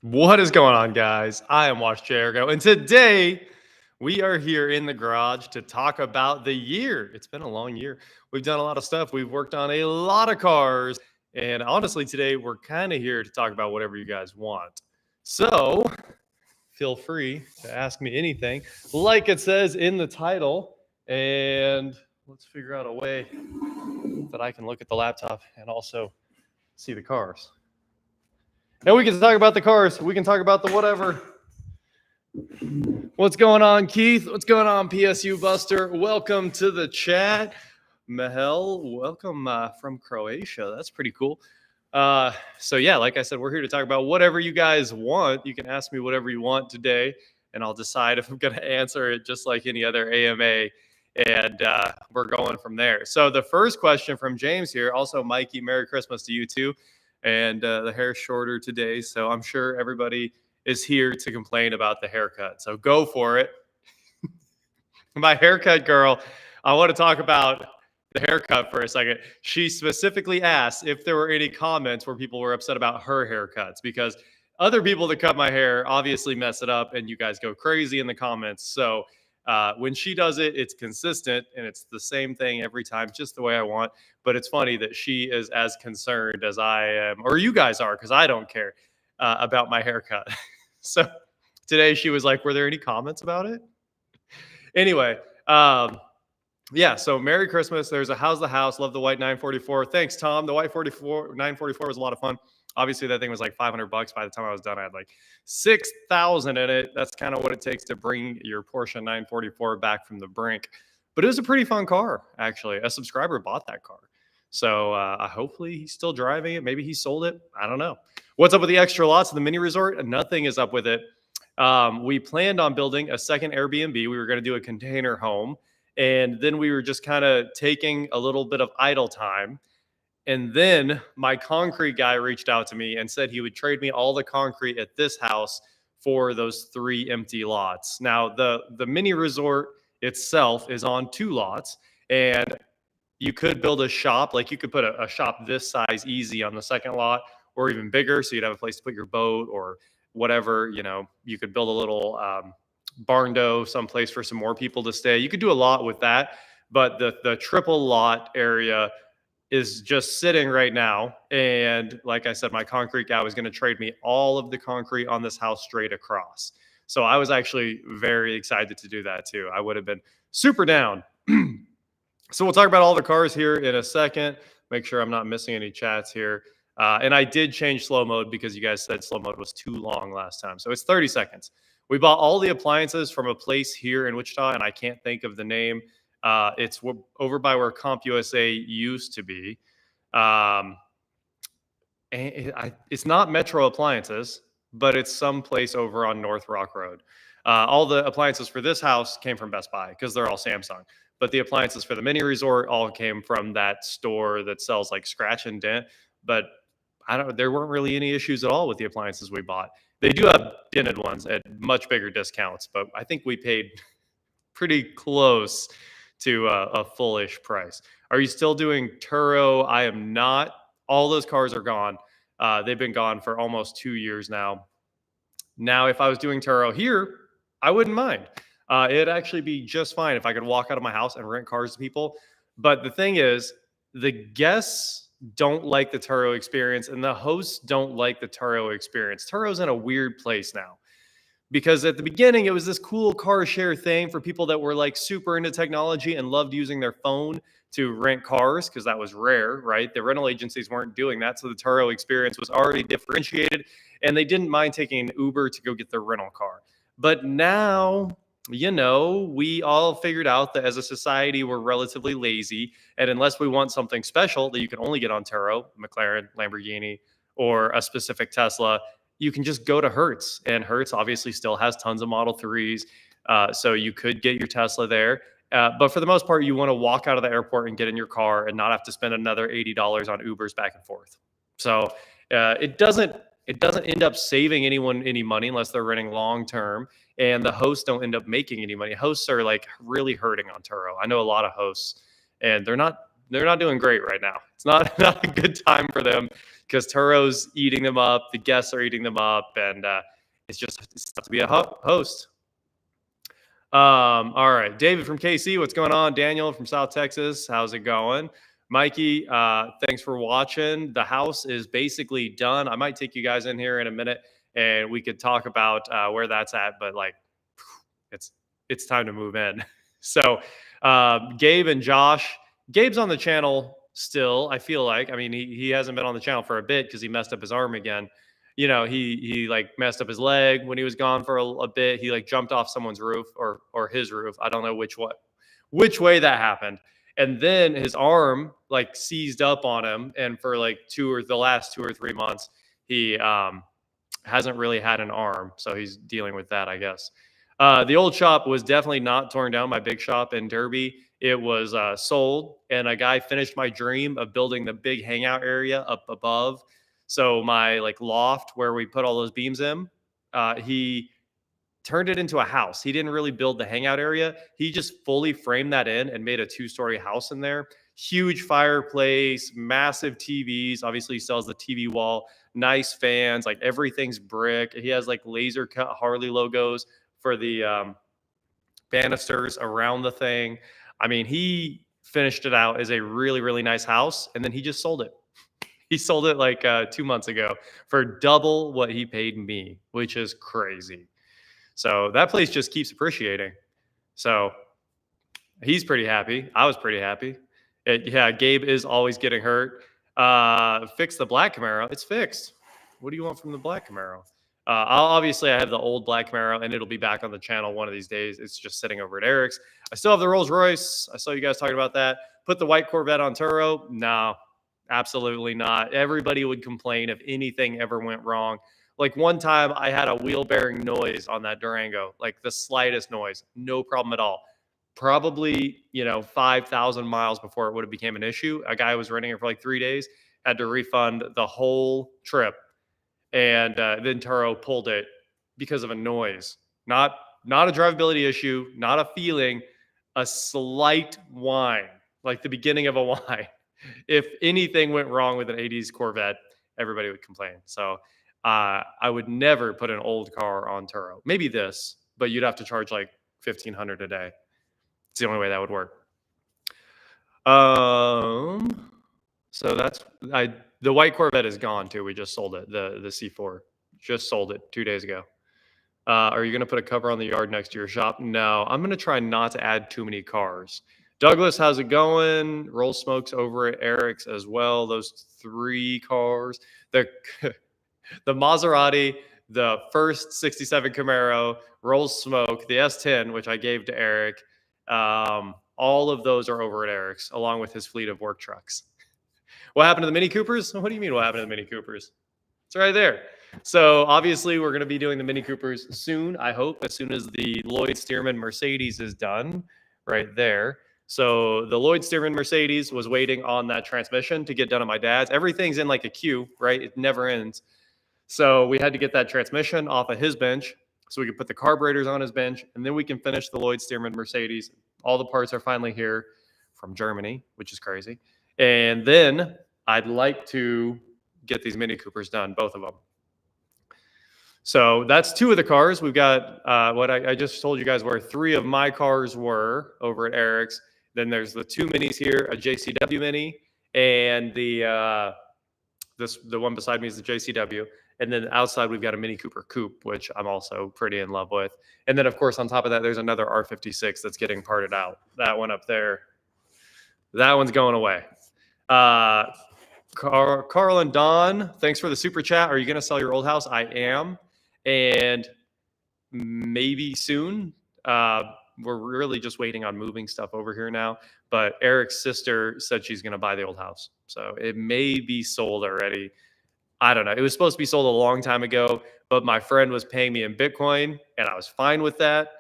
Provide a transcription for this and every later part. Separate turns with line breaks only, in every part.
What is going on, guys? I am WatchJRGo, and today we are here in the garage to talk about the year. It's been a long year. We've done a lot of stuff. We've worked on a lot of cars, and honestly, today we're kind of here to talk about whatever you guys want. So feel free to ask me anything, like it says in the title, and let's figure out a way that I can look at the laptop and also see the cars. And we can talk about the cars. We can talk about the whatever. What's going on, Keith? What's going on, PSU Buster? Welcome to the chat. Mihel, welcome from Croatia. That's pretty cool. So yeah, like I said, we're here to talk about whatever you guys want. You can ask me whatever you want today, and I'll decide if I'm going to answer it just like any other AMA. And we're going from there. So the first question from James here, also Mikey, Merry Christmas to you too. And the hair's shorter today, so I'm sure everybody is here to complain about the haircut. So go for it. My haircut girl, I want to talk about the haircut for a second. She specifically asked if there were any comments where people were upset about her haircuts, because other people that cut my hair obviously mess it up and you guys go crazy in the comments. So when she does it, it's consistent and it's the same thing every time, just the way I want. But it's funny that she is as concerned as I am, or you guys are, because I don't care about my haircut. So today she was like, were there any comments about it? Anyway, yeah, so Merry Christmas. There's a How's the House? Love the white 944. Thanks, Tom. The white 944 was a lot of fun. Obviously, that thing was like $500 by the time I was done. I had like 6,000 in it. That's kind of what it takes to bring your Porsche 944 back from the brink. But it was a pretty fun car, actually. A subscriber bought that car. So hopefully he's still driving it. Maybe he sold it. I don't know. What's up with the extra lots of the mini resort? Nothing is up with it. We planned on building a second Airbnb. We were going to do a container home. And then we were just kind of taking a little bit of idle time. And then my concrete guy reached out to me and said he would trade me all the concrete at this house for those 3 empty lots. Now, the mini resort itself is on 2 lots, and you could build a shop. Like you could put a shop this size easy on the second lot, or even bigger, so you'd have a place to put your boat or whatever. You know, you could build a little barn dough someplace for some more people to stay. You could do a lot with that, but the triple lot area is just sitting right now. And like I said, my concrete guy was going to trade me all of the concrete on this house straight across. So I was actually very excited to do that too. I would have been super down. So we'll talk about all the cars here in a second. Make sure I'm not missing any chats here. And I did change slow mode because you guys said slow mode was too long last time. So it's 30 seconds. We bought all the appliances from a place here in Wichita, and I can't think of the name. It's over by where CompUSA used to be. It's not Metro Appliances, but it's someplace over on North Rock Road. All the appliances for this house came from Best Buy because they're all Samsung. But the appliances for the mini resort all came from that store that sells like scratch and dent. But there weren't really any issues at all with the appliances we bought. They do have dented ones at much bigger discounts, but I think we paid pretty close to a fullish price. Are you still doing Turo? I am not. All those cars are gone. They've been gone for almost 2 years now. Now, if I was doing Turo here, I wouldn't mind. It'd actually be just fine if I could walk out of my house and rent cars to people. But the thing is, the guests don't like the Turo experience and the hosts don't like the Turo experience. Turo's in a weird place now. Because at the beginning, it was this cool car share thing for people that were like super into technology and loved using their phone to rent cars, because that was rare, right? The rental agencies weren't doing that. So the Turo experience was already differentiated, and they didn't mind taking an Uber to go get their rental car. But now, you know, we all figured out that as a society, we're relatively lazy. And unless we want something special that you can only get on Turo, McLaren, Lamborghini, or a specific Tesla, you can just go to Hertz, and Hertz obviously still has tons of Model 3s. So you could get your Tesla there. But for the most part, you want to walk out of the airport and get in your car and not have to spend another $80 on Ubers back and forth. So it doesn't end up saving anyone any money unless they're renting long term, and the hosts don't end up making any money. Hosts are like really hurting on Turo. I know a lot of hosts, and they're not they're not doing great right now. It's not not a good time for them because Turo's eating them up, the guests are eating them up, and it's tough to be a host. All right, David from KC, what's going on? Daniel from South Texas, how's it going? Mikey, thanks for watching. The house is basically done. I might take you guys in here in a minute, and we could talk about where that's at. But like, it's time to move in. So, Gabe and Josh, Gabe's on the channel still. I feel like, I mean, he hasn't been on the channel for a bit because he messed up his arm again. You know, he like messed up his leg when he was gone for a bit. He like jumped off someone's roof or his roof. I don't know which way that happened. And then his arm like seized up on him, and for like the last 2 or 3 months, he hasn't really had an arm, so he's dealing with that, I guess. The old shop was definitely not torn down. My big shop in Derby, it was sold, and a guy finished my dream of building the big hangout area up above. So my like loft where we put all those beams in, he turned it into a house. He didn't really build the hangout area. He just fully framed that in and made a 2-story house in there. Huge fireplace, massive TVs. Obviously, he sells the TV wall, nice fans, like everything's brick. He has like laser cut Harley logos for the banisters around the thing. I mean, he finished it out as a really, really nice house, and then he just sold it. He sold it like 2 months ago for double what he paid me, which is crazy. So that place just keeps appreciating. So he's pretty happy. I was pretty happy. Yeah, Gabe is always getting hurt. Fix the black Camaro. It's fixed. What do you want from the black Camaro? Obviously, I have the old black Camaro, and it'll be back on the channel one of these days. It's just sitting over at Eric's. I still have the Rolls Royce. I saw you guys talking about that. Put the white Corvette on Turo. No, absolutely not. Everybody would complain if anything ever went wrong. Like one time I had a wheel bearing noise on that Durango, like the slightest noise, no problem at all. Probably, 5,000 miles before it would have became an issue. A guy was renting it for like 3 days, had to refund the whole trip. And then Turo pulled it because of a noise. Not a drivability issue, not a feeling, a slight whine, like the beginning of a whine. If anything went wrong with an 80s Corvette, everybody would complain. So I would never put an old car on Turo. Maybe this, but you'd have to charge like $1,500 a day. It's the only way that would work. So the white Corvette is gone too. We just sold it. The C4 just sold it 2 days ago. Are you going to put a cover on the yard next to your shop? No, I'm going to try not to add too many cars. Douglas, how's it going? Roll Smokes over at Eric's as well. Those 3 cars. The Maserati, the first 67 Camaro, Rolls Smoke, the S10, which I gave to Eric. All of those are over at Eric's, along with his fleet of work trucks. What happened to the Mini Coopers? What do you mean what happened to the Mini Coopers? It's right there. So obviously we're going to be doing the Mini Coopers soon, I hope, as soon as the Lloyd Stearman Mercedes is done right there. So the Lloyd Stearman Mercedes was waiting on that transmission to get done at my dad's. Everything's in like a queue, right? It never ends. So we had to get that transmission off of his bench so we could put the carburetors on his bench, and then we can finish the Lloyd Stearman Mercedes. All the parts are finally here from Germany, which is crazy. And then I'd like to get these Mini Coopers done, both of them. So that's 2 of the cars. We've got what I just told you guys where 3 of my cars were over at Eric's. Then there's the 2 minis here, a JCW Mini, and the one beside me is the JCW. And then outside, we've got a Mini Cooper Coupe, which I'm also pretty in love with. And then, of course, on top of that, there's another R56 that's getting parted out. That one up there, that one's going away. Carl and Don, thanks for the super chat. Are you going to sell your old house? I am. And maybe soon. We're really just waiting on moving stuff over here now. But Eric's sister said she's going to buy the old house. So it may be sold already. I don't know. It was supposed to be sold a long time ago, but my friend was paying me in Bitcoin, and I was fine with that.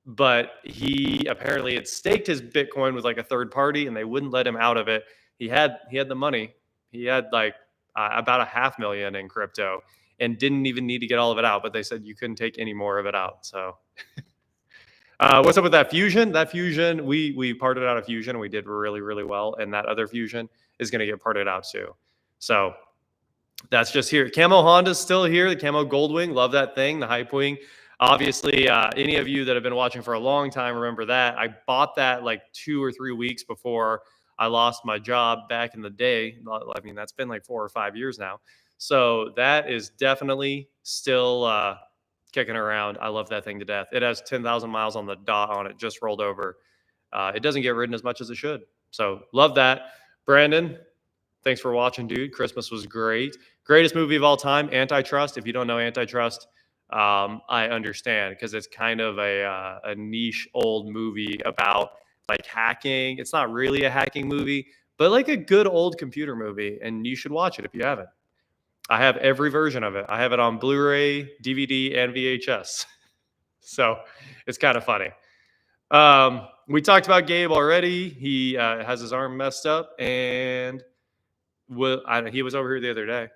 But he apparently had staked his Bitcoin with like a third party, and they wouldn't let him out of it. He had the money. He had like about $500,000 in crypto and didn't even need to get all of it out. But they said you couldn't take any more of it out. So What's up with that Fusion? That Fusion, we parted out a Fusion and we did really, really well. And that other Fusion is going to get parted out too. So that's just here. Camo Honda's still here. The Camo Goldwing, love that thing. The Hype Wing. Obviously, any of you that have been watching for a long time remember that. I bought that like 2 or 3 weeks before I lost my job back in the day. I mean, that's been like 4 or 5 years now. So that is definitely still kicking around. I love that thing to death. It has 10,000 miles on the dot on it, just rolled over. It doesn't get ridden as much as it should. So love that. Brandon, thanks for watching, dude. Christmas was great. Greatest movie of all time, Antitrust. If you don't know Antitrust, I understand because it's kind of a niche old movie about like hacking. It's not really a hacking movie, but like a good old computer movie, and you should watch it if you haven't. I have every version of it. I have it on Blu-ray, DVD, and VHS. So it's kind of funny. We talked about Gabe already. He has his arm messed up, and he was over here the other day.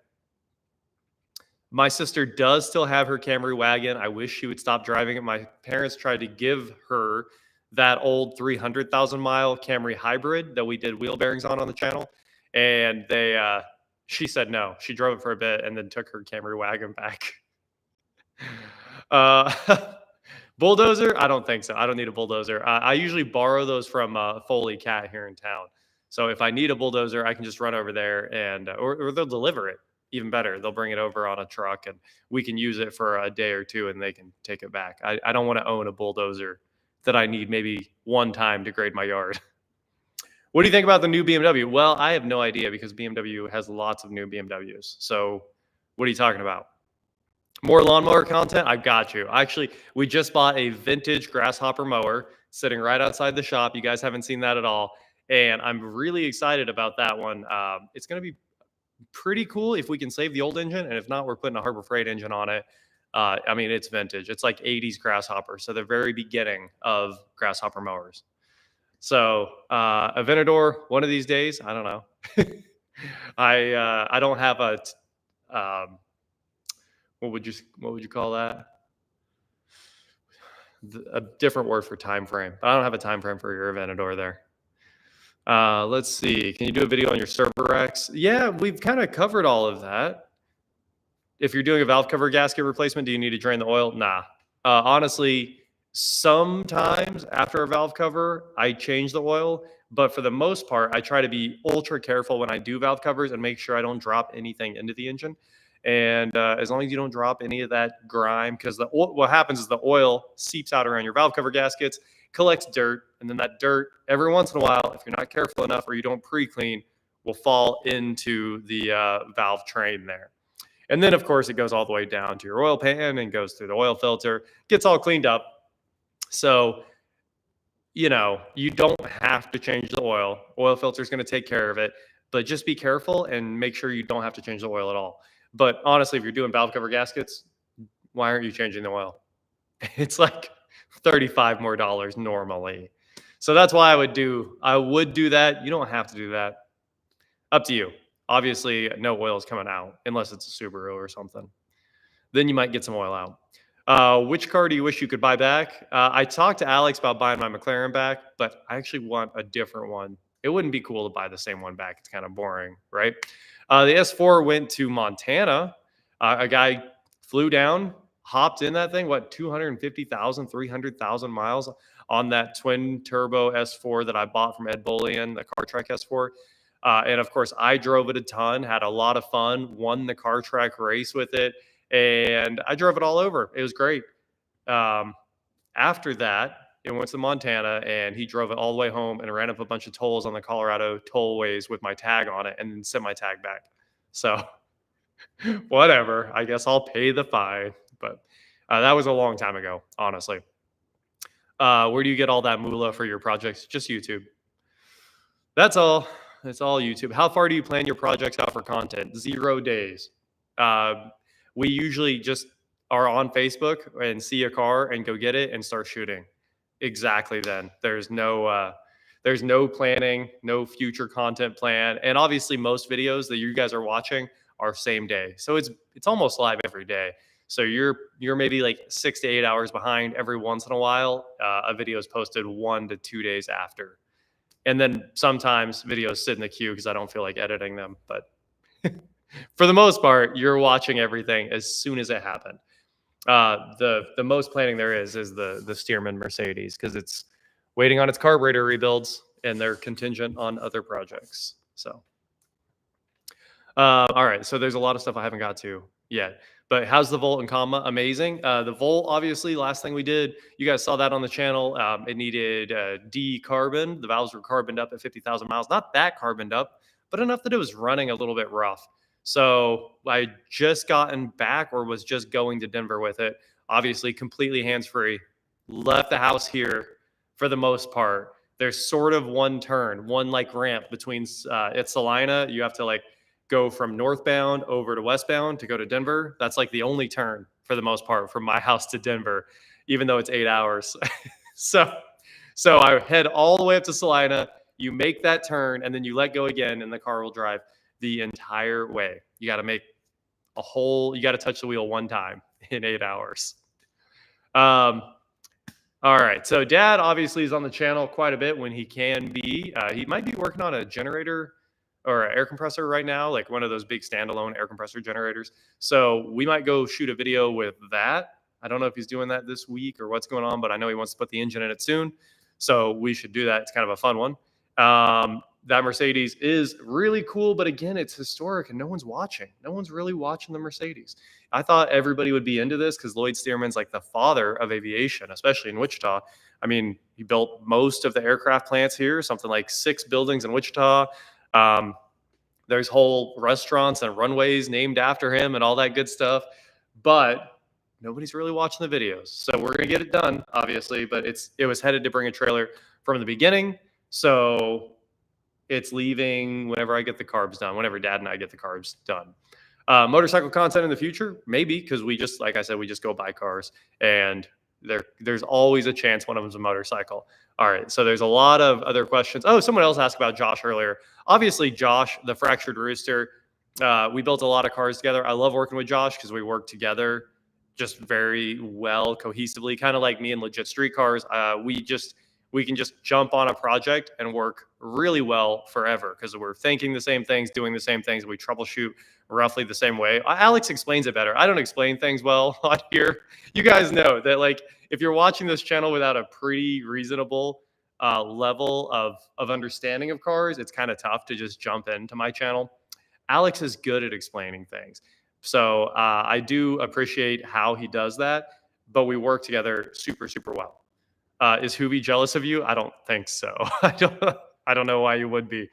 My sister does still have her Camry wagon. I wish she would stop driving it. My parents tried to give her that old 300,000 mile Camry hybrid that we did wheel bearings on the channel. And she said no. She drove it for a bit and then took her Camry wagon back. Bulldozer? I don't think so. I don't need a bulldozer. I usually borrow those from Foley Cat here in town. So if I need a bulldozer, I can just run over there and or they'll deliver it. Even better, they'll bring it over on a truck and we can use it for a day or two and they can take it back. I don't want to own a bulldozer that I need maybe one time to grade my yard. What do you think about the new BMW? Well, I have no idea because BMW has lots of new BMWs. So what are you talking about? More lawnmower content? I've got you. Actually, we just bought a vintage grasshopper mower sitting right outside the shop. You guys haven't seen that at all. And I'm really excited about that one. It's going to be pretty cool if we can save the old engine. And if not, we're putting a Harbor Freight engine on it. I mean, it's vintage. It's like 80s grasshopper. So the very beginning of grasshopper mowers. So Aventador, one of these days, I don't know. I don't have a what would you call that? A different word for time frame. But I don't have a time frame for your Aventador there. Let's see. Can you do a video on your server racks? Yeah, we've kind of covered all of that. If you're doing a valve cover gasket replacement, do you need to drain the oil? Nah. Honestly, sometimes after a valve cover, I change the oil. But for the most part, I try to be ultra careful when I do valve covers and make sure I don't drop anything into the engine. And as long as you don't drop any of that grime, because what happens is the oil seeps out around your valve cover gaskets, collects dirt, and then that dirt, every once in a while, if you're not careful enough or you don't pre-clean, will fall into the valve train there. And then, of course, it goes all the way down to your oil pan and goes through the oil filter, gets all cleaned up. So, you know, you don't have to change the oil. Oil filter is going to take care of it, but just be careful and make sure you don't have to change the oil at all. But honestly, if you're doing valve cover gaskets, why aren't you changing the oil? It's like $35 more normally. So that's why I would do that. You don't have to do that. Up to you. Obviously, no oil is coming out unless it's a Subaru or something. Then you might get some oil out. Which car do you wish you could buy back? I talked to Alex about buying my McLaren back, but I actually want a different one. It wouldn't be cool to buy the same one back. It's kind of boring, right? The S4 went to Montana. A guy flew down, hopped in that thing, 250,000, 300,000 miles on that twin turbo S4 that I bought from Ed Bullion, the Car Track S4. And of course, I drove it a ton, had a lot of fun, won the Car Track race with it, and I drove it all over. It was great. After that, it went to Montana, and he drove it all the way home and ran up a bunch of tolls on the Colorado tollways with my tag on it and then sent my tag back. So whatever. I guess I'll pay the fine. But that was a long time ago, honestly. Where do you get all that moolah for your projects? Just YouTube. That's all. It's all YouTube. How far do you plan your projects out for content? 0 days. We usually just are on Facebook and see a car and go get it and start shooting. Exactly then. There's no planning, no future content plan. And obviously most videos that you guys are watching are same day. So it's almost live every day. So you're maybe like 6 to 8 hours behind. Every once in a while, a video is posted 1 to 2 days after. And then sometimes videos sit in the queue because I don't feel like editing them. But for the most part, you're watching everything as soon as it happened. The most planning there is the Stearman Mercedes, because it's waiting on its carburetor rebuilds and they're contingent on other projects. So, all right. So there's a lot of stuff I haven't got to yet. But how's the Volt and Comma? Amazing. The Volt, obviously, last thing we did, you guys saw that on the channel. It needed decarboned. The valves were carboned up at 50,000 miles. Not that carboned up, but enough that it was running a little bit rough. So I just gotten back, or was just going to Denver with it. Obviously, completely hands-free. Left the house here for the most part. There's sort of one turn, one like ramp between it's Salina. You have to like go from northbound over to westbound to go to Denver. That's like the only turn for the most part from my house to Denver, even though it's 8 hours. so I head all the way up to Salina. You make that turn and then you let go again, and the car will drive the entire way. You got to make you got to touch the wheel one time in 8 hours. All right. So Dad obviously is on the channel quite a bit when he can be. He might be working on a generator or an air compressor right now, like one of those big standalone air compressor generators. So we might go shoot a video with that. I don't know if he's doing that this week or what's going on, but I know he wants to put the engine in it soon. So we should do that. It's kind of a fun one. That Mercedes is really cool, but again, it's historic and no one's watching. No one's really watching the Mercedes. I thought everybody would be into this because Lloyd Stearman's like the father of aviation, especially in Wichita. I mean, he built most of the aircraft plants here, something like 6 buildings in Wichita. There's whole restaurants and runways named after him and all that good stuff, but nobody's really watching the videos. So we're going to get it done, obviously, but it was headed to bring a trailer from the beginning. So it's leaving whenever I get the carbs done, whenever Dad and I get the carbs done. Motorcycle content in the future, maybe, because like I said, we just go buy cars, and there's always a chance one of them's a motorcycle. All right, so there's a lot of other questions. Oh, someone else asked about Josh earlier. Obviously, Josh, the Fractured Rooster, we built a lot of cars together. I love working with Josh because we work together just very well, cohesively, kind of like me and Legit Street Cars. We can just jump on a project and work really well forever because we're thinking the same things, doing the same things, and we troubleshoot roughly the same way. Alex explains it better. I don't explain things well on here. You guys know that, like, if you're watching this channel without a pretty reasonable level of understanding of cars, it's kind of tough to just jump into my channel. Alex is good at explaining things. So I do appreciate how he does that, but we work together super, super well. Is Hoovy jealous of you? I don't think so. I don't know why you would be.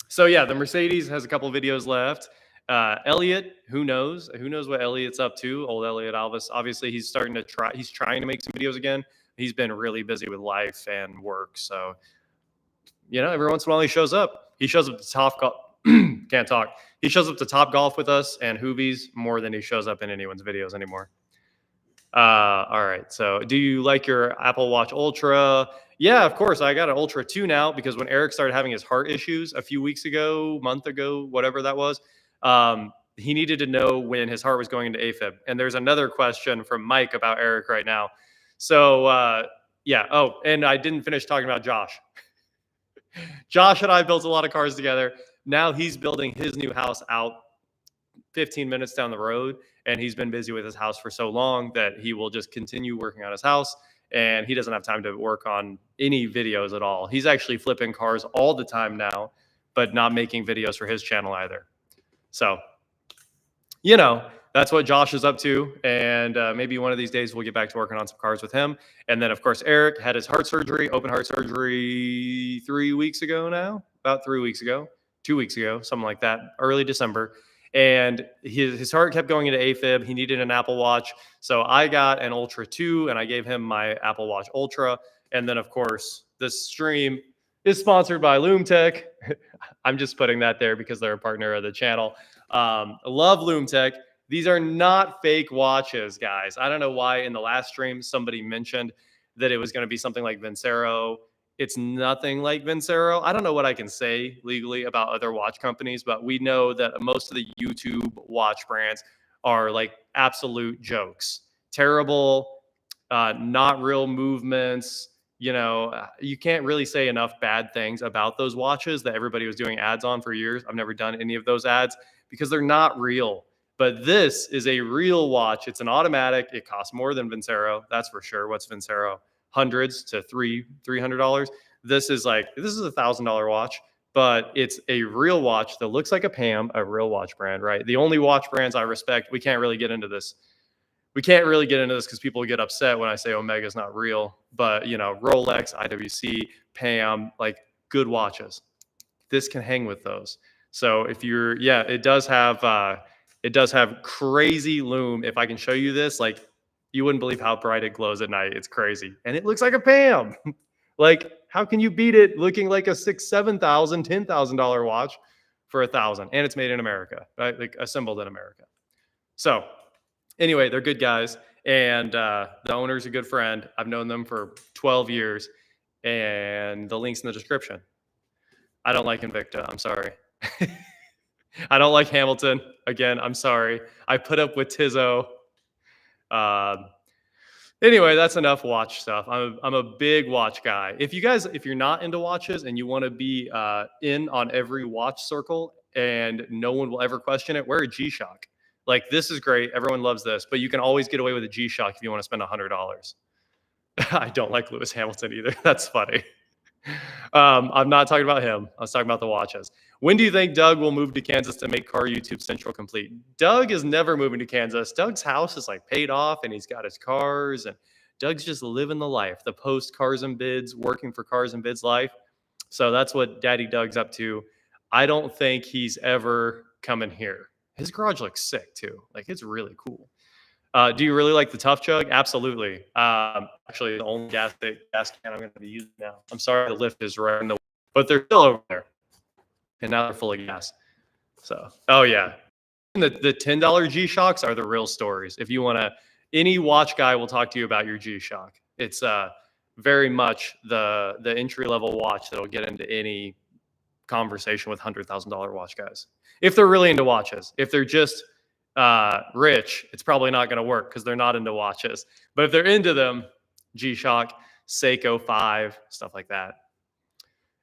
So yeah, the Mercedes has a couple videos left. Elliot, who knows what Elliot's up to? Old Elliot Alvis. Obviously, he's trying to make some videos again. He's been really busy with life and work. So, every once in a while he shows up. He shows up to Top Golf. Can't talk. He shows up to Top Golf with us and Hoovies more than he shows up in anyone's videos anymore. All right. So do you like your Apple Watch Ultra? Yeah, of course. I got an Ultra 2 now because when Eric started having his heart issues a few weeks ago, month ago, whatever that was, he needed to know when his heart was going into AFib. And there's another question from Mike about Eric right now. So, yeah. Oh, and I didn't finish talking about Josh. Josh and I built a lot of cars together. Now he's building his new house out 15 minutes down the road, and he's been busy with his house for so long that he will just continue working on his house, and he doesn't have time to work on any videos at all. He's actually flipping cars all the time now, but not making videos for his channel either. So, that's what Josh is up to, and maybe one of these days we'll get back to working on some cars with him. And then, of course, Eric had his heart surgery, open heart surgery 3 weeks ago now, about 3 weeks ago, 2 weeks ago, something like that, early December. And his heart kept going into AFib. He needed an Apple Watch. So I got an Ultra 2, and I gave him my Apple Watch Ultra. And then, of course, this stream is sponsored by LoomTech. I'm just putting that there because they're a partner of the channel. Love LoomTech. These are not fake watches, guys. I don't know why in the last stream somebody mentioned that it was going to be something like Vincero. It's nothing like Vincero. I don't know what I can say legally about other watch companies, but we know that most of the YouTube watch brands are like absolute jokes. Terrible, not real movements. You can't really say enough bad things about those watches that everybody was doing ads on for years. I've never done any of those ads because they're not real. But this is a real watch. It's an automatic. It costs more than Vincero. That's for sure. What's Vincero? Hundreds to $300. This is $1,000 watch, but it's a real watch that looks like a PAM, a real watch brand, right? The only watch brands I respect. We can't really get into this. We can't really get into this because people get upset when I say Omega is not real. But Rolex, IWC, PAM, like good watches. This can hang with those. So if you're, yeah, it does have crazy lume. If I can show you this, like you wouldn't believe how bright it glows at night. It's crazy, and it looks like a PAM. Like, how can you beat it looking like a $6,000, $7,000, $10,000 watch for $1,000? And it's made in America, right? Like assembled in America. So anyway, they're good guys, and the owner's a good friend. I've known them for 12 years, and the link's in the description. I don't like Invicta. I'm sorry. I don't like Hamilton. Again, I'm sorry. I put up with Tizzo. Anyway, that's enough watch stuff. I'm a big watch guy. If you're not into watches and you want to be in on every watch circle and no one will ever question it, wear a G-Shock. Like, this is great. Everyone loves this, but you can always get away with a G-Shock if you want to spend $100. I don't like Lewis Hamilton either. That's funny. I'm not talking about him. I was talking about the watches. When do you think Doug will move to Kansas to make Car YouTube Central complete? Doug is never moving to Kansas. Doug's house is like paid off and he's got his cars, and Doug's just living the life, the post Cars and Bids, working for Cars and Bids life. So that's what Daddy Doug's up to. I don't think he's ever coming here. His garage looks sick too. Like, it's really cool. Do you really like the Tough Chug? Absolutely. Actually, the only gas can I'm going to be using now. I'm sorry, the lift is right in the way, but they're still over there, and now they're full of gas. So, oh yeah, the $10 G-Shocks are the real stories. If you want to, any watch guy will talk to you about your G-Shock. It's very much the entry level watch that'll get into any conversation with $100,000 watch guys. If they're really into watches, if they're just rich, it's probably not going to work because they're not into watches. But if they're into them, G-Shock, Seiko 5, stuff like that.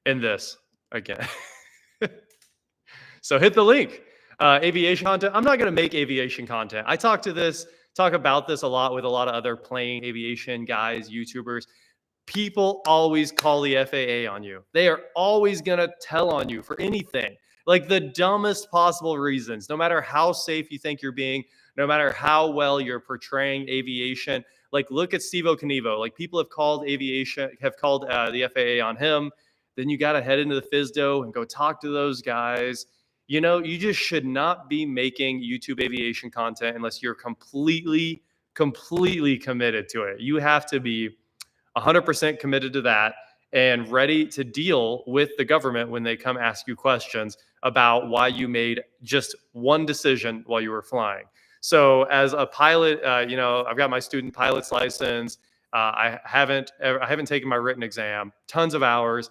And this again. So hit the link. Aviation content. I'm not going to make aviation content. I talk about this a lot with a lot of other plane aviation guys, YouTubers. People always call the FAA on you. They are always going to tell on you for anything. Like the dumbest possible reasons, no matter how safe you think you're being, no matter how well you're portraying aviation. Like, look at Steve-O Knievo. Like, people have called the FAA on him. Then you got to head into the FSDO and go talk to those guys. You just should not be making YouTube aviation content unless you're completely committed to it. You have to be 100% committed to that and ready to deal with the government when they come ask you questions about why you made just one decision while you were flying. So as a pilot, I've got my student pilot's license. I haven't taken my written exam, tons of hours.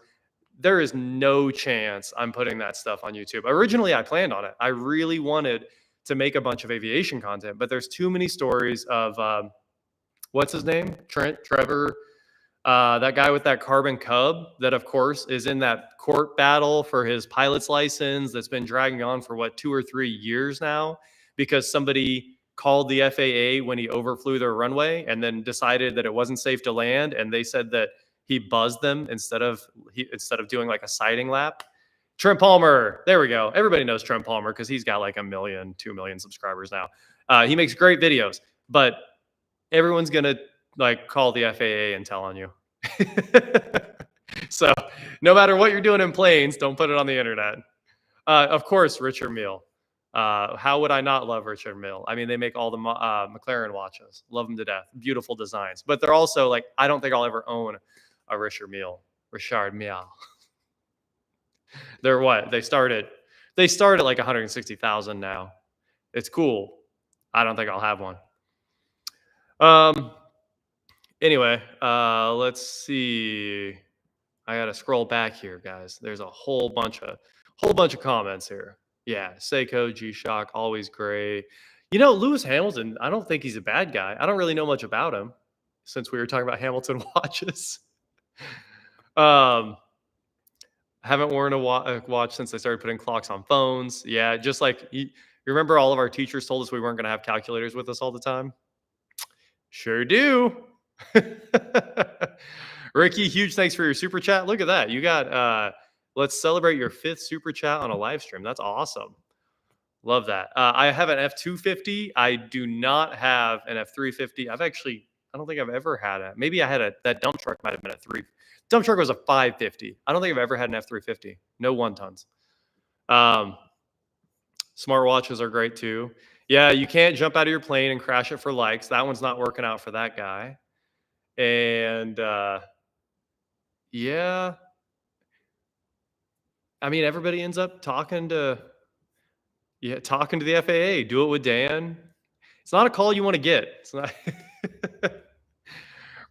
There is no chance I'm putting that stuff on YouTube. Originally, I planned on it. I really wanted to make a bunch of aviation content, but there's too many stories of, what's his name? Trevor, that guy with that carbon Cub that, of course, is in that court battle for his pilot's license that's been dragging on for 2 or 3 years now because somebody called the FAA when he overflew their runway and then decided that it wasn't safe to land, and they said that he buzzed them instead of doing like a sighting lap. Trent Palmer, there we go. Everybody knows Trent Palmer because he's got like 1 million, 2 million subscribers now. He makes great videos, but everyone's gonna call the FAA and tell on you. So no matter what you're doing in planes, don't put it on the internet. Of course, Richard Mille. How would I not love Richard Mille? I mean, they make all the McLaren watches. Love them to death. Beautiful designs. But they're also I don't think I'll ever own a Richard Mille. They're what? They start at like 160,000 now. It's cool. I don't think I'll have one. Anyway, let's see. I gotta scroll back here, guys. There's a whole bunch of comments here. Yeah, Seiko, G-Shock, always great. Lewis Hamilton, I don't think he's a bad guy. I don't really know much about him since we were talking about Hamilton watches. um, haven't worn a watch since I started putting clocks on phones. Yeah, just like you remember all of our teachers told us we weren't going to have calculators with us all the time? Sure do. Ricky, huge thanks for your super chat. Look at that. You got let's celebrate your 5th super chat on a live stream. That's awesome. Love that. I have an F250. I do not have an F350. I don't think I've ever had it. Maybe I had that dump truck might have been a 3. Dump truck was a 550. I don't think I've ever had an F350. No 1 tons. Smartwatches are great too. Yeah, you can't jump out of your plane and crash it for likes. That one's not working out for that guy. And yeah, I mean, everybody ends up talking to the FAA. Do it with Dan. It's not a call you want to get. It's not.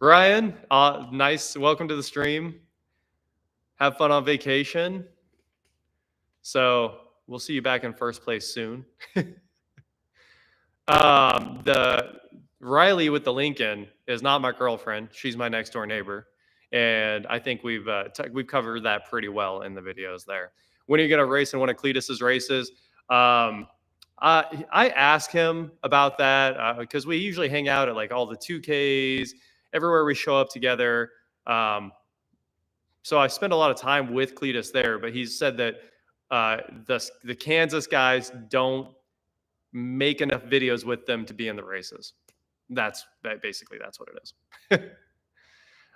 Ryan, nice. Welcome to the stream. Have fun on vacation. So we'll see you back in first place soon. The Riley with the Lincoln is not my girlfriend. She's my next door neighbor. And I think we've covered that pretty well in the videos there. When are you going to race in one of Cletus's races? I asked him about that because we usually hang out at like all the 2Ks, everywhere we show up together. So I spend a lot of time with Cletus there, but he said that the Kansas guys don't make enough videos with them to be in the races. Basically that's what it is.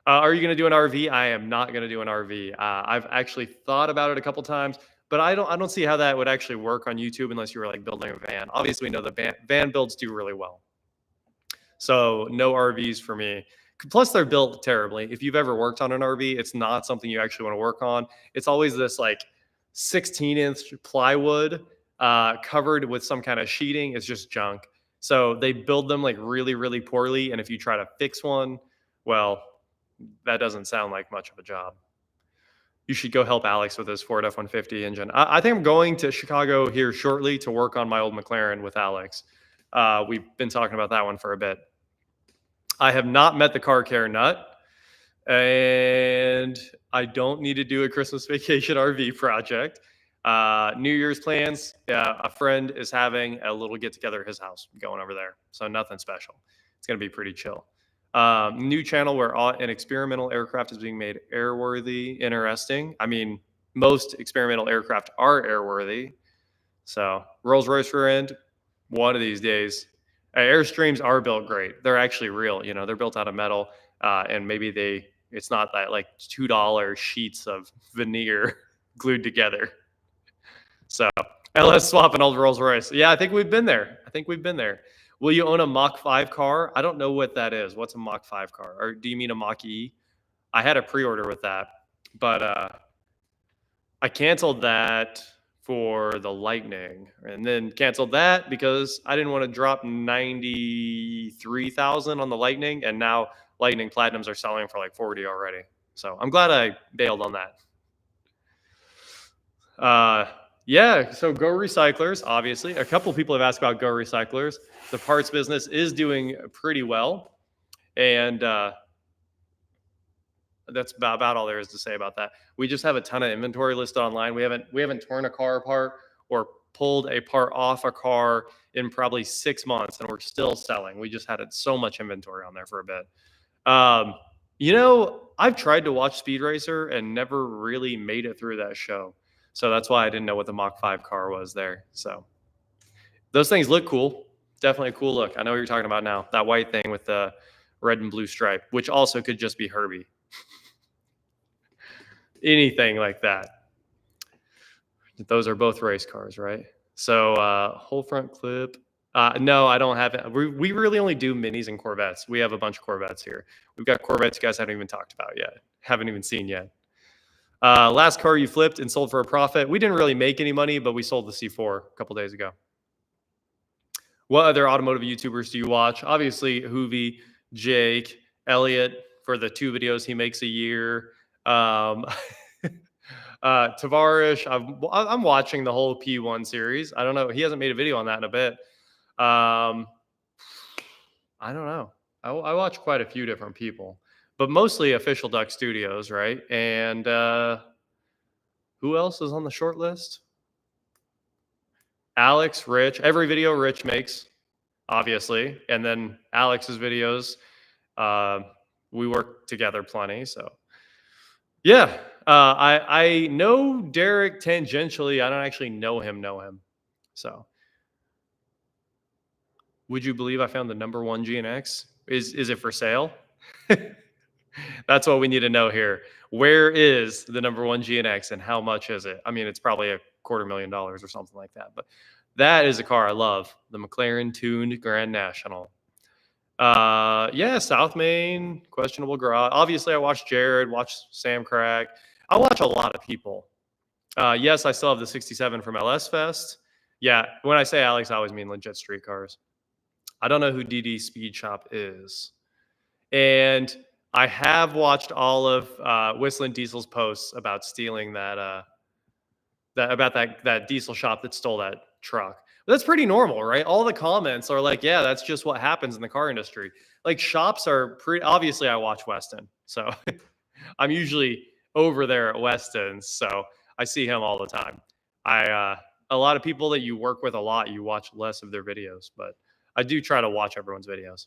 Are you going to do an RV? I am not going to do an RV. I've actually thought about it a couple times, but I don't see how that would actually work on YouTube unless you were like building a van. Obviously, we know the van builds do really well. So no RVs for me. Plus, they're built terribly. If you've ever worked on an RV, it's not something you actually want to work on. It's always this like 16-inch plywood covered with some kind of sheeting. It's just junk. So they build them like really, really poorly. And if you try to fix one, well, that doesn't sound like much of a job. You should go help Alex with his Ford F-150 engine. I think I'm going to Chicago here shortly to work on my old McLaren with Alex. We've been talking about that one for a bit. I have not met the car care nut, and I don't need to do a Christmas vacation RV project. New Year's plans, a friend is having a little get together at his house, going over there. So nothing special. It's going to be pretty chill. New channel where an experimental aircraft is being made airworthy. Interesting. I mean, most experimental aircraft are airworthy. So Rolls-Royce rear end, one of these days. Airstreams are built great. They're actually real. They're built out of metal, and maybe it's not that like $2 sheets of veneer glued together. So LS swap an old Rolls Royce. Yeah, I think we've been there. Will you own a Mach 5 car? I don't know what that is. What's a Mach 5 car? Or do you mean a Mach E? I had a pre-order with that, but I canceled that for the Lightning, and then canceled that because I didn't want to drop 93,000 on the Lightning, and now Lightning Platinums are selling for like 40 already. So I'm glad I bailed on that. Yeah, so Go Recyclers, obviously. A couple people have asked about Go Recyclers. The parts business is doing pretty well, and that's about all there is to say about that. We just have a ton of inventory listed online. We haven't torn a car apart or pulled a part off a car in probably 6 months, and we're still selling. We just had so much inventory on there for a bit. I've tried to watch Speed Racer and never really made it through that show. So that's why I didn't know what the Mach 5 car was there. So those things look cool. Definitely a cool look. I know what you're talking about now. That white thing with the red and blue stripe, which also could just be Herbie. Anything like that. Those are both race cars, right? So whole front clip. No, I don't have it. We really only do minis and Corvettes. We have a bunch of Corvettes here. We've got Corvettes you guys haven't even talked about yet. Haven't even seen yet. Last car you flipped and sold for a profit. We didn't really make any money, but we sold the C4 a couple days ago. What other automotive YouTubers do you watch? Obviously, Hoovy, Jake, Elliot for the 2 videos he makes a year. Um, Tavarish, I'm watching the whole P1 series. I don't know. He hasn't made a video on that in a bit. I don't know. I watch quite a few different people, but mostly Official Duck Studios, right? And who else is on the short list? Alex, Rich. Every video Rich makes, obviously, and then Alex's videos. We work together plenty, so yeah. I know Derek tangentially. I don't actually know him. So, would you believe I found the number one GNX? Is it for sale? That's what we need to know here. Where is the number one GNX and how much is it? I mean, it's probably $250,000 or something like that. But that is a car I love. The McLaren tuned Grand National. Yeah, South Main, questionable garage. Obviously, I watch Jared, watch Sam Crack. I watch a lot of people. Yes, I still have the 67 from LS Fest. Yeah, when I say Alex, I always mean legit street cars. I don't know who DD Speed Shop is. And I have watched all of Whistling Diesel's posts about stealing that diesel shop that stole that truck. But that's pretty normal, right? All the comments are like, yeah, that's just what happens in the car industry. Like shops are pretty obviously I watch Weston. So I'm usually over there at Weston, so I see him all the time. A lot of people that you work with a lot, you watch less of their videos, but I do try to watch everyone's videos.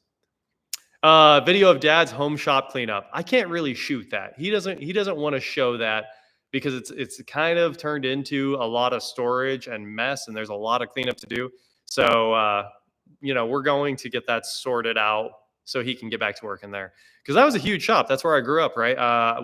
Video of dad's home shop cleanup. I can't really shoot that. He doesn't want to show that because it's kind of turned into a lot of storage and mess, and there's a lot of cleanup to do. So we're going to get that sorted out so he can get back to work in there. Because that was a huge shop. That's where I grew up, right?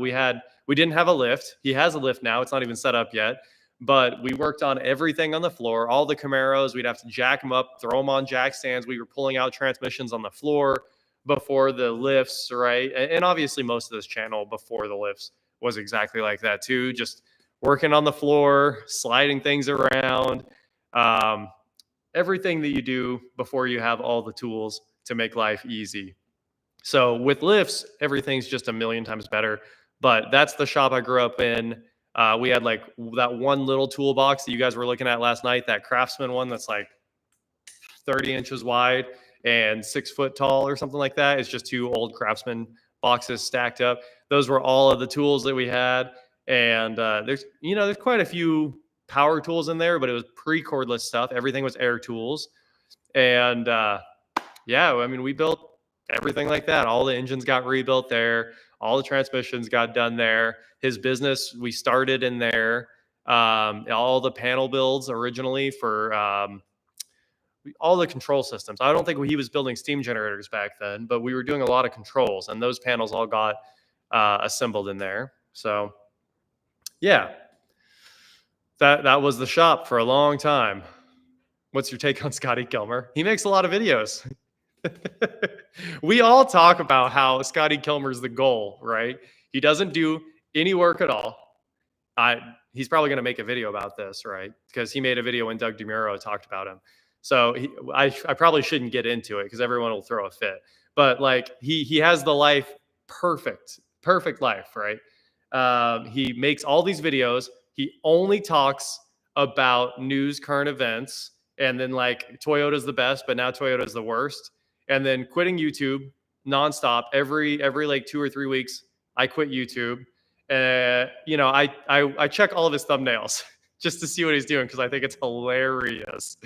We didn't have a lift. He has a lift now. It's not even set up yet. But we worked on everything on the floor. All the Camaros, we'd have to jack them up, throw them on jack stands. We were pulling out transmissions on the floor before the lifts, right? And obviously most of this channel before the lifts was exactly like that too. Just working on the floor, sliding things around, everything that you do before you have all the tools to make life easy. So with lifts, everything's just a million times better. But that's the shop I grew up in. We had like that one little toolbox that you guys were looking at last night, that Craftsman one that's like 30 inches wide and 6 foot tall or something like that. It's just two old Craftsman boxes stacked up. Those were all of the tools that we had. And there's quite a few power tools in there, but it was pre-cordless stuff. Everything was air tools. And we built everything like that. All the engines got rebuilt there. All the transmissions got done there. His business, we started in there. All the panel builds originally for all the control systems. I don't think he was building steam generators back then, but we were doing a lot of controls, and those panels all got assembled in there. So, yeah, that was the shop for a long time. What's your take on Scotty Kilmer? He makes a lot of videos. We all talk about how Scotty Kilmer's the goal, right? He doesn't do any work at all. He's probably going to make a video about this, right? Because he made a video when Doug DeMuro talked about him. So I probably shouldn't get into it because everyone will throw a fit. But like he has the life perfect life, right? He makes all these videos. He only talks about news, current events, and then like Toyota's the best, but now Toyota's the worst. And then quitting YouTube nonstop every like 2 or 3 weeks. I quit YouTube. I check all of his thumbnails just to see what he's doing because I think it's hilarious.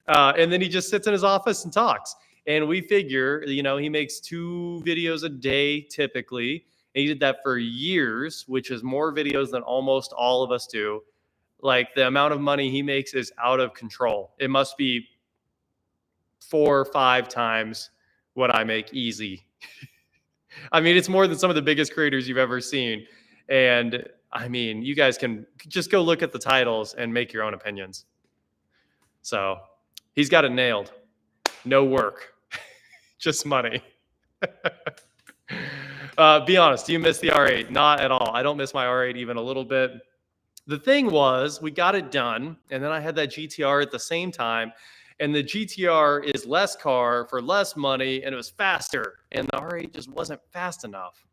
And then he just sits in his office and talks. And we figure, he makes 2 videos a day typically. And he did that for years, which is more videos than almost all of us do. Like the amount of money he makes is out of control. It must be 4 or 5 times what I make easy. I mean, it's more than some of the biggest creators you've ever seen. And I mean, you guys can just go look at the titles and make your own opinions. So he's got it nailed. No work, just money. Be honest, do you miss the R8? Not at all. I don't miss my R8 even a little bit. The thing was, we got it done, and then I had that GTR at the same time, and the GTR is less car for less money, and it was faster, and the R8 just wasn't fast enough.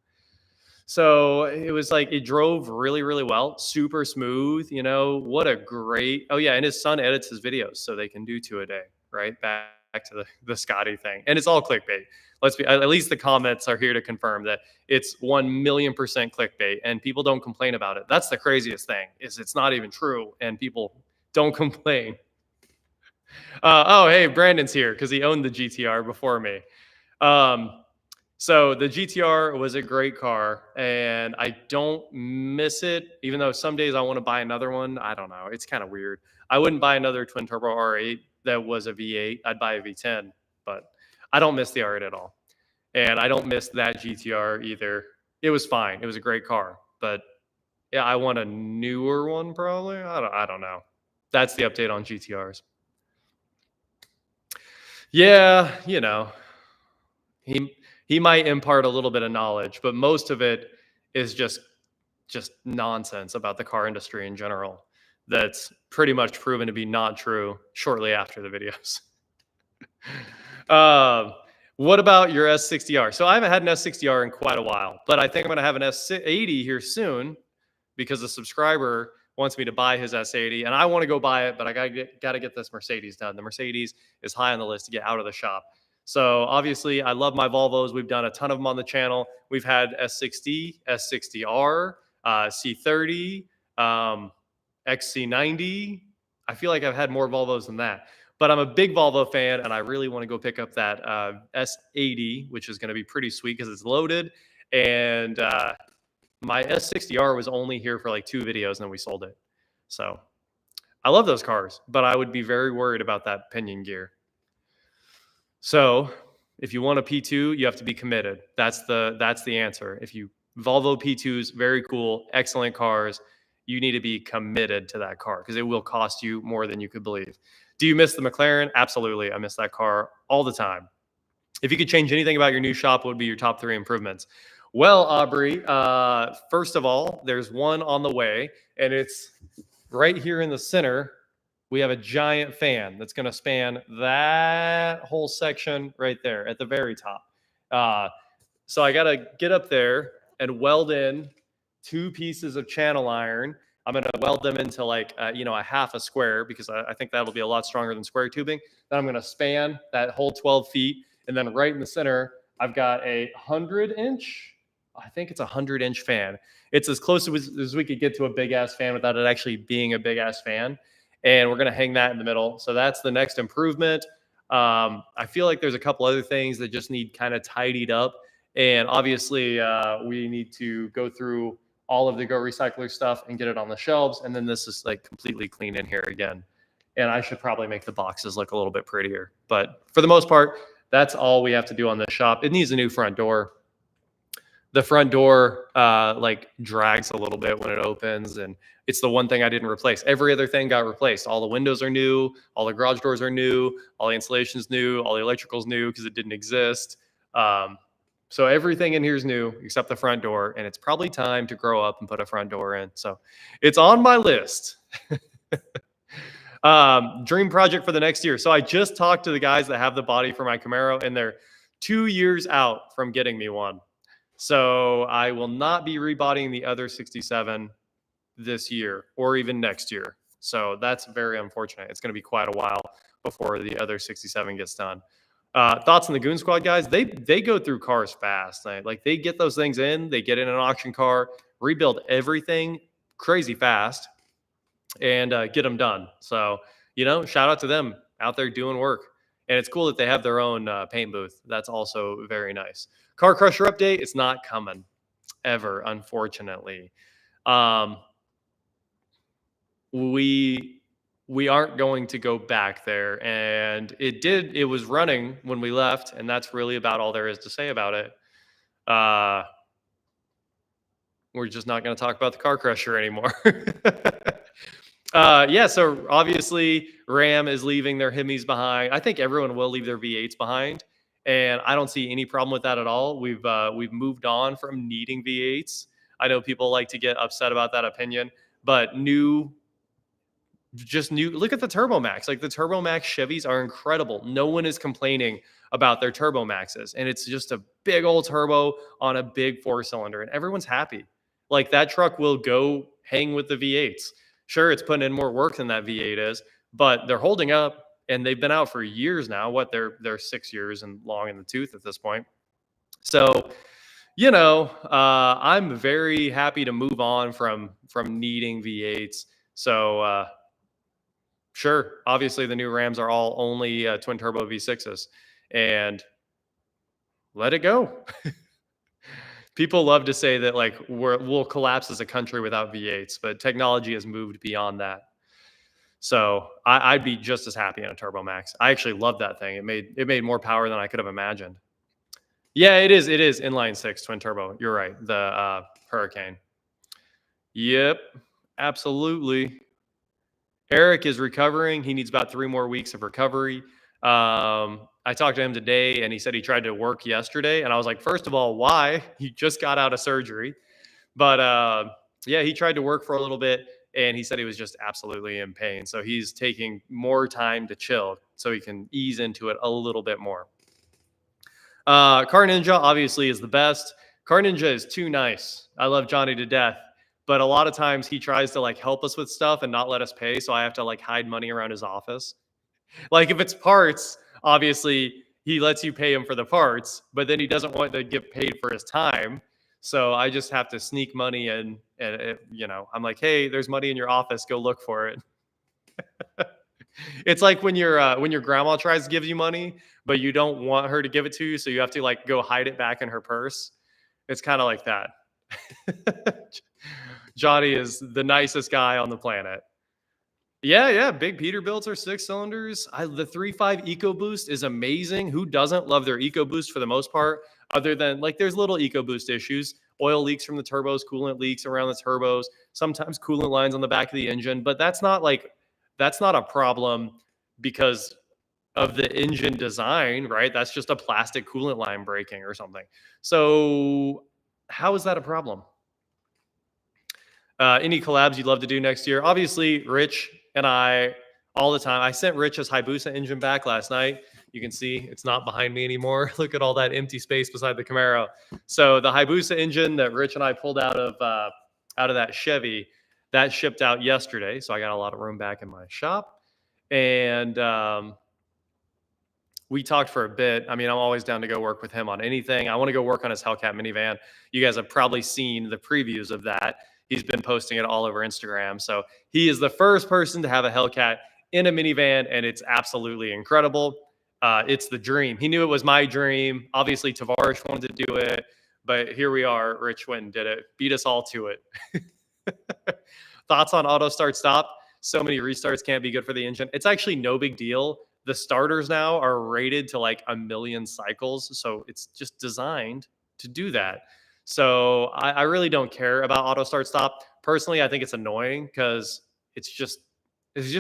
So it was like it drove really, really well, super smooth. What a great. Oh yeah, and his son edits his videos so they can do two a day. Right back to the Scotty thing, and it's all clickbait. Let's be at least the comments are here to confirm that it's 1,000,000% clickbait, and people don't complain about it. That's the craziest thing is it's not even true, and people don't complain. Oh hey, Brandon's here because he owned the GTR before me. Um, so the GTR was a great car, and I don't miss it. Even though some days I want to buy another one, I don't know. It's kind of weird. I wouldn't buy another twin turbo R8 that was a V8. I'd buy a V10, but I don't miss the R8 at all, and I don't miss that GTR either. It was fine. It was a great car, but yeah, I want a newer one probably. I don't know. That's the update on GTRs. Yeah, he might impart a little bit of knowledge, but most of it is just nonsense about the car industry in general. That's pretty much proven to be not true shortly after the videos. um, what about your S60R? So I haven't had an S60R in quite a while, but I think I'm going to have an S80 here soon because a subscriber wants me to buy his S80, and I want to go buy it, but I got to get this Mercedes done. The Mercedes is high on the list to get out of the shop. So obviously, I love my Volvos. We've done a ton of them on the channel. We've had S60, S60R, C30, XC90. I feel like I've had more Volvos than that. But I'm a big Volvo fan, and I really want to go pick up that S80, which is going to be pretty sweet because it's loaded. And my S60R was only here for like 2 videos, and then we sold it. So I love those cars, but I would be very worried about that pinion gear. So if you want a P2, you have to be committed. That's the answer. If you Volvo P2s, very cool, excellent cars. You need to be committed to that car because it will cost you more than you could believe. Do you miss the McLaren? Absolutely. I miss that car all the time. If you could change anything about your new shop, what would be your top 3 improvements? Well, Aubrey, first of all, there's one on the way, and it's right here in the center. We have a giant fan that's going to span that whole section right there at the very top. So I got to get up there and weld in 2 pieces of channel iron. I'm going to weld them into like, a half a square because I think that'll be a lot stronger than square tubing. Then I'm going to span that whole 12 feet. And then right in the center, I've got a 100-inch, I think it's a 100-inch fan. It's as close as we could get to a big-ass fan without it actually being a big-ass fan. And we're going to hang that in the middle. So that's the next improvement. I feel like there's a couple other things that just need kind of tidied up. And obviously, we need to go through all of the Go Recycler stuff and get it on the shelves. And then this is like completely clean in here again. And I should probably make the boxes look a little bit prettier. But for the most part, that's all we have to do on the shop. It needs a new front door. The front door like drags a little bit when it opens, and it's the one thing I didn't replace. Every other thing got replaced. All the windows are new, all the garage doors are new, all the insulation's new, all the electrical's new because it didn't exist. So everything in here is new except the front door, and it's probably time to grow up and put a front door in. So it's on my list. Dream project for the next year. So I just talked to the guys that have the body for my Camaro, and they're 2 years out from getting me one. So I will not be rebodying the other 67 this year or even next year. So that's very unfortunate. It's going to be quite a while before the other 67 gets done. Thoughts on the Goon Squad guys? They go through cars fast. Like they get those things in, they get in an auction car, rebuild everything crazy fast, and get them done. So, shout out to them out there doing work. And it's cool that they have their own paint booth. That's also very nice. Car Crusher update, it's not coming ever, unfortunately. We aren't going to go back there. And it was running when we left, and that's really about all there is to say about it. We're just not going to talk about the Car Crusher anymore. So obviously Ram is leaving their Hemis behind. I think everyone will leave their V8s behind, and I don't see any problem with that at all. We've moved on from needing V8s. I know people like to get upset about that opinion, but new just new. Look at the Turbo Max. Like the Turbo Max Chevys are incredible. No one is complaining about their Turbo Maxes, and it's just a big old turbo on a big 4-cylinder, and everyone's happy. Like that truck will go hang with the V8s. Sure, it's putting in more work than that V8 is, but they're holding up, and they've been out for years now. What they're 6 years and long in the tooth at this point. So I'm very happy to move on from needing V8s. So sure, obviously the new Rams are all only twin turbo V6s, and let it go. People love to say that like we'll collapse as a country without V8s, but technology has moved beyond that. So I'd be just as happy in a Turbo Max. I actually love that thing. It made more power than I could have imagined. Yeah, it is. It is inline six twin turbo. You're right. The Hurricane. Yep, absolutely. Eric is recovering. He needs about 3 more weeks of recovery. I talked to him today, and he said he tried to work yesterday. And I was like, first of all, why? He just got out of surgery. But yeah, he tried to work for a little bit, and he said he was just absolutely in pain. So he's taking more time to chill so he can ease into it a little bit more. Car Ninja obviously is the best. Car Ninja is too nice. I love Johnny to death, but a lot of times he tries to like help us with stuff and not let us pay, so I have to like hide money around his office. Like if it's parts, obviously he lets you pay him for the parts, but then he doesn't want to get paid for his time. So I just have to sneak money in, and I'm like, hey, there's money in your office. Go look for it. It's like when your grandma tries to give you money, but you don't want her to give it to you, so you have to like go hide it back in her purse. It's kind of like that. Johnny is the nicest guy on the planet. Yeah. Big Peterbilts are 6-cylinders. The 3.5 EcoBoost is amazing. Who doesn't love their EcoBoost for the most part? Other than like there's little EcoBoost issues. Oil leaks from the turbos, coolant leaks around the turbos, sometimes coolant lines on the back of the engine, but that's not a problem because of the engine design, right? That's just a plastic coolant line breaking or something. So how is that a problem? Any collabs you'd love to do next year? Obviously, Rich and I all the time. I sent Rich's Hayabusa engine back last night. You can see it's not behind me anymore. Look at all that empty space beside the Camaro. So the Hayabusa engine that Rich and I pulled out of that Chevy, that shipped out yesterday. So I got a lot of room back in my shop. And we talked for a bit. I mean, I'm always down to go work with him on anything. I want to go work on his Hellcat minivan. You guys have probably seen the previews of that. He's been posting it all over Instagram. So he is the first person to have a Hellcat in a minivan, and it's absolutely incredible. It's the dream. He knew it was my dream. Obviously, Tavares wanted to do it, but here we are. Rich went and did it. Beat us all to it. Thoughts on auto start stop? So many restarts can't be good for the engine. It's actually no big deal. The starters now are rated to like 1 million cycles. So it's just designed to do that. So I really don't care about auto start stop. Personally, I think it's annoying because it's just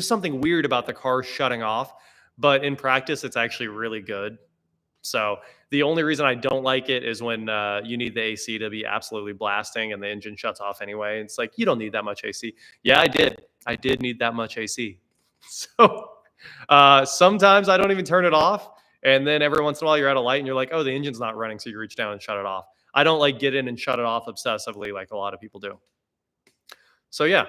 something weird about the car shutting off. But in practice, it's actually really good. So the only reason I don't like it is when you need the AC to be absolutely blasting and the engine shuts off anyway. It's like, you don't need that much AC. Yeah, I did. I did need that much AC. So sometimes I don't even turn it off. And then every once in a while you're at a light and you're like, oh, the engine's not running. So you reach down and shut it off. I don't like get in and shut it off obsessively like a lot of people do. So yeah,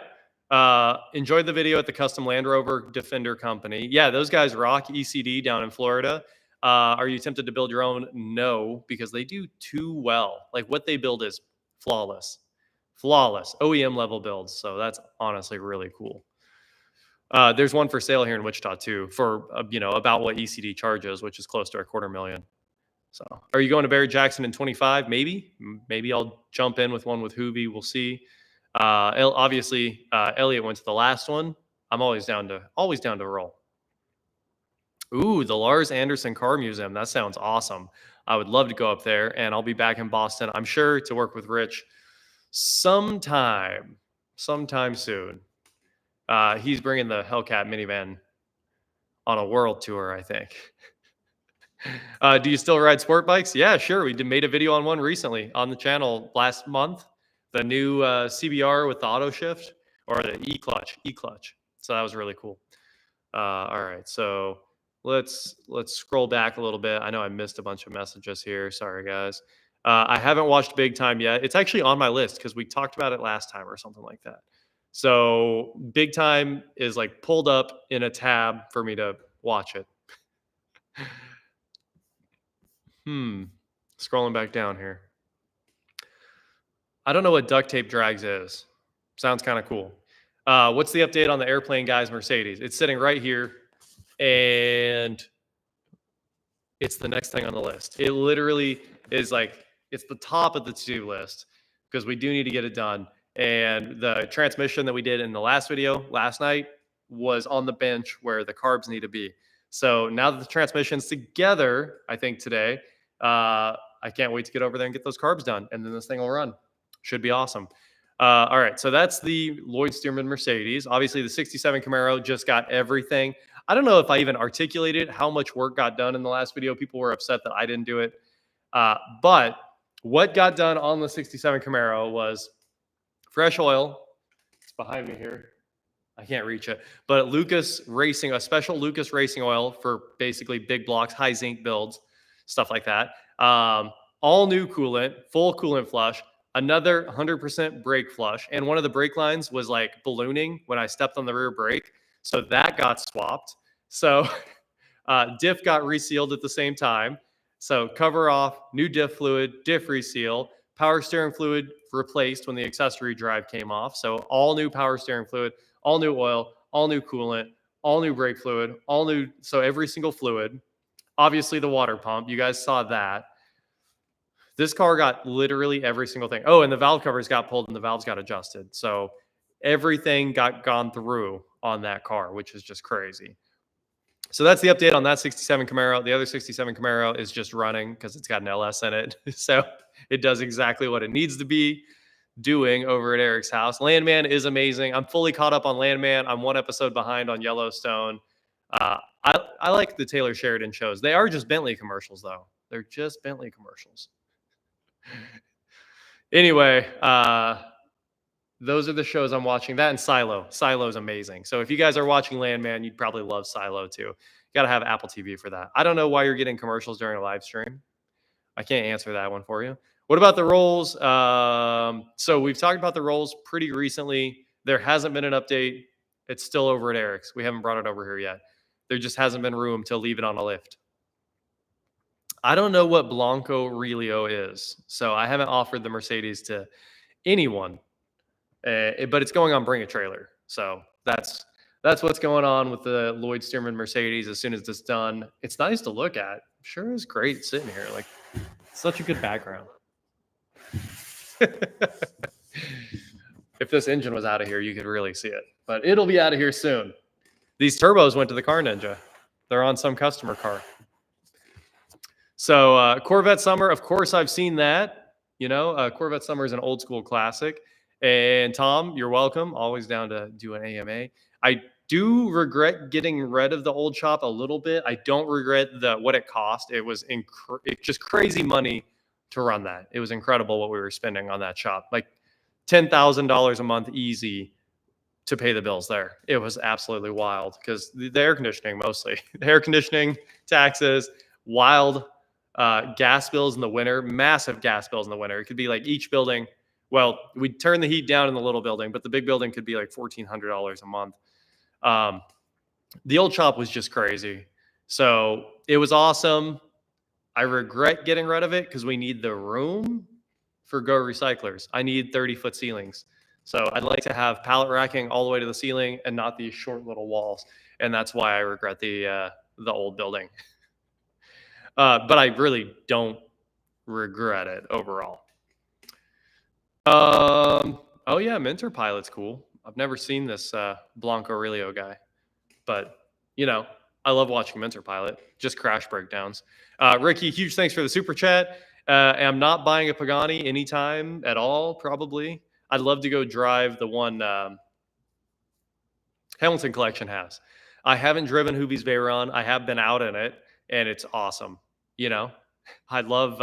enjoyed the video at the Custom Land Rover Defender Company. Yeah, those guys rock. ECD down in Florida. Are you tempted to build your own? No, because they do too well. Like what they build is flawless OEM level builds. So that's honestly really cool. There's one for sale here in Wichita too for, about what ECD charges, which is close to $250,000. So are you going to Barry Jackson in 25? Maybe I'll jump in with one with Hoovy. We'll see. Obviously, Elliot went to the last one. I'm always down to roll. Ooh, the Lars Anderson Car Museum. That sounds awesome. I would love to go up there, and I'll be back in Boston, I'm sure, to work with Rich sometime soon. He's bringing the Hellcat minivan on a world tour, I think. Do you still ride sport bikes? Yeah, sure. We made a video on one recently on the channel last month. The new CBR with the auto shift or the E-clutch. So that was really cool. All right, so let's scroll back a little bit. I know I missed a bunch of messages here. Sorry, guys. I haven't watched Big Time yet. It's actually on my list because we talked about it last time or something like that. So Big Time is like pulled up in a tab for me to watch it. Scrolling back down here. I don't know what duct tape drags is. Sounds kind of cool. What's the update on the airplane guys Mercedes? It's sitting right here, and it's the next thing on the list. It literally is like it's the top of the to-do list because we do need to get it done. And the transmission that we did in the last video last night was on the bench where the carbs need to be. So now that the transmission's together, I think today, I can't wait to get over there and get those carbs done, and then this thing will run. Should be awesome. All right, so that's the Lloyd Stearman Mercedes. Obviously, the 67 Camaro just got everything. I don't know if I even articulated how much work got done in the last video. People were upset that I didn't do it. But what got done on the 67 Camaro was fresh oil. It's behind me here. I can't reach it. But Lucas Racing, a special Lucas Racing oil for basically big blocks, high zinc builds, stuff like that. All new coolant, full coolant flush, another 100% brake flush. And one of the brake lines was like ballooning when I stepped on the rear brake. So that got swapped. So diff got resealed at the same time. So cover off, new diff fluid, diff reseal, power steering fluid replaced when the accessory drive came off. So all new power steering fluid, all new oil, all new coolant, all new brake fluid, all new. So every single fluid. Obviously the water pump. You guys saw that. This car got literally every single thing. Oh, and the valve covers got pulled and the valves got adjusted. So everything got gone through on that car, which is just crazy. So that's the update on that 67 Camaro. The other 67 Camaro is just running because it's got an LS in it. So it does exactly what it needs to be doing over at Eric's house. Landman is amazing. I'm fully caught up on Landman. I'm one episode behind on Yellowstone. I like the Taylor Sheridan shows. They are just Bentley commercials, though. They're just Bentley commercials. Anyway, those are the shows I'm watching. That and Silo. Silo's amazing. So if you guys are watching Landman, you'd probably love Silo too. You got to have Apple TV for that. I don't know why you're getting commercials during a live stream. I can't answer that one for you. What about the rolls? So we've talked about the rolls pretty recently. There hasn't been an update. It's still over at Eric's. We haven't brought it over here yet. There just hasn't been room to leave it on a lift. I don't know what Blanco Relio is, so I haven't offered the Mercedes to anyone. But it's going on Bring a Trailer. So that's what's going on with the Lloyd Stearman Mercedes. As soon as it's done, it's nice to look at. Sure is great sitting here. Like, such a good background. If this engine was out of here, you could really see it. But it'll be out of here soon. These turbos went to the Car Ninja. They're on some customer car. So Corvette Summer, of course, I've seen that. You know, Corvette Summer is an old school classic. And Tom, you're welcome. Always down to do an AMA. I do regret getting rid of the old shop a little bit. I don't regret what it cost. It was just crazy money to run that. It was incredible what we were spending on that shop. Like $10,000 a month easy to pay the bills there. It was absolutely wild because the air conditioning mostly. The air conditioning, taxes, wild gas bills in the winter, massive gas bills in the winter. It could be like each building. Well, we'd turn the heat down in the little building, but the big building could be like $1,400 a month. The old shop was just crazy. So it was awesome. I regret getting rid of it because we need the room for Go Recyclers. I need 30-foot ceilings. So I'd like to have pallet racking all the way to the ceiling and not these short little walls. And that's why I regret the old building. But I really don't regret it overall. Oh yeah, Mentor Pilot's cool. I've never seen this Blanco Relio guy, but you know, I love watching Mentor Pilot. Just crash breakdowns. Ricky, huge thanks for the super chat. I'm not buying a Pagani anytime at all. Probably, I'd love to go drive the one Hamilton Collection has. I haven't driven Hoovie's Veyron. I have been out in it, and it's awesome. You know, I love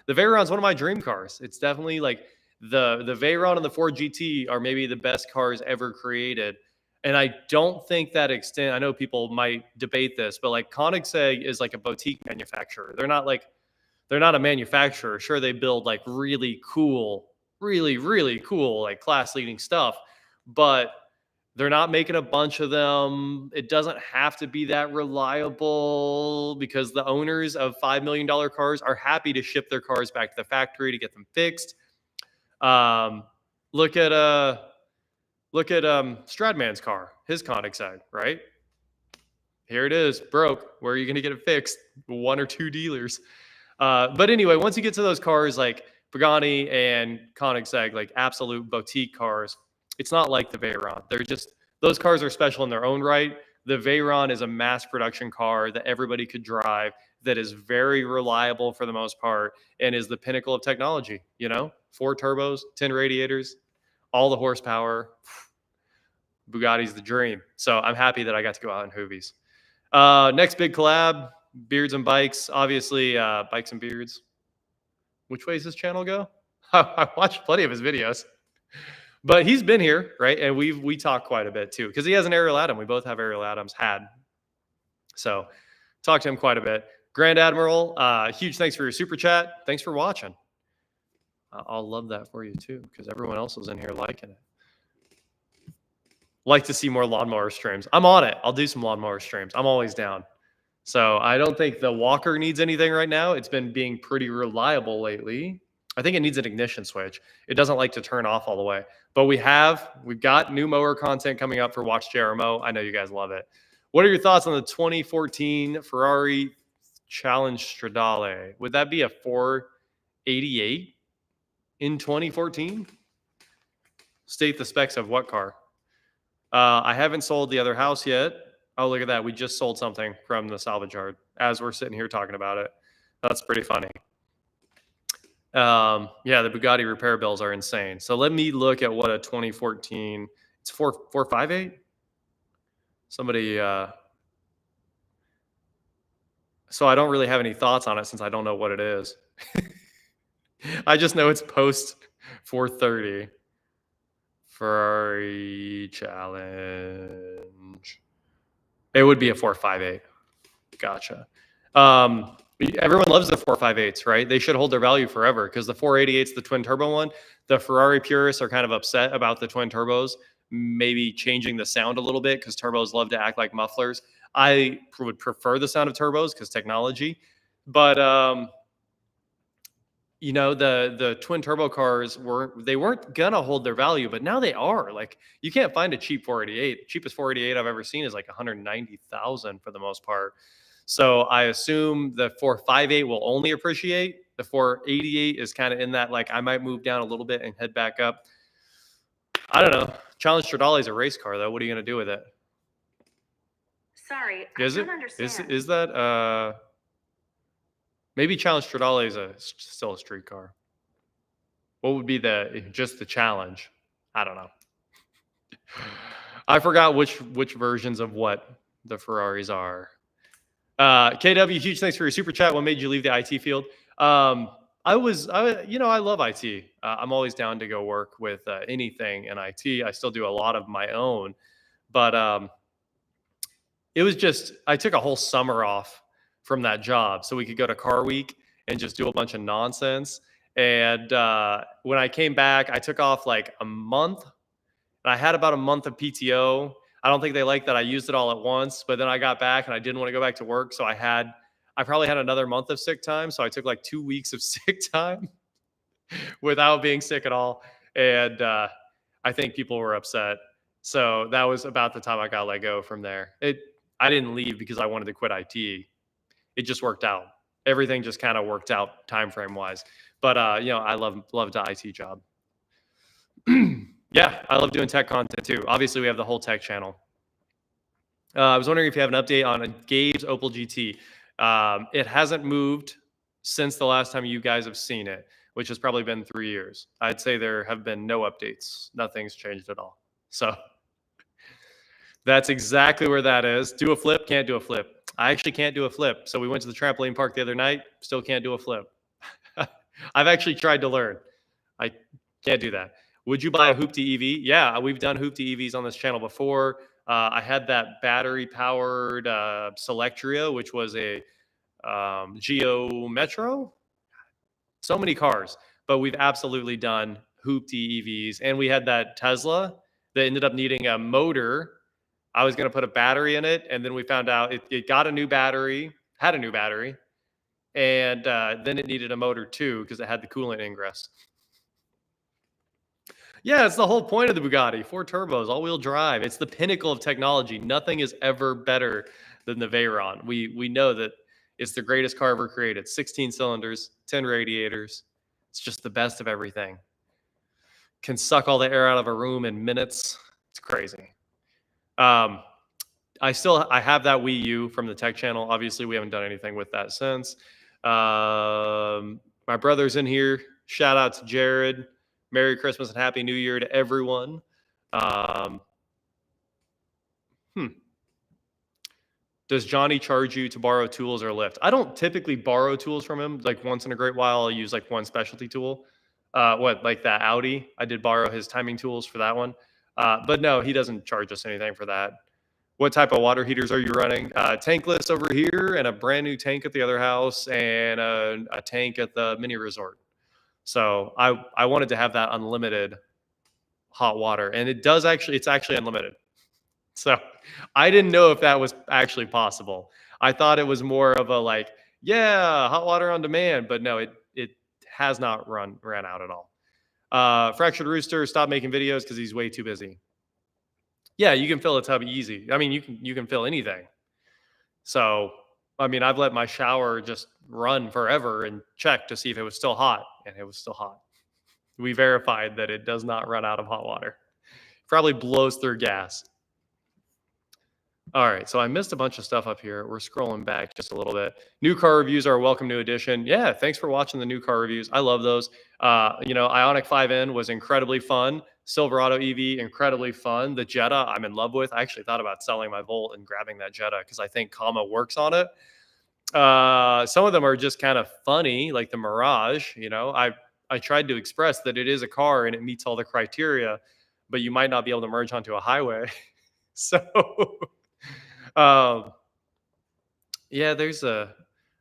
the Veyron's one of my dream cars. It's definitely like the Veyron and the Ford GT are maybe the best cars ever created. And I don't think that extent. I know people might debate this, but like Koenigsegg is like a boutique manufacturer. They're not a manufacturer. Sure, they build like really cool, really cool, like class leading stuff, but they're not making a bunch of them. It doesn't have to be that reliable because the owners of $5 million cars are happy to ship their cars back to the factory to get them fixed. Look at Stradman's car, his Koenigsegg, right? Here it is, broke. Where are you going to get it fixed? One or two dealers. But anyway, once you get to those cars like Pagani and Koenigsegg, like absolute boutique cars, it's not like the Veyron. Those cars are special in their own right. The Veyron is a mass production car that everybody could drive, that is very reliable for the most part, and is the pinnacle of technology. 4 turbos, 10 radiators, all the horsepower. Bugatti's the dream. So I'm happy that I got to go out in Hoovies. Next big collab, Beards and Bikes. Obviously, Bikes and Beards. Which way does his channel go? I watched plenty of his videos. But he's been here, right? And we talk quite a bit too, because he has an Ariel Atom. We both have Ariel Atoms, had. So talk to him quite a bit. Grand Admiral, huge thanks for your super chat. Thanks for watching. I'll love that for you too, because everyone else was in here liking it. Like to see more lawnmower streams. I'm on it. I'll do some lawnmower streams. I'm always down. So I don't think the Walker needs anything right now. It's been being pretty reliable lately. I think it needs an ignition switch. It doesn't like to turn off all the way. But we've got new mower content coming up for WatchJRGo. I know you guys love it. What are your thoughts on the 2014 Ferrari Challenge Stradale? Would that be a 488 in 2014? State the specs of what car? I haven't sold the other house yet. Oh, look at that. We just sold something from the salvage yard as we're sitting here talking about it. That's pretty funny. Yeah, the Bugatti repair bills are insane. So let me look at what a 2014, it's 458? Somebody, so I don't really have any thoughts on it since I don't know what it is. I just know it's post 430. Ferrari Challenge. It would be a 458. Gotcha. Everyone loves the 458s, right? They should hold their value forever because the 488's the twin turbo one. The Ferrari purists are kind of upset about the twin turbos, maybe changing the sound a little bit because turbos love to act like mufflers. I would prefer the sound of turbos because technology. But the twin turbo cars weren't gonna hold their value, but now they are. Like, you can't find a cheap 488. The cheapest 488 I've ever seen is like 190,000 for the most part. So I assume the 458 will only appreciate. The 488 is kind of in that, like, I might move down a little bit and head back up. I don't know. Challenge Stradale is a race car, though. What are you gonna do with it?
Sorry, I don't understand.
Is that maybe Challenge Stradale is still a street car? What would be just the challenge? I don't know. I forgot which versions of what the Ferraris are. KW, huge thanks for your super chat. What made you leave the IT field? I love IT. I'm always down to go work with anything in IT. I still do a lot of my own, but it was just, I took a whole summer off from that job so we could go to Car Week and just do a bunch of nonsense. And when I came back, I took off like a month, and I had about a month of PTO. I don't think they liked that I used it all at once, but then I got back and I didn't want to go back to work. So I probably had another month of sick time. So I took like 2 weeks of sick time without being sick at all. And I think people were upset. So that was about the time I got let go from there. I didn't leave because I wanted to quit IT. It just worked out. Everything just kind of worked out time frame wise. But I love the IT job. Yeah, I love doing tech content too. Obviously, we have the whole tech channel. I was wondering if you have an update on a Gabe's Opel GT. It hasn't moved since the last time you guys have seen it, which has probably been 3 years. I'd say there have been no updates. Nothing's changed at all. So that's exactly where that is. Do a flip, can't do a flip. I actually can't do a flip. So we went to the trampoline park the other night, still can't do a flip. I've actually tried to learn. I can't do that. Would you buy a Hoopty EV? Yeah, we've done Hoopty EVs on this channel before. I had that battery powered Selectria, which was a Geo Metro. So many cars, but we've absolutely done hoopty EVs. And we had that Tesla that ended up needing a motor. I was going to put a battery in it, and then we found out it got a new battery, had a new battery, and then it needed a motor too because it had the coolant ingress. Yeah, it's the whole point of the Bugatti. 4 turbos, all-wheel drive. It's the pinnacle of technology. Nothing is ever better than the Veyron. We know that it's the greatest car ever created. 16 cylinders, 10 radiators. It's just the best of everything. Can suck all the air out of a room in minutes. It's crazy. I have that Wii U from the tech channel. Obviously, we haven't done anything with that since. My brother's in here. Shout out to Jared. Merry Christmas and Happy New Year to everyone. Does Johnny charge you to borrow tools or lift? I don't typically borrow tools from him. Like once in a great while, I'll use like one specialty tool. Like that Audi? I did borrow his timing tools for that one. But no, he doesn't charge us anything for that. What type of water heaters are you running? Tankless over here, and a brand new tank at the other house, and a tank at the mini resort. So I wanted to have that unlimited hot water, and it's actually unlimited. So I didn't know if that was actually possible. I thought it was more of a like, yeah, hot water on demand, but no, it has not ran out at all. Fractured Rooster, stop making videos because he's way too busy. Yeah, you can fill a tub easy. I mean, you can fill anything. So, I mean, I've let my shower just run forever and check to see if it was still hot, and it was still hot. We verified that it does not run out of hot water. Probably blows through gas. All right, so I missed a bunch of stuff up here. We're scrolling back just a little bit. New car reviews are a welcome new addition. Yeah, thanks for watching the new car reviews. I love those. Ioniq 5N was incredibly fun. Silverado EV, incredibly fun. The Jetta, I'm in love with. I actually thought about selling my Volt and grabbing that Jetta because I think Kama works on it. Some of them are just kind of funny, like the Mirage. I tried to express that it is a car and it meets all the criteria, but you might not be able to merge onto a highway. So... yeah,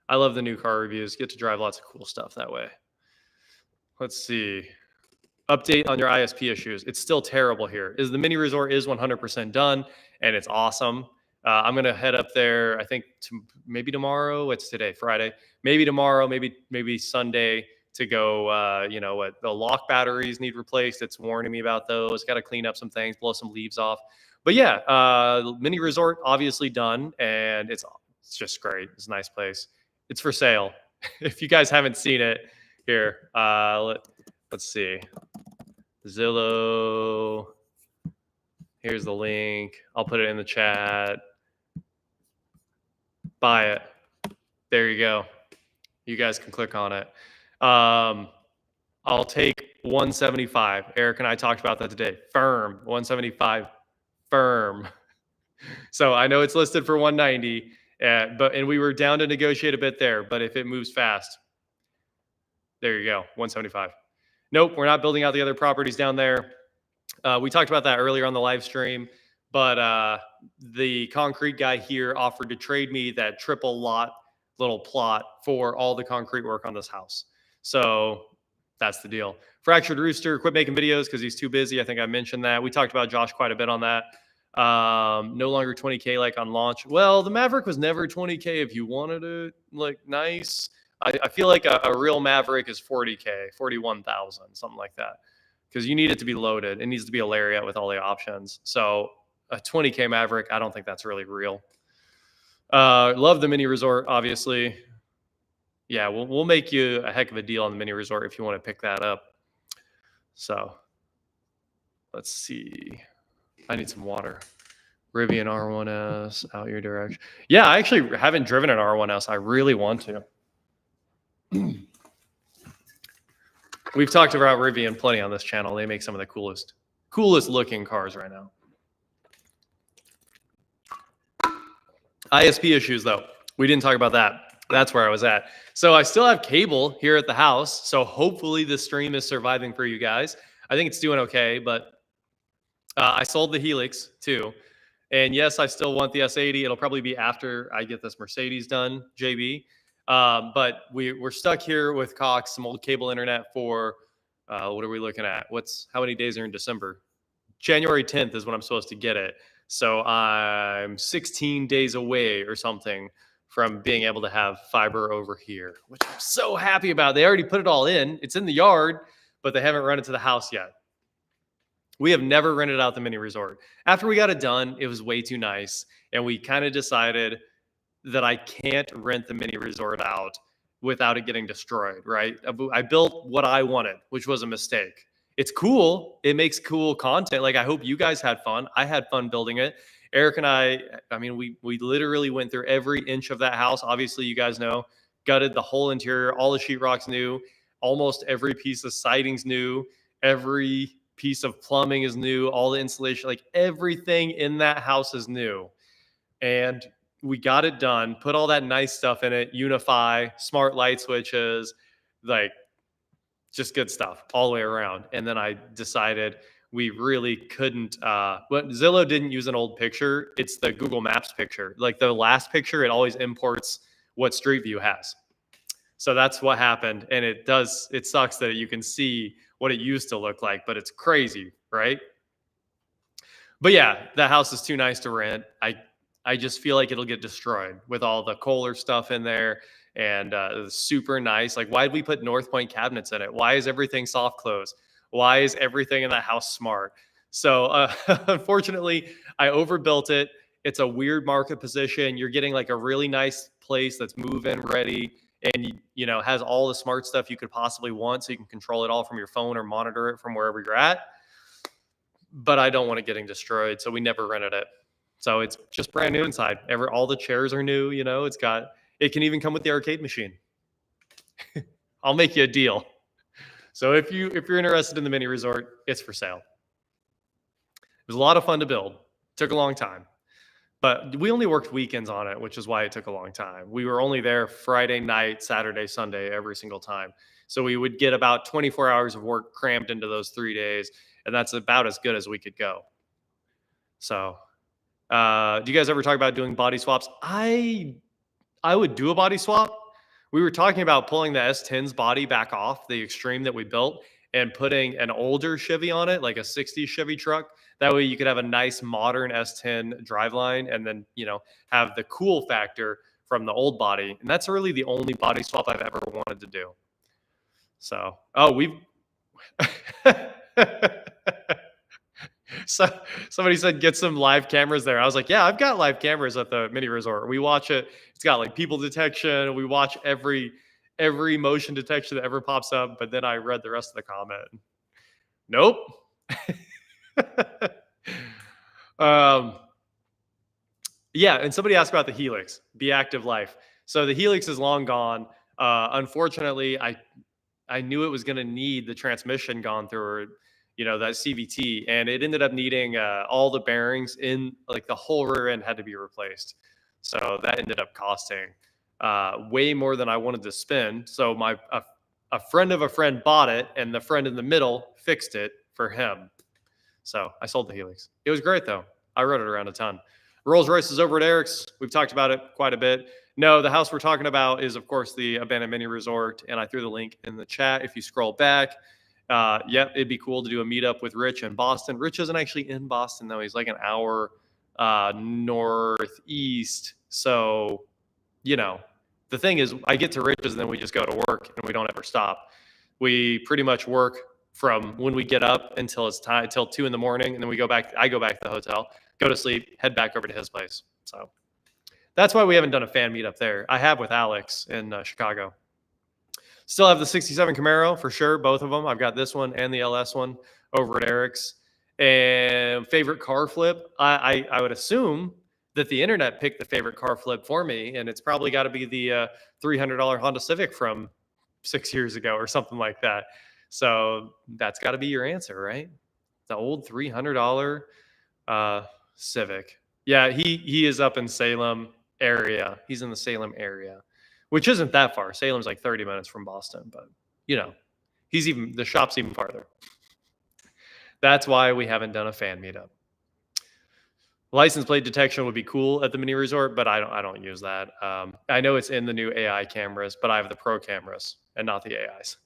I love the new car reviews. Get to drive lots of cool stuff that way. Let's see. Update on your ISP issues. It's still terrible here. The mini resort is 100% done, and it's awesome. I'm going to head up there, I think, maybe tomorrow. It's today, Friday. Maybe tomorrow, maybe Sunday to go, the lock batteries need replaced. It's warning me about those. Got to clean up some things, blow some leaves off. But yeah, mini resort obviously done, and it's just great. It's a nice place. It's for sale. If you guys haven't seen it, here, let's see. Zillow. Here's the link. I'll put it in the chat. Buy it. There you go. You guys can click on it. I'll take 175. Eric and I talked about that today. Firm 175. Firm. So I know it's listed for 190, and we were down to negotiate a bit there. But if it moves fast, there you go, 175. Nope, we're not building out the other properties down there. We talked about that earlier on the live stream, but the concrete guy here offered to trade me that triple lot little plot for all the concrete work on this house. So that's the deal. Fractured Rooster, quit making videos because he's too busy. I think I mentioned that. We talked about Josh quite a bit on that. No longer 20K like on launch. Well, the Maverick was never 20K if you wanted it like nice. I feel like a real Maverick is 40K, 41,000, something like that. Because you need it to be loaded. It needs to be a Lariat with all the options. So a 20K Maverick, I don't think that's really real. Love the mini resort, obviously. Yeah, we'll make you a heck of a deal on the mini resort if you want to pick that up. So let's see. I need some water. Rivian R1S, out your direction. Yeah, I actually haven't driven an R1S. I really want to. We've talked about Rivian plenty on this channel. They make some of the coolest looking cars right now. ISP issues, though. We didn't talk about that. That's where I was at. So I still have cable here at the house. So hopefully the stream is surviving for you guys. I think it's doing okay, but I sold the Helix too. And yes, I still want the S80. It'll probably be after I get this Mercedes done, JB. But we're stuck here with Cox, some old cable internet for what are we looking at? How many days are in December? January 10th is when I'm supposed to get it. So I'm 16 days away or something from being able to have fiber over here, which I'm so happy about. They already put it all in. It's in the yard, but they haven't run it to the house yet. We have never rented out the mini resort. After we got it done, it was way too nice. And we kind of decided that I can't rent the mini resort out without it getting destroyed, right? I built what I wanted, which was a mistake. It's cool. It makes cool content. Like, I hope you guys had fun. I had fun building it. Eric and I mean, we literally went through every inch of that house. Obviously, you guys know, gutted the whole interior, all the sheetrock's new, almost every piece of siding's new, every piece of plumbing is new, all the insulation, like everything in that house is new. And we got it done, put all that nice stuff in it, Unify, smart light switches, like just good stuff all the way around. And then I decided we really couldn't, but Zillow didn't use an old picture. It's the Google Maps picture. Like the last picture, it always imports what Street View has. So that's what happened. And it sucks that you can see what it used to look like, but it's crazy, right? But yeah, that house is too nice to rent. I just feel like it'll get destroyed with all the Kohler stuff in there, and it's super nice. Like, why did we put North Point cabinets in it? Why is everything soft close? Why is everything in that house smart? So unfortunately, I overbuilt it. It's a weird market position. You're getting like a really nice place that's move-in ready, and has all the smart stuff you could possibly want, so you can control it all from your phone or monitor it from wherever you're at. But I don't want it getting destroyed, so we never rented it. So it's just brand new inside. All the chairs are new. It can even come with the arcade machine. I'll make you a deal. So if you're interested in the mini resort, it's for sale. It was a lot of fun to build. Took a long time, but we only worked weekends on it, which is why it took a long time. We were only there Friday night, Saturday, Sunday, every single time. So we would get about 24 hours of work crammed into those 3 days, and that's about as good as we could go. So do you guys ever talk about doing body swaps? I would do a body swap. We were talking about pulling the S10's body back off the Extreme that we built and putting an older Chevy on it, like a 60s Chevy truck. That way you could have a nice modern S10 driveline, and then, have the cool factor from the old body. And that's really the only body swap I've ever wanted to do. So, so somebody said get some live cameras there. I was like, yeah, I've got live cameras at the mini resort. We watch it. It's got like people detection. We watch every motion detection that ever pops up. But then I read the rest of the comment. Nope. Yeah, and somebody asked about the Helix, Be Active Life. So the Helix is long gone. Unfortunately, I knew it was going to need the transmission gone through, that CVT, and it ended up needing all the bearings in, like, the whole rear end had to be replaced. So that ended up costing way more than I wanted to spend. So a friend of a friend bought it, and the friend in the middle fixed it for him. So I sold the Helix. It was great, though. I rode it around a ton. Rolls Royce is over at Eric's. We've talked about it quite a bit. No, the house we're talking about is, of course, the abandoned mini resort, and I threw the link in the chat. If you scroll back, it'd be cool to do a meetup with Rich in Boston. Rich isn't actually in Boston, though. He's like an hour northeast. So, the thing is, I get to Rich's and then we just go to work and we don't ever stop. We pretty much work from when we get up until it's time, until 2 a.m, and then we go back. I go back to the hotel, go to sleep, head back over to his place. So that's why we haven't done a fan meetup there. I have with Alex in Chicago. Still have the 67 Camaro for sure, both of them. I've got this one and the LS one over at Eric's. And favorite car flip, I would assume that the internet picked the favorite car flip for me, and it's probably got to be the $300 Honda Civic from 6 years ago or something like that. So that's got to be your answer, right? The old $300 Civic. Yeah, he is up in Salem area. He's in the Salem area, which isn't that far. Salem's like 30 minutes from Boston, but the shop's even farther. That's why we haven't done a fan meetup. License plate detection would be cool at the mini resort, but I don't use that. I know it's in the new AI cameras, but I have the pro cameras and not the AIs.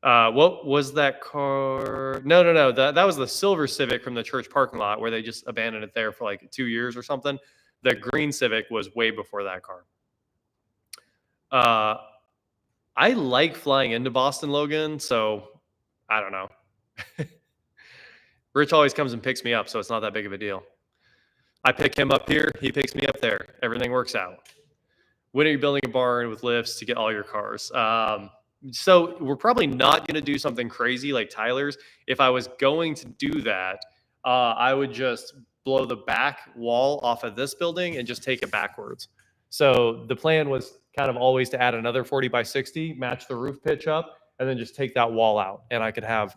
What was that car? No. That was the silver Civic from the church parking lot where they just abandoned it there for like 2 years or something. The green Civic was way before that car. I like flying into Boston, Logan, so I don't know. Rich always comes and picks me up, so it's not that big of a deal. I pick him up here, he picks me up there. Everything works out. When are you building a barn with lifts to get all your cars? So we're probably not going to do something crazy like Tyler's. If I was going to do that, I would just blow the back wall off of this building and just take it backwards. So the plan was kind of always to add another 40 by 60, match the roof pitch up, and then just take that wall out. And I could have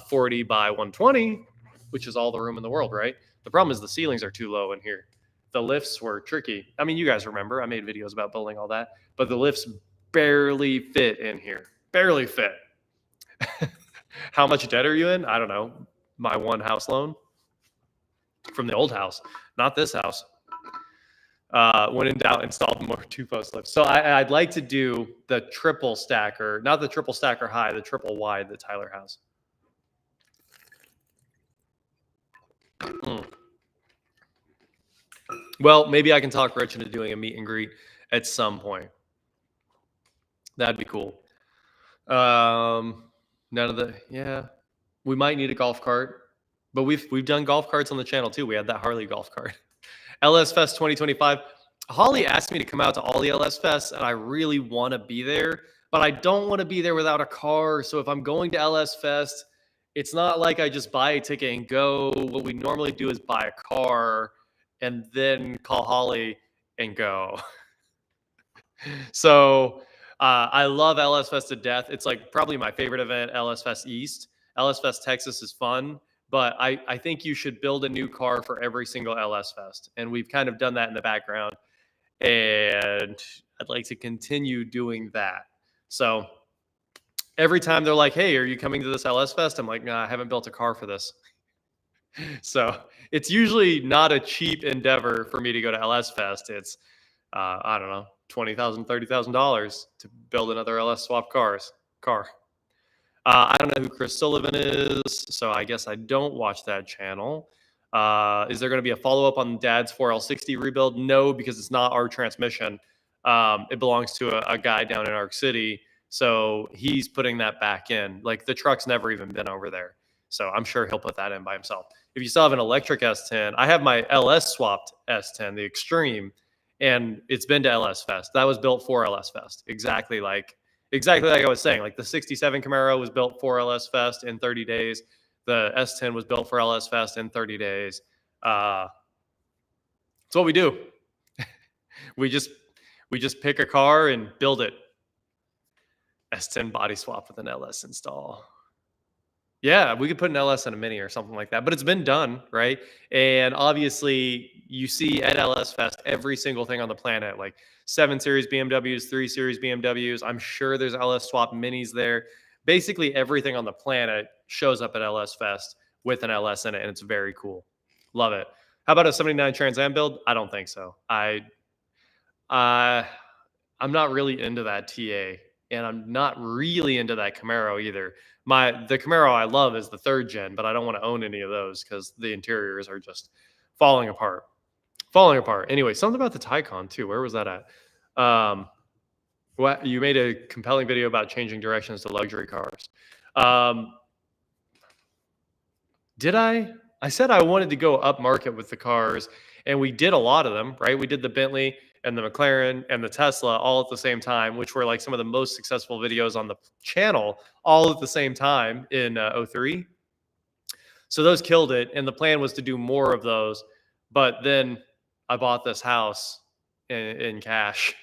40 by 120, which is all the room in the world, right? The problem is the ceilings are too low in here. The lifts were tricky. I mean, you guys remember, I made videos about building all that, but the lifts barely fit in here. Barely fit. How much debt are you in? I don't know. My one house loan from the old house, not this house. When in doubt, installed more 2-post lifts. So I'd like to do the triple stacker, not the triple stacker high, the triple wide that Tyler has. Well, maybe I can talk Rich into doing a meet and greet at some point. That'd be cool. We might need a golf cart, but we've done golf carts on the channel too. We had that Harley golf cart. LS Fest 2025. Holly asked me to come out to all the LS Fests, and I really want to be there, but I don't want to be there without a car. So if I'm going to LS Fest, it's not like I just buy a ticket and go. What we normally do is buy a car and then call Holly and go. So I love LS Fest to death. It's like probably my favorite event, LS Fest East. LS Fest Texas is fun, but I think you should build a new car for every single LS Fest. And we've kind of done that in the background. And I'd like to continue doing that. So every time they're like, hey, are you coming to this LS Fest? I'm like, nah, I haven't built a car for this. So it's usually not a cheap endeavor for me to go to LS Fest. It's, I don't know, $20,000, $30,000 to build another LS swap car. I don't know who Chris Sullivan is, so I guess I don't watch that channel. Is there going to be a follow-up on Dad's 4L60 rebuild? No, because it's not our transmission. It belongs to a guy down in Arc City, so he's putting that back in. Like, the truck's never even been over there, so I'm sure he'll put that in by himself. If you still have an electric S10, I have my LS swapped S10, the Extreme, and it's been to LS Fest. That was built for LS Fest, exactly like I was saying. Like, the 67 Camaro was built for LS Fest in 30 days. The S10 was built for LS Fest in 30 days. It's what we do. we just pick a car and build it. S10 body swap with an LS install. Yeah, we could put an LS in a Mini or something like that, but it's been done, right? And obviously, you see at LS Fest every single thing on the planet, like 7 Series BMWs, 3 Series BMWs. I'm sure there's LS swap Minis there. Basically, everything on the planet shows up at LS Fest with an LS in it, and it's very cool. Love it. How about a 79 Trans Am build? I don't think so. I'm not really into that TA, and I'm not really into that Camaro either. The Camaro I love is the 3rd gen, but I don't want to own any of those because the interiors are just falling apart. Anyway, something about the Taycan too. Where was that at? What, you made a compelling video about changing directions to luxury cars. Did I? I said I wanted to go up market with the cars, and we did a lot of them, right? We did the Bentley and the McLaren and the Tesla all at the same time, which were like some of the most successful videos on the channel all at the same time in 03. So those killed it, and the plan was to do more of those, but then I bought this house in cash.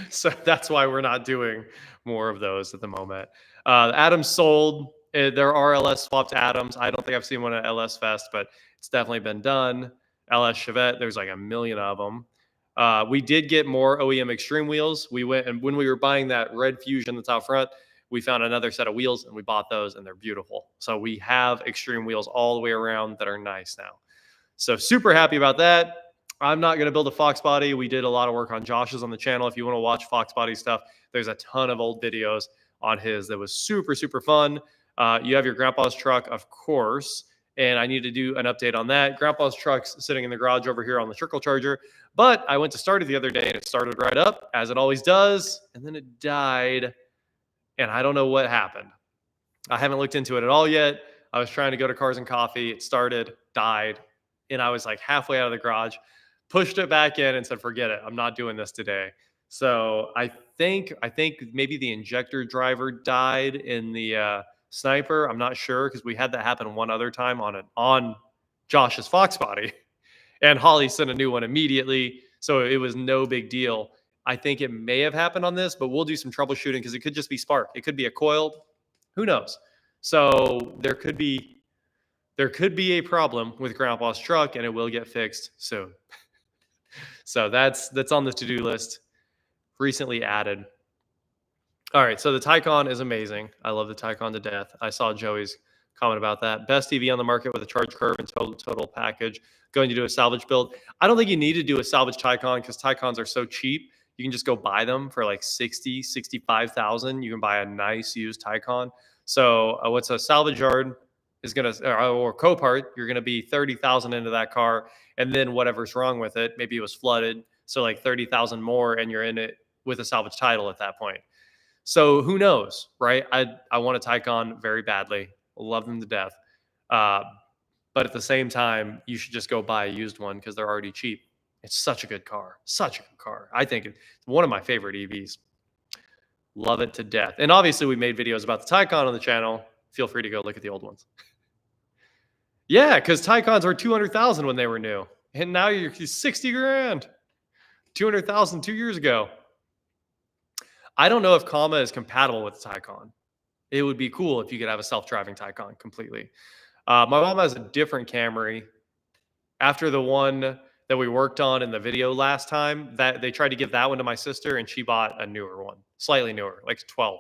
So that's why we're not doing more of those at the moment. Adams sold. There are LS swapped Adams. I don't think I've seen one at LS Fest, but it's definitely been done. LS Chevette, there's like a million of them. We did get more OEM Extreme wheels. We went, and when we were buying that red Fusion that's out front, we found another set of wheels, and we bought those, and they're beautiful. So we have Extreme wheels all the way around that are nice now. So super happy about that. I'm not going to build a Fox body. We did a lot of work on Josh's on the channel. If you want to watch Fox body stuff, there's a ton of old videos on his that was super, super fun. You have your grandpa's truck, of course, and I need to do an update on that. Grandpa's truck's sitting in the garage over here on the trickle charger, but I went to start it the other day and it started right up, as it always does, and then it died, and I don't know what happened. I haven't looked into it at all yet. I was trying to go to Cars and Coffee. It started, died, and I was like halfway out of the garage, pushed it back in and said, forget it. I'm not doing this today. So I think maybe the injector driver died in the Sniper. I'm not sure because we had that happen one other time on Josh's Fox body, and Holly sent a new one immediately. So it was no big deal. I think it may have happened on this, but we'll do some troubleshooting because it could just be spark. It could be a coil. Who knows? So there could be a problem with Grandpa's truck, and it will get fixed soon. So that's on the to-do list. Recently added. All right, so the Taycan is amazing. I love the Taycan to death. I saw Joey's comment about that. Best EV on the market with a charge curve and total package. Going to do a salvage build. I don't think you need to do a salvage Taycan because Taycans are so cheap. You can just go buy them for like 60, 65,000. You can buy a nice used Taycan. So what's a salvage yard is going to, or Copart, you're going to be 30,000 into that car. And then whatever's wrong with it, maybe it was flooded. So like 30,000 more and you're in it with a salvage title at that point. So who knows, right? I want a Taycan very badly. Love them to death. But at the same time, you should just go buy a used one because they're already cheap. It's such a good car. Such a good car. I think it's one of my favorite EVs. Love it to death. And obviously, we made videos about the Taycan on the channel. Feel free to go look at the old ones. Yeah, because Taycans were 200,000 when they were new. And now you're 60 grand. 200,000 2 years ago. I don't know if Comma is compatible with the Taycan. It would be cool if you could have a self-driving Taycan completely. My mom has a different Camry. After the one that we worked on in the video last time, that they tried to give that one to my sister, and she bought a newer one, slightly newer, like 12.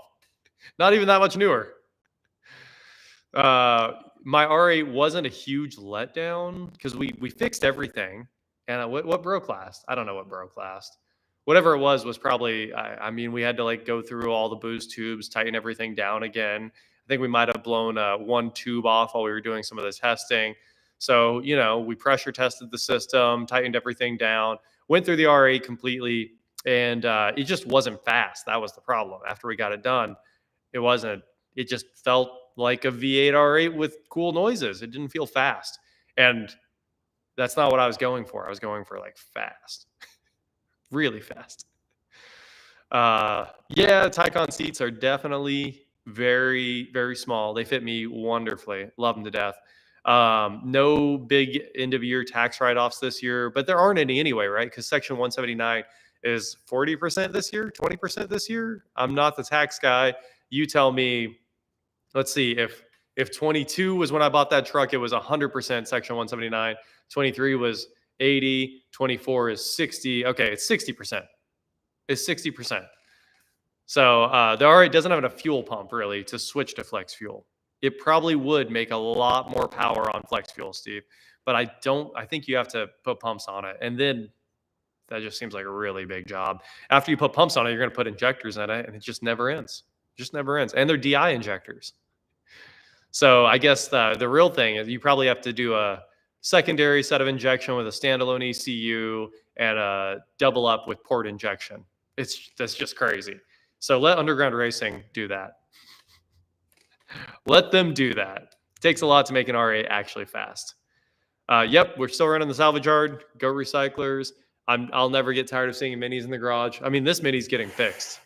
Not even that much newer. My R8 wasn't a huge letdown because we fixed everything. And what broke last? I don't know what broke last. Whatever it was probably, I mean, we had to like go through all the boost tubes, tighten everything down again. I think we might have blown one tube off while we were doing some of the testing. So, you know, we pressure tested the system, tightened everything down, went through the R8 completely, and it just wasn't fast. That was the problem. After we got it done, it just felt like a V8 R8 with cool noises. It didn't feel fast. And that's not what I was going for. I was going for like fast. Really fast. Yeah, Taycan seats are definitely very, very small. They fit me wonderfully. Love them to death. No big end of year tax write-offs this year, but there aren't any anyway, right? Because Section 179 is 40% this year, 20% this year. I'm not the tax guy. You tell me. Let's see, if 22 was when I bought that truck, it was 100% Section 179. 23 was 80. 24 is 60. Okay, it's 60%. It's 60%. So the R8 doesn't have enough fuel pump really to switch to flex fuel. It probably would make a lot more power on flex fuel, Steve. But I think you have to put pumps on it. And then that just seems like a really big job. After you put pumps on it, you're going to put injectors in it, and it just never ends. Just never ends. And they're DI injectors. So I guess the real thing is you probably have to do a secondary set of injection with a standalone ECU and a double up with port injection. That's just crazy. So let Underground Racing do that. Let them do that. It takes a lot to make an R8 actually fast. Yep, we're still running the salvage yard. Go recyclers. I'll never get tired of seeing minis in the garage. I mean, this mini's getting fixed.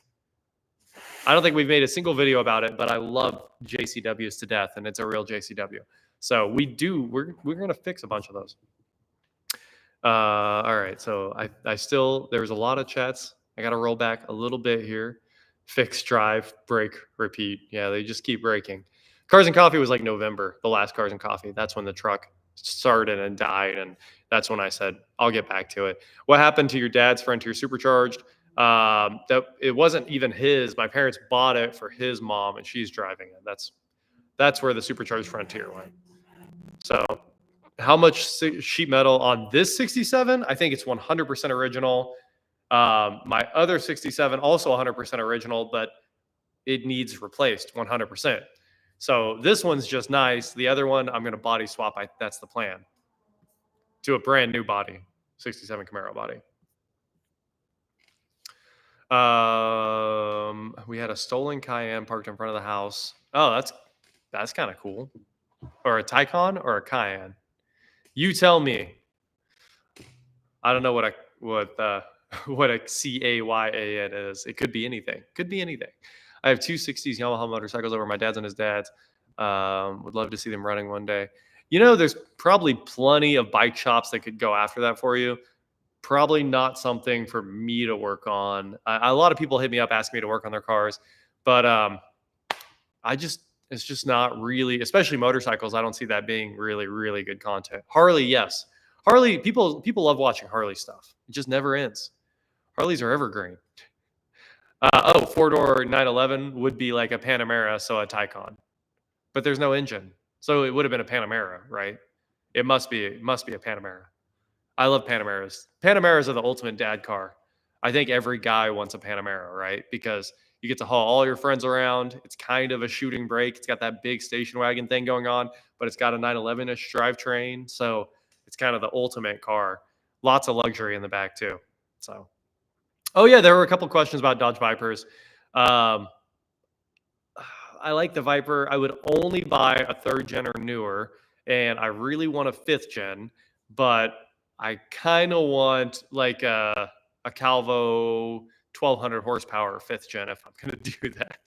I don't think we've made a single video about it, but I love JCWs to death, and it's a real JCW. So we're going to fix a bunch of those. All right, so there was a lot of chats. I got to roll back a little bit here. Fix, drive, break, repeat. Yeah, they just keep breaking. Cars and Coffee was like November, the last Cars and Coffee. That's when the truck started and died, and that's when I said, I'll get back to it. What happened to your dad's Frontier Supercharged? That it wasn't even his. My parents bought it for his mom, and she's driving it. That's where the Supercharged Frontier went. So how much sheet metal on this 67? I think it's 100% original. My other 67 also 100% original, but it needs replaced 100%. So this one's just nice. The other one, I'm going to body swap. That's the plan. To a brand new body, 67 Camaro body. We had a stolen Cayenne parked in front of the house. Oh, that's kind of cool. Or a Taycan or a Cayenne. You tell me. I don't know what a CAYAN is. It could be anything. Could be anything. I have two 60s Yamaha motorcycles over my dad's and his dad's. Would love to see them running one day. You know, there's probably plenty of bike shops that could go after that for you. Probably not something for me to work on. A lot of people hit me up asking me to work on their cars, but it's just not really, especially motorcycles. I don't see that being really, really good content. Harley, yes. Harley, people love watching Harley stuff. It just never ends. Harleys are evergreen. Four-door 911 would be like a Panamera, so a Taycan. But there's no engine. So it would have been a Panamera, right? It must be a Panamera. I love Panameras. Panameras are the ultimate dad car. I think every guy wants a Panamera, right? Because you get to haul all your friends around. It's kind of a shooting brake. It's got that big station wagon thing going on, but it's got a 911-ish drivetrain. So it's kind of the ultimate car. Lots of luxury in the back too. So, oh yeah, there were a couple questions about Dodge Vipers. I like the Viper. I would only buy a 3rd gen or newer, and I really want a 5th gen, but I kind of want like a Calvo 1200 horsepower 5th gen if I'm going to do that.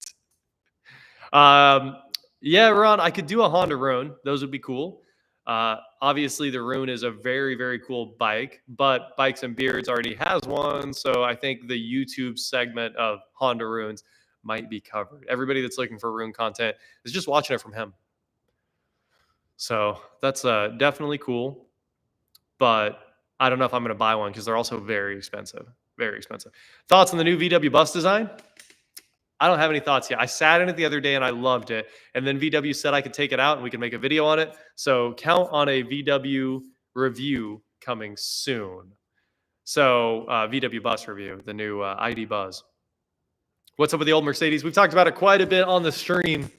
Yeah, Ron, I could do a Honda Rune. Those would be cool. Obviously, the Rune is a very, very cool bike, but Bikes and Beards already has one. So I think the YouTube segment of Honda Runes might be covered. Everybody that's looking for Rune content is just watching it from him. So that's definitely cool. But I don't know if I'm going to buy one because they're also very expensive. Very expensive. Thoughts on the new VW bus design? I don't have any thoughts yet. I sat in it the other day and I loved it. And then VW said I could take it out and we can make a video on it. So count on a VW review coming soon. So VW bus review, the new ID Buzz. What's up with the old Mercedes? We've talked about it quite a bit on the stream.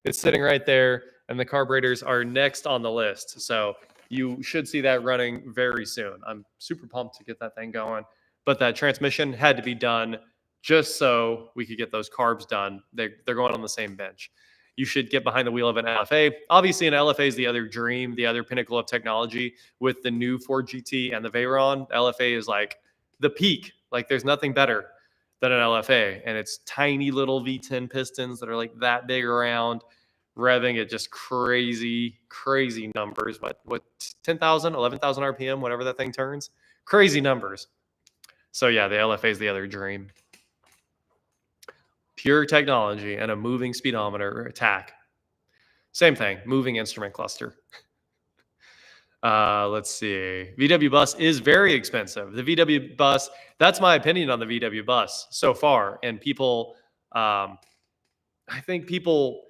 It's sitting right there. And the carburetors are next on the list. So you should see that running very soon. I'm super pumped to get that thing going. But that transmission had to be done just so we could get those carbs done. They're going on the same bench. You should get behind the wheel of an LFA. Obviously, an LFA is the other dream, the other pinnacle of technology with the new Ford GT and the Veyron. LFA is like the peak. Like there's nothing better than an LFA. And it's tiny little V10 pistons that are like that big around, revving at just crazy, crazy numbers. What 10,000, 11,000 RPM, whatever that thing turns. Crazy numbers. So yeah, the LFA is the other dream. Pure technology and a moving speedometer attack. Same thing, moving instrument cluster. Let's see. VW bus is very expensive. The VW bus, that's my opinion on the VW bus so far. And people, I think people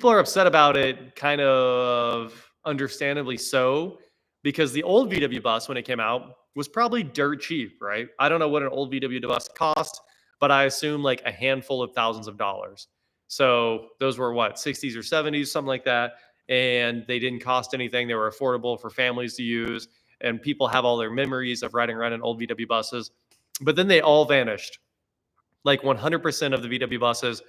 are upset about it, kind of understandably so, because the old VW bus, when it came out, was probably dirt cheap, right? I don't know what an old VW bus cost, but I assume like a handful of thousands of dollars. So those were what, 60s or 70s, something like that. And they didn't cost anything. They were affordable for families to use. And people have all their memories of riding around in old VW buses. But then they all vanished. Like 100% of the VW buses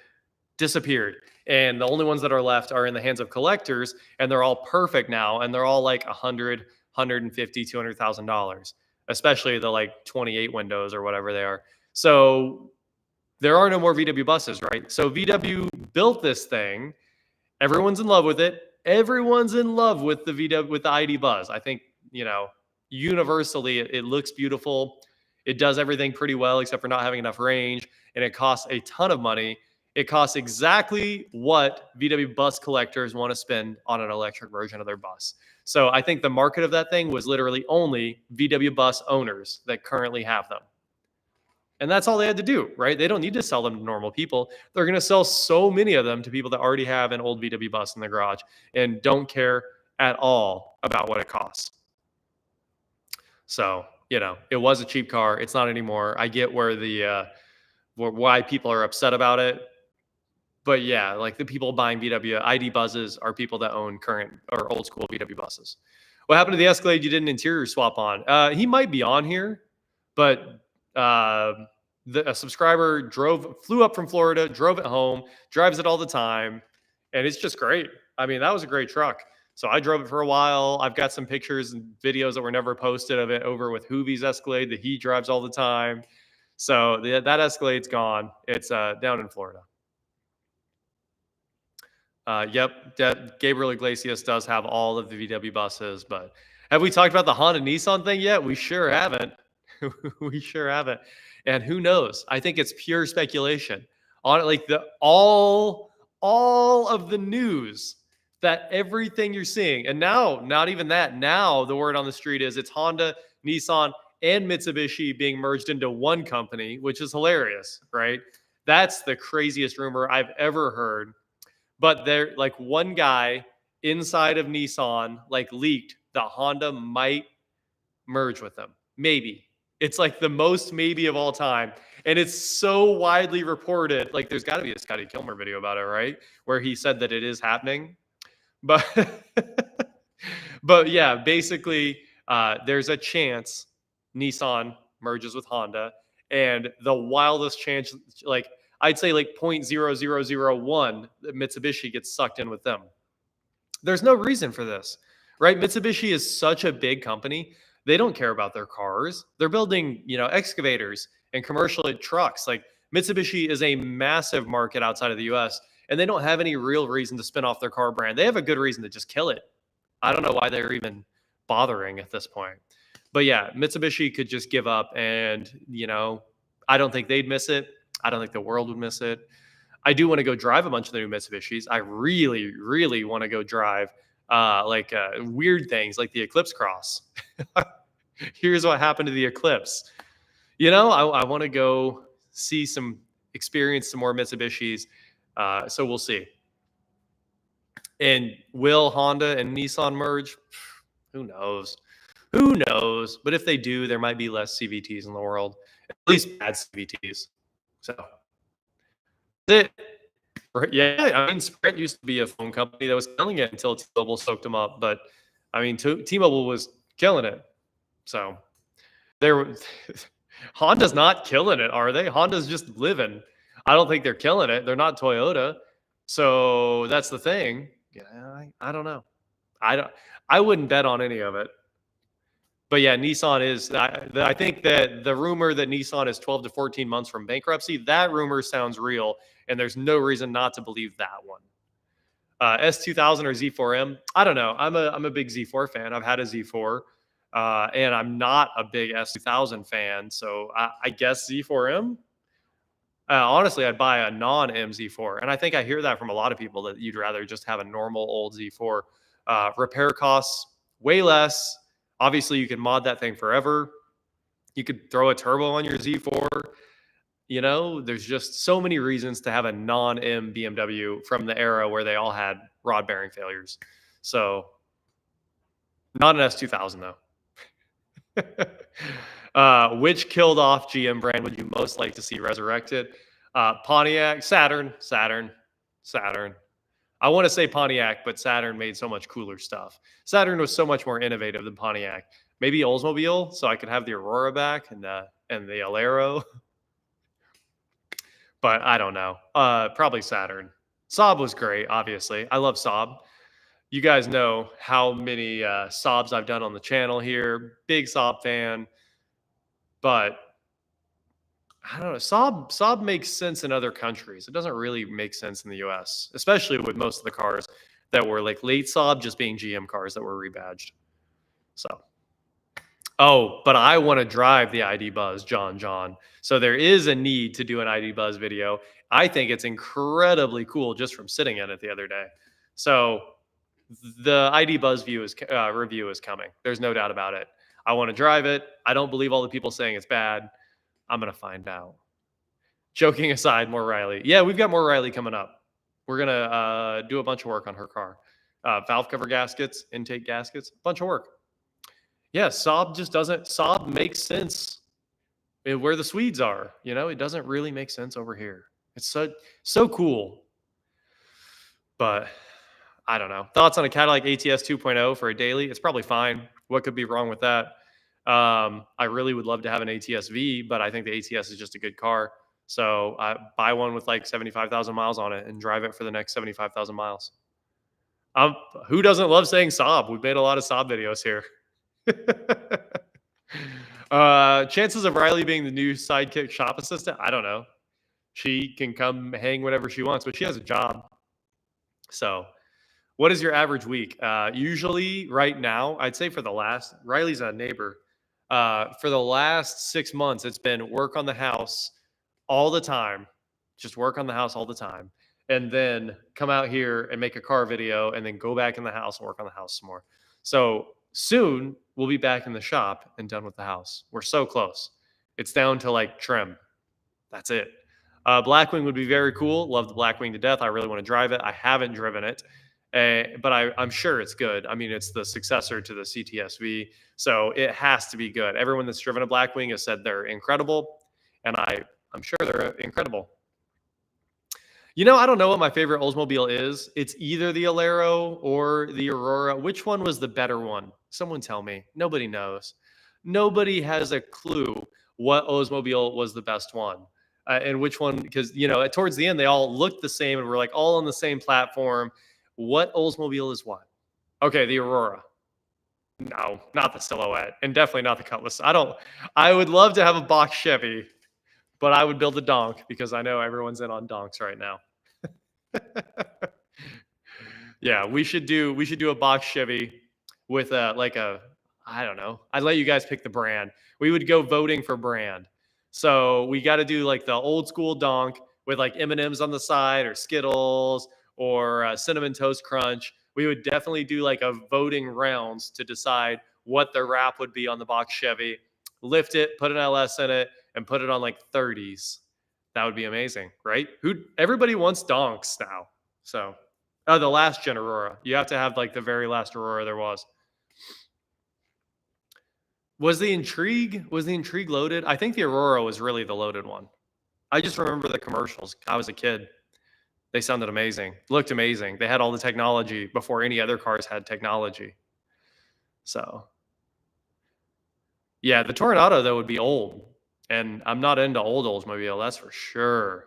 disappeared. And the only ones that are left are in the hands of collectors. And they're all perfect now. And they're all like $100,000, $150,000, $200,000, especially the like 28 windows or whatever they are. So there are no more VW buses, right? So VW built this thing. Everyone's in love with it. Everyone's in love with the VW, with the ID Buzz. I think, universally, it looks beautiful. It does everything pretty well, except for not having enough range. And it costs a ton of money. It costs exactly what VW bus collectors want to spend on an electric version of their bus. So I think the market of that thing was literally only VW bus owners that currently have them. And that's all they had to do, right? They don't need to sell them to normal people. They're going to sell so many of them to people that already have an old VW bus in the garage and don't care at all about what it costs. So, it was a cheap car. It's not anymore. I get where why people are upset about it. But yeah, like the people buying VW ID buses are people that own current or old school VW buses. What happened to the Escalade you did an interior swap on? He might be on here, but a subscriber flew up from Florida, drove it home, drives it all the time, and it's just great. I mean, that was a great truck. So I drove it for a while. I've got some pictures and videos that were never posted of it over with Hoovie's Escalade that he drives all the time. So that Escalade's gone. It's down in Florida. Yep, Gabriel Iglesias does have all of the VW buses, but have we talked about the Honda Nissan thing yet? We sure haven't. We sure haven't. And who knows? I think it's pure speculation on like all of the news that everything you're seeing, and now not even that. Now the word on the street is it's Honda, Nissan, and Mitsubishi being merged into one company, which is hilarious, right? That's the craziest rumor I've ever heard. But there, like one guy inside of Nissan, like leaked that Honda might merge with them. Maybe. It's like the most maybe of all time. And it's so widely reported. Like there's got to be a Scotty Kilmer video about it, right? Where he said that it is happening. But but yeah, basically there's a chance Nissan merges with Honda. And the wildest chance, like I'd say like 0.0001 that Mitsubishi gets sucked in with them. There's no reason for this, right? Mitsubishi is such a big company. They don't care about their cars. They're building, excavators and commercial trucks. Like Mitsubishi is a massive market outside of the US, and they don't have any real reason to spin off their car brand. They have a good reason to just kill it. I don't know why they're even bothering at this point. But yeah, Mitsubishi could just give up and, I don't think they'd miss it. I don't think the world would miss it. I do want to go drive a bunch of the new Mitsubishis. I really, really want to go drive weird things like the Eclipse Cross. Here's what happened to the Eclipse. I want to go experience some more Mitsubishis. So we'll see. And will Honda and Nissan merge? Who knows? Who knows? But if they do, there might be less CVTs in the world. At least bad CVTs. So that's it. Yeah, I mean, Sprint used to be a phone company that was killing it until T-Mobile soaked them up. But I mean, T-Mobile was killing it. So Honda's not killing it, are they? Honda's just living. I don't think they're killing it. They're not Toyota. So that's the thing. Yeah, I don't know. I wouldn't bet on any of it. But yeah, Nissan is. I think that the rumor that Nissan is 12 to 14 months from bankruptcy, that rumor sounds real, and there's no reason not to believe that one. S2000 or Z4M, I don't know. I'm a big Z4 fan. I've had a Z4, and I'm not a big S2000 fan. So I guess Z4M. Honestly, I'd buy a non-M Z4, and I think I hear that from a lot of people that you'd rather just have a normal old Z4. Repair costs way less. Obviously, you can mod that thing forever. You could throw a turbo on your Z4. There's just so many reasons to have a non-M BMW from the era where they all had rod bearing failures. So, not an S2000 though. Which killed off GM brand would you most like to see resurrected? Pontiac, Saturn. I want to say Pontiac, but Saturn made so much cooler stuff. Saturn was so much more innovative than Pontiac. Maybe Oldsmobile, so I could have the Aurora back and the Alero. But I don't know. Probably Saturn. Saab was great, obviously. I love Saab. You guys know how many Saabs I've done on the channel here. Big Saab fan. But I don't know. Saab makes sense in other countries. It doesn't really make sense in the US, especially with most of the cars that were like late Saab just being GM cars that were rebadged. So, but I want to drive the ID Buzz, John. So there is a need to do an ID Buzz video. I think it's incredibly cool just from sitting in it the other day. So the ID Buzz review is coming. There's no doubt about it. I want to drive it. I don't believe all the people saying it's bad. I'm going to find out. Joking aside, more Riley. Yeah, we've got more Riley coming up. We're going to do a bunch of work on her car. valve cover gaskets, intake gaskets, bunch of work. Yeah, Saab just doesn't. Saab makes sense where the Swedes are. It doesn't really make sense over here. It's so cool, but I don't know. Thoughts on a Cadillac ATS 2.0 for a daily? It's probably fine. What could be wrong with that? I really would love to have an ATS V, but I think the ATS is just a good car. So I buy one with like 75,000 miles on it and drive it for the next 75,000 miles. Who doesn't love saying Saab? We've made a lot of Saab videos here. Chances of Riley being the new sidekick shop assistant? I don't know. She can come hang whenever she wants, but she has a job. So what is your average week? Usually right now, I'd say Riley's a neighbor. For the last 6 months, it's been work on the house all the time. Just work on the house all the time. And then come out here and make a car video and then go back in the house and work on the house some more. So soon we'll be back in the shop and done with the house. We're so close. It's down to like trim. That's it. Blackwing would be very cool. Love the Blackwing to death. I really want to drive it. I haven't driven it, but I'm sure it's good. I mean, it's the successor to the CTSV, so it has to be good. Everyone that's driven a Blackwing has said they're incredible, and I'm sure they're incredible. I don't know what my favorite Oldsmobile is. It's either the Alero or the Aurora. Which one was the better one? Someone tell me. Nobody knows. Nobody has a clue what Oldsmobile was the best one. And which one, because, towards the end, they all looked the same and were like all on the same platform. What Oldsmobile is what? Okay, the Aurora. No, not the Silhouette, and definitely not the Cutlass. I would love to have a box Chevy, but I would build a donk because I know everyone's in on donks right now. Yeah, we should do a box Chevy with I don't know. I'd let you guys pick the brand. We would go voting for brand. So we got to do like the old school donk with like M&Ms on the side or Skittles or Cinnamon Toast Crunch. We would definitely do like a voting rounds to decide what the wrap would be on the box Chevy. Lift it, put an LS in it, and put it on like 30s. That would be amazing, right? Everybody wants donks now. So, the last gen Aurora. You have to have like the very last Aurora there was. Was the Intrigue loaded? I think the Aurora was really the loaded one. I just remember the commercials. I was a kid. They sounded amazing. Looked amazing. They had all the technology before any other cars had technology. So, yeah, the Toronado, though, would be old. And I'm not into old Oldsmobile, that's for sure.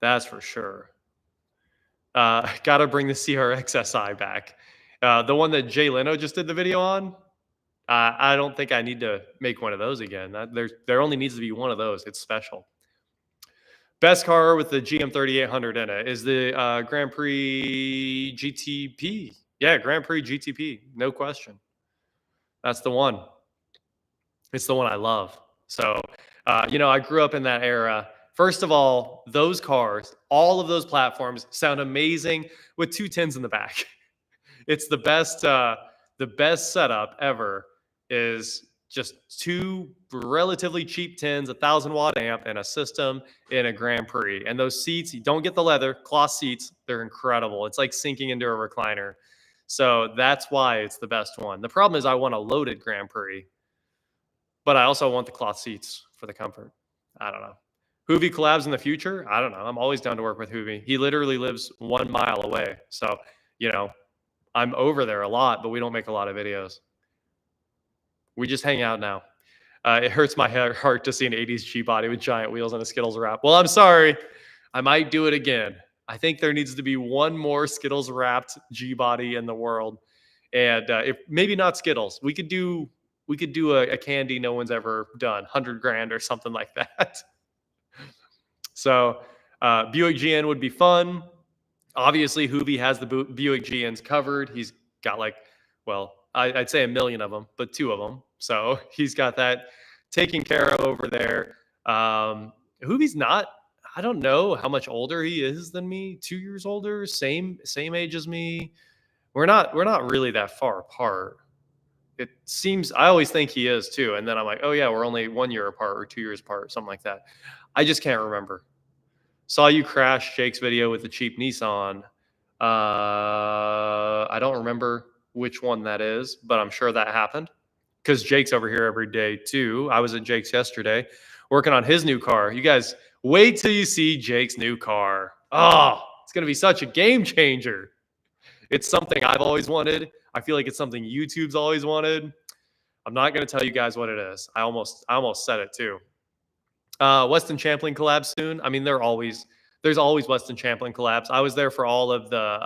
That's for sure. Got to bring the CRX SI back. The one that Jay Leno just did the video on, I don't think I need to make one of those again. There only needs to be one of those. It's special. Best car with the GM 3800 in it is the Grand Prix GTP. Yeah, Grand Prix GTP. No question. That's the one. It's the one I love. So, I grew up in that era. First of all, those cars, all of those platforms sound amazing with 210s in the back. It's the best setup ever is just two relatively cheap 10s, 1,000-watt amp, and a system in a Grand Prix. And those seats, you don't get the leather, cloth seats, they're incredible. It's like sinking into a recliner. So that's why it's the best one. The problem is I want a loaded Grand Prix, but I also want the cloth seats for the comfort. I don't know. Hoovy collabs in the future? I don't know. I'm always down to work with Hoovy. He literally lives 1 mile away. So, I'm over there a lot, but we don't make a lot of videos. We just hang out now. It hurts my heart to see an 80s G-body with giant wheels and a Skittles wrap. Well, I'm sorry. I might do it again. I think there needs to be one more Skittles wrapped G-body in the world. And if maybe not Skittles, we could do a candy no one's ever done, 100 grand or something like that. So Buick GN would be fun. Obviously, Hoovy has the Buick GNs covered. He's got I'd say 1 million of them, but 2 of them. So he's got that taken care of over there. Hoovy's not, I don't know how much older he is than me. 2 years older, same age as me. We're not really that far apart. It seems, I always think he is too. And then I'm like, oh yeah, we're only 1 year apart or 2 years apart, something like that. I just can't remember. Saw you crash Jake's video with the cheap Nissan. I don't remember which one that is, but I'm sure that happened because Jake's over here every day too. I was at Jake's yesterday working on his new car. You guys wait till you see Jake's new car. Oh, it's going to be such a game changer. It's something I've always wanted. I feel like it's something YouTube's always wanted. I'm not going to tell you guys what it is. I almost said it too. Weston Champlain collabs soon. I mean, there's always Weston Champlain collabs. I was there for all of the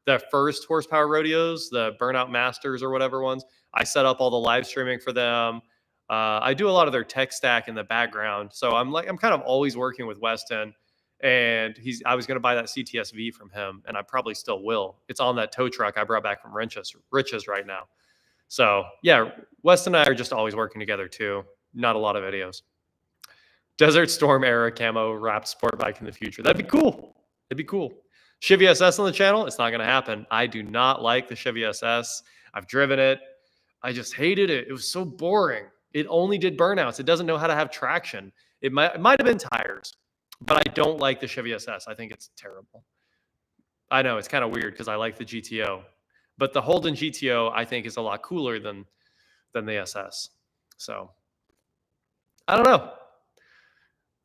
the first horsepower rodeos, the Burnout Masters or whatever ones. I set up all the live streaming for them. I do a lot of their tech stack in the background, so I'm kind of always working with Weston. And I was going to buy that CTSV from him, and I probably still will. It's on that tow truck I brought back from Riches right now. So yeah, Weston and I are just always working together too. Not a lot of videos. Desert Storm era camo wrapped sport bike in the future. That'd be cool. It'd be cool. Chevy SS on the channel. It's not going to happen. I do not like the Chevy SS. I've driven it. I just hated it. It was so boring. It only did burnouts. It doesn't know how to have traction. It might have been tires, but I don't like the Chevy SS. I think it's terrible. I know it's kind of weird because I like the GTO, but the Holden GTO I think is a lot cooler than the SS. So I don't know.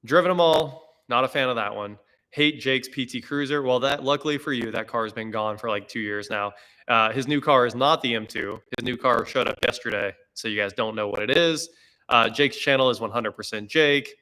Driven them all. Not a fan of that one. Hate Jake's PT Cruiser. Well, that luckily for you, that car has been gone for like 2 years now. His new car is not the M2. His new car showed up yesterday, so you guys don't know what it is. Jake's channel is 100% Jake.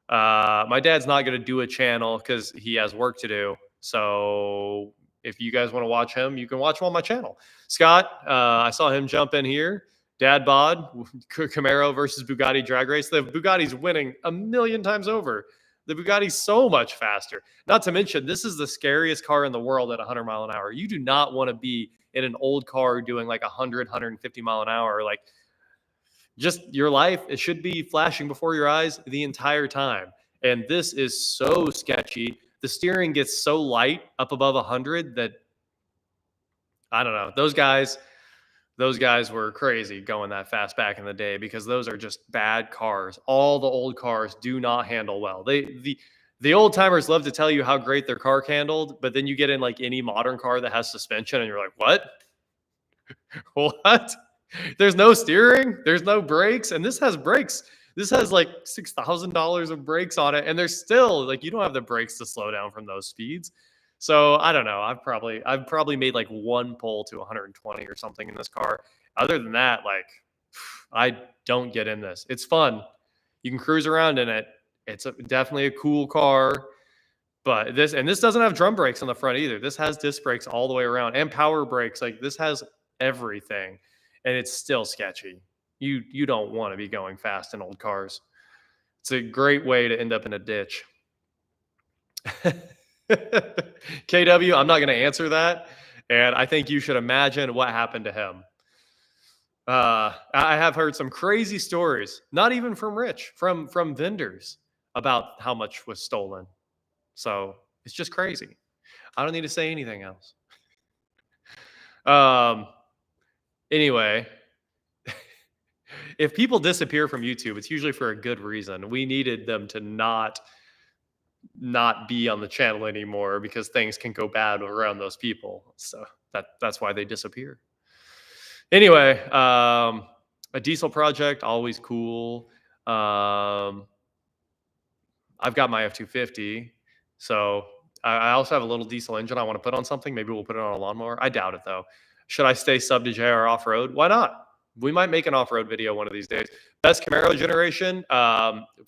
My dad's not going to do a channel because he has work to do. So if you guys want to watch him, you can watch him on my channel. Scott, I saw him jump in here. Dad bod, Camaro versus Bugatti drag race. The Bugatti's winning a million times over. The Bugatti's so much faster. Not to mention, this is the scariest car in the world at 100 mile an hour. You do not want to be in an old car doing like 100, 150 mile an hour. Like, just your life, it should be flashing before your eyes the entire time. And this is so sketchy. The steering gets so light up above 100 that, I don't know, those guys were crazy going that fast back in the day because those are just bad cars. All the old cars do not handle well. The old timers love to tell you how great their car handled, but then you get in like any modern car that has suspension and you're like, what? What? There's no steering, there's no brakes, and this has brakes. This has like $6,000 of brakes on it, and there's still like you don't have the brakes to slow down from those speeds. So I don't know. I've probably made like one pull to 120 or something in this car. Other than that, like I don't get in this. It's fun. You can cruise around in it. It's definitely a cool car. But this doesn't have drum brakes on the front either. This has disc brakes all the way around and power brakes. Like this has everything, and it's still sketchy. You don't want to be going fast in old cars. It's a great way to end up in a ditch. KW, I'm not going to answer that. And I think you should imagine what happened to him. I have heard some crazy stories, not even from Rich, from vendors about how much was stolen. So it's just crazy. I don't need to say anything else. Anyway, if people disappear from YouTube, it's usually for a good reason. We needed them to not be on the channel anymore because things can go bad around those people. So that's why they disappear. Anyway, a diesel project, always cool. I've got my F-250. So I also have a little diesel engine I want to put on something. Maybe we'll put it on a lawnmower. I doubt it though. Should I stay sub to JR off-road? Why not? We might make an off-road video one of these days. Best Camaro generation,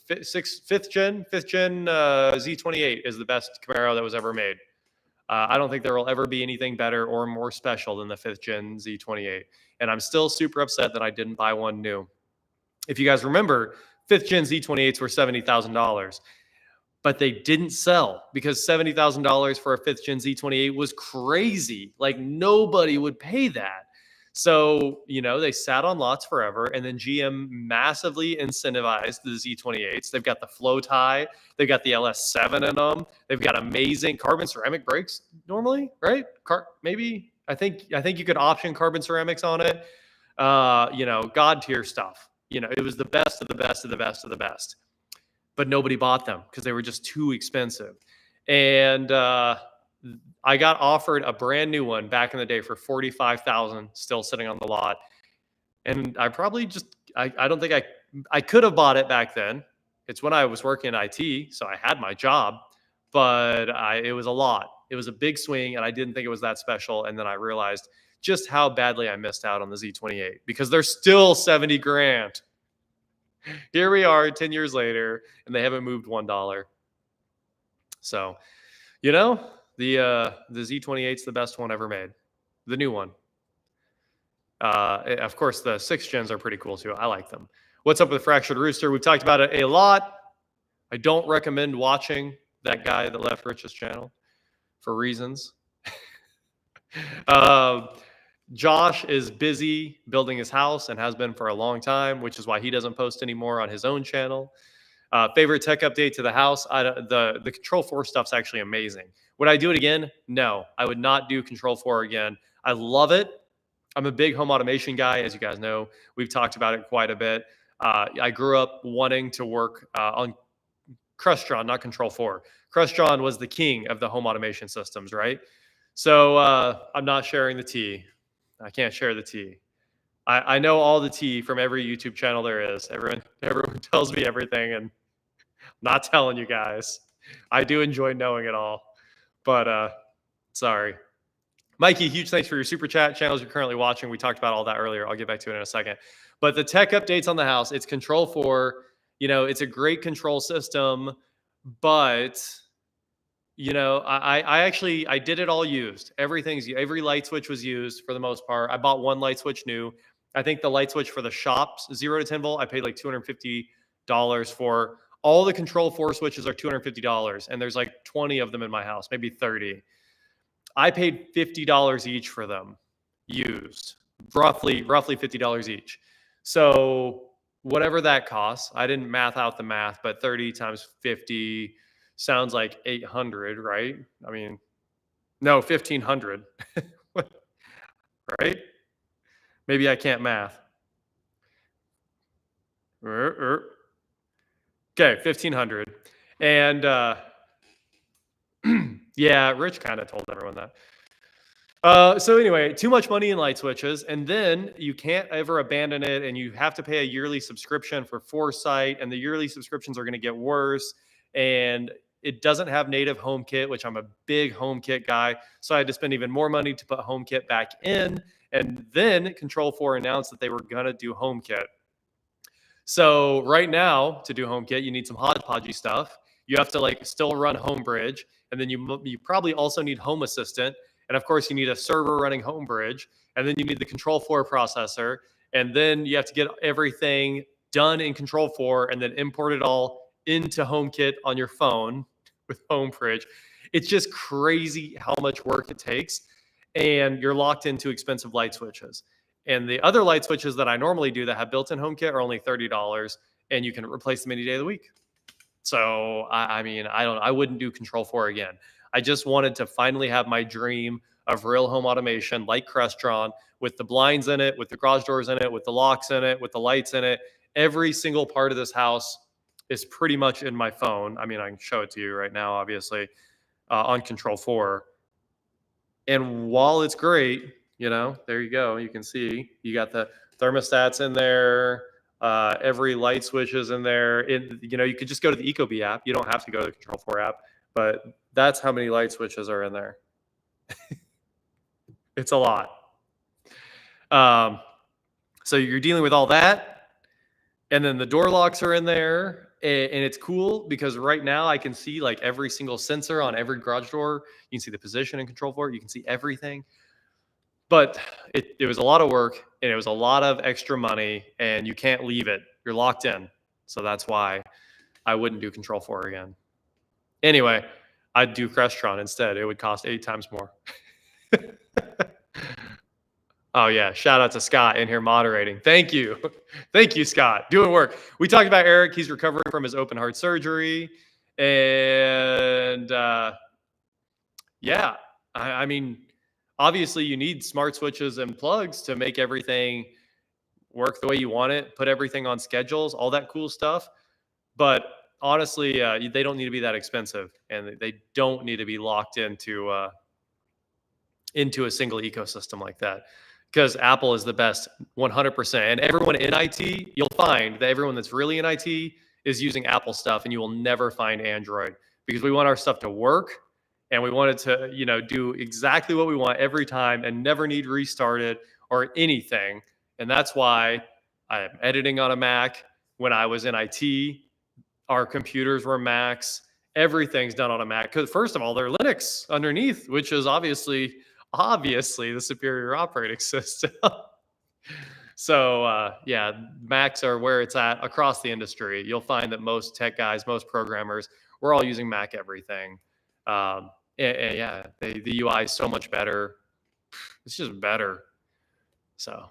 fifth gen Z28 is the best Camaro that was ever made. I don't think there will ever be anything better or more special than the 5th gen Z28. And I'm still super upset that I didn't buy one new. If you guys remember, 5th gen Z28s were $70,000. But they didn't sell because $70,000 for a 5th gen Z28 was crazy. Like nobody would pay that. So, they sat on lots forever, and then GM massively incentivized the Z28s. They've got the flow tie. They've got the LS7 in them. They've got amazing carbon ceramic brakes normally, right? Maybe. I think you could option carbon ceramics on it. God tier stuff. It was the best of the best of the best of the best. But nobody bought them because they were just too expensive. And I got offered a brand new one back in the day for 45,000, still sitting on the lot. And I probably just, I don't think I could have bought it back then. It's when I was working in IT, so I had my job, but it was a lot. It was a big swing, and I didn't think it was that special. And then I realized just how badly I missed out on the Z28 because they're still 70 grand. Here we are 10 years later, and they haven't moved $1. So, the Z28 is the best one ever made, the new one. Of course, the 6th gens are pretty cool too. I like them. What's up with Fractured Rooster? We've talked about it a lot. I don't recommend watching that guy that left Rich's channel for reasons. Josh is busy building his house and has been for a long time, which is why he doesn't post anymore on his own channel. Favorite tech update to the house? The Control 4 stuff's actually amazing. Would I do it again? No, I would not do Control 4 again. I love it. I'm a big home automation guy, as you guys know. We've talked about it quite a bit. I grew up wanting to work on Crestron, not Control 4. Crestron was the king of the home automation systems, right? So I'm not sharing the tea. I can't share the tea. I know all the tea from every YouTube channel there is. Everyone tells me everything, and I'm not telling you guys. I do enjoy knowing it all, but sorry. Mikey, huge thanks for your super chat. Channels you're currently watching. We talked about all that earlier. I'll get back to it in a second. But the tech updates on the house, it's Control 4. It's a great control system, but I did it all used. Every light switch was used for the most part. I bought one light switch new. I think the light switch for the shops, 0 to 10 volt, I paid like $250 for. All the Control 4 switches are $250, and there's like 20 of them in my house, maybe 30. I paid $50 each for them, used, roughly $50 each. So whatever that costs, I didn't math out the math, but 30 times 50 sounds like 800, right? I mean, no, 1,500, right? Maybe I can't math. Okay, 1,500. And yeah, Rich kind of told everyone that. So anyway, too much money in light switches, and then you can't ever abandon it, and you have to pay a yearly subscription for Foresight, and the yearly subscriptions are going to get worse, and it doesn't have native HomeKit, which I'm a big HomeKit guy, so I had to spend even more money to put HomeKit back in, and then Control 4 announced that they were going to do HomeKit. So right now, to do HomeKit, you need some hodgepodgey stuff. You have to still run HomeBridge, and then you probably also need Home Assistant, and of course you need a server running HomeBridge, and then you need the Control 4 processor, and then you have to get everything done in Control 4 and then import it all into HomeKit on your phone with HomeBridge. It's just crazy how much work it takes, and you're locked into expensive light switches. And the other light switches that I normally do that have built-in HomeKit are only $30, and you can replace them any day of the week. So I wouldn't do Control 4 again. I just wanted to finally have my dream of real home automation like Crestron, with the blinds in it, with the garage doors in it, with the locks in it, with the lights in it. Every single part of this house is pretty much in my phone. I mean, I can show it to you right now, obviously, on Control 4. And while it's great, there you go. You can see you got the thermostats in there. Every light switch is in there. You could just go to the Ecobee app. You don't have to go to the Control 4 app, but that's how many light switches are in there. It's a lot. So you're dealing with all that, and then the door locks are in there, and it's cool because right now I can see every single sensor on every garage door. You can see the position and Control 4. You can see everything. But it was a lot of work, and it was a lot of extra money, and you can't leave it. You're locked in. So that's why I wouldn't do Control 4 again. Anyway, I'd do Crestron instead. It would cost 8 times more. Oh, yeah. Shout out to Scott in here moderating. Thank you. Thank you, Scott. Doing work. We talked about Eric. He's recovering from his open heart surgery. And yeah, I mean, obviously you need smart switches and plugs to make everything work the way you want it, put everything on schedules, all that cool stuff. But honestly, they don't need to be that expensive, and they don't need to be locked into a single ecosystem like that. Because Apple is the best 100%. And everyone in IT, you'll find that everyone that's really in IT is using Apple stuff, and you will never find Android, because we want our stuff to work, and we want it to, do exactly what we want every time and never need restarted or anything. And that's why I'm editing on a Mac. When I was in IT, our computers were Macs. Everything's done on a Mac because, first of all, they're Linux underneath, which is obviously the superior operating system. So yeah, Macs are where it's at across the industry. You'll find that most tech guys, most programmers, we're all using Mac everything. And yeah, the UI is so much better. It's just better. So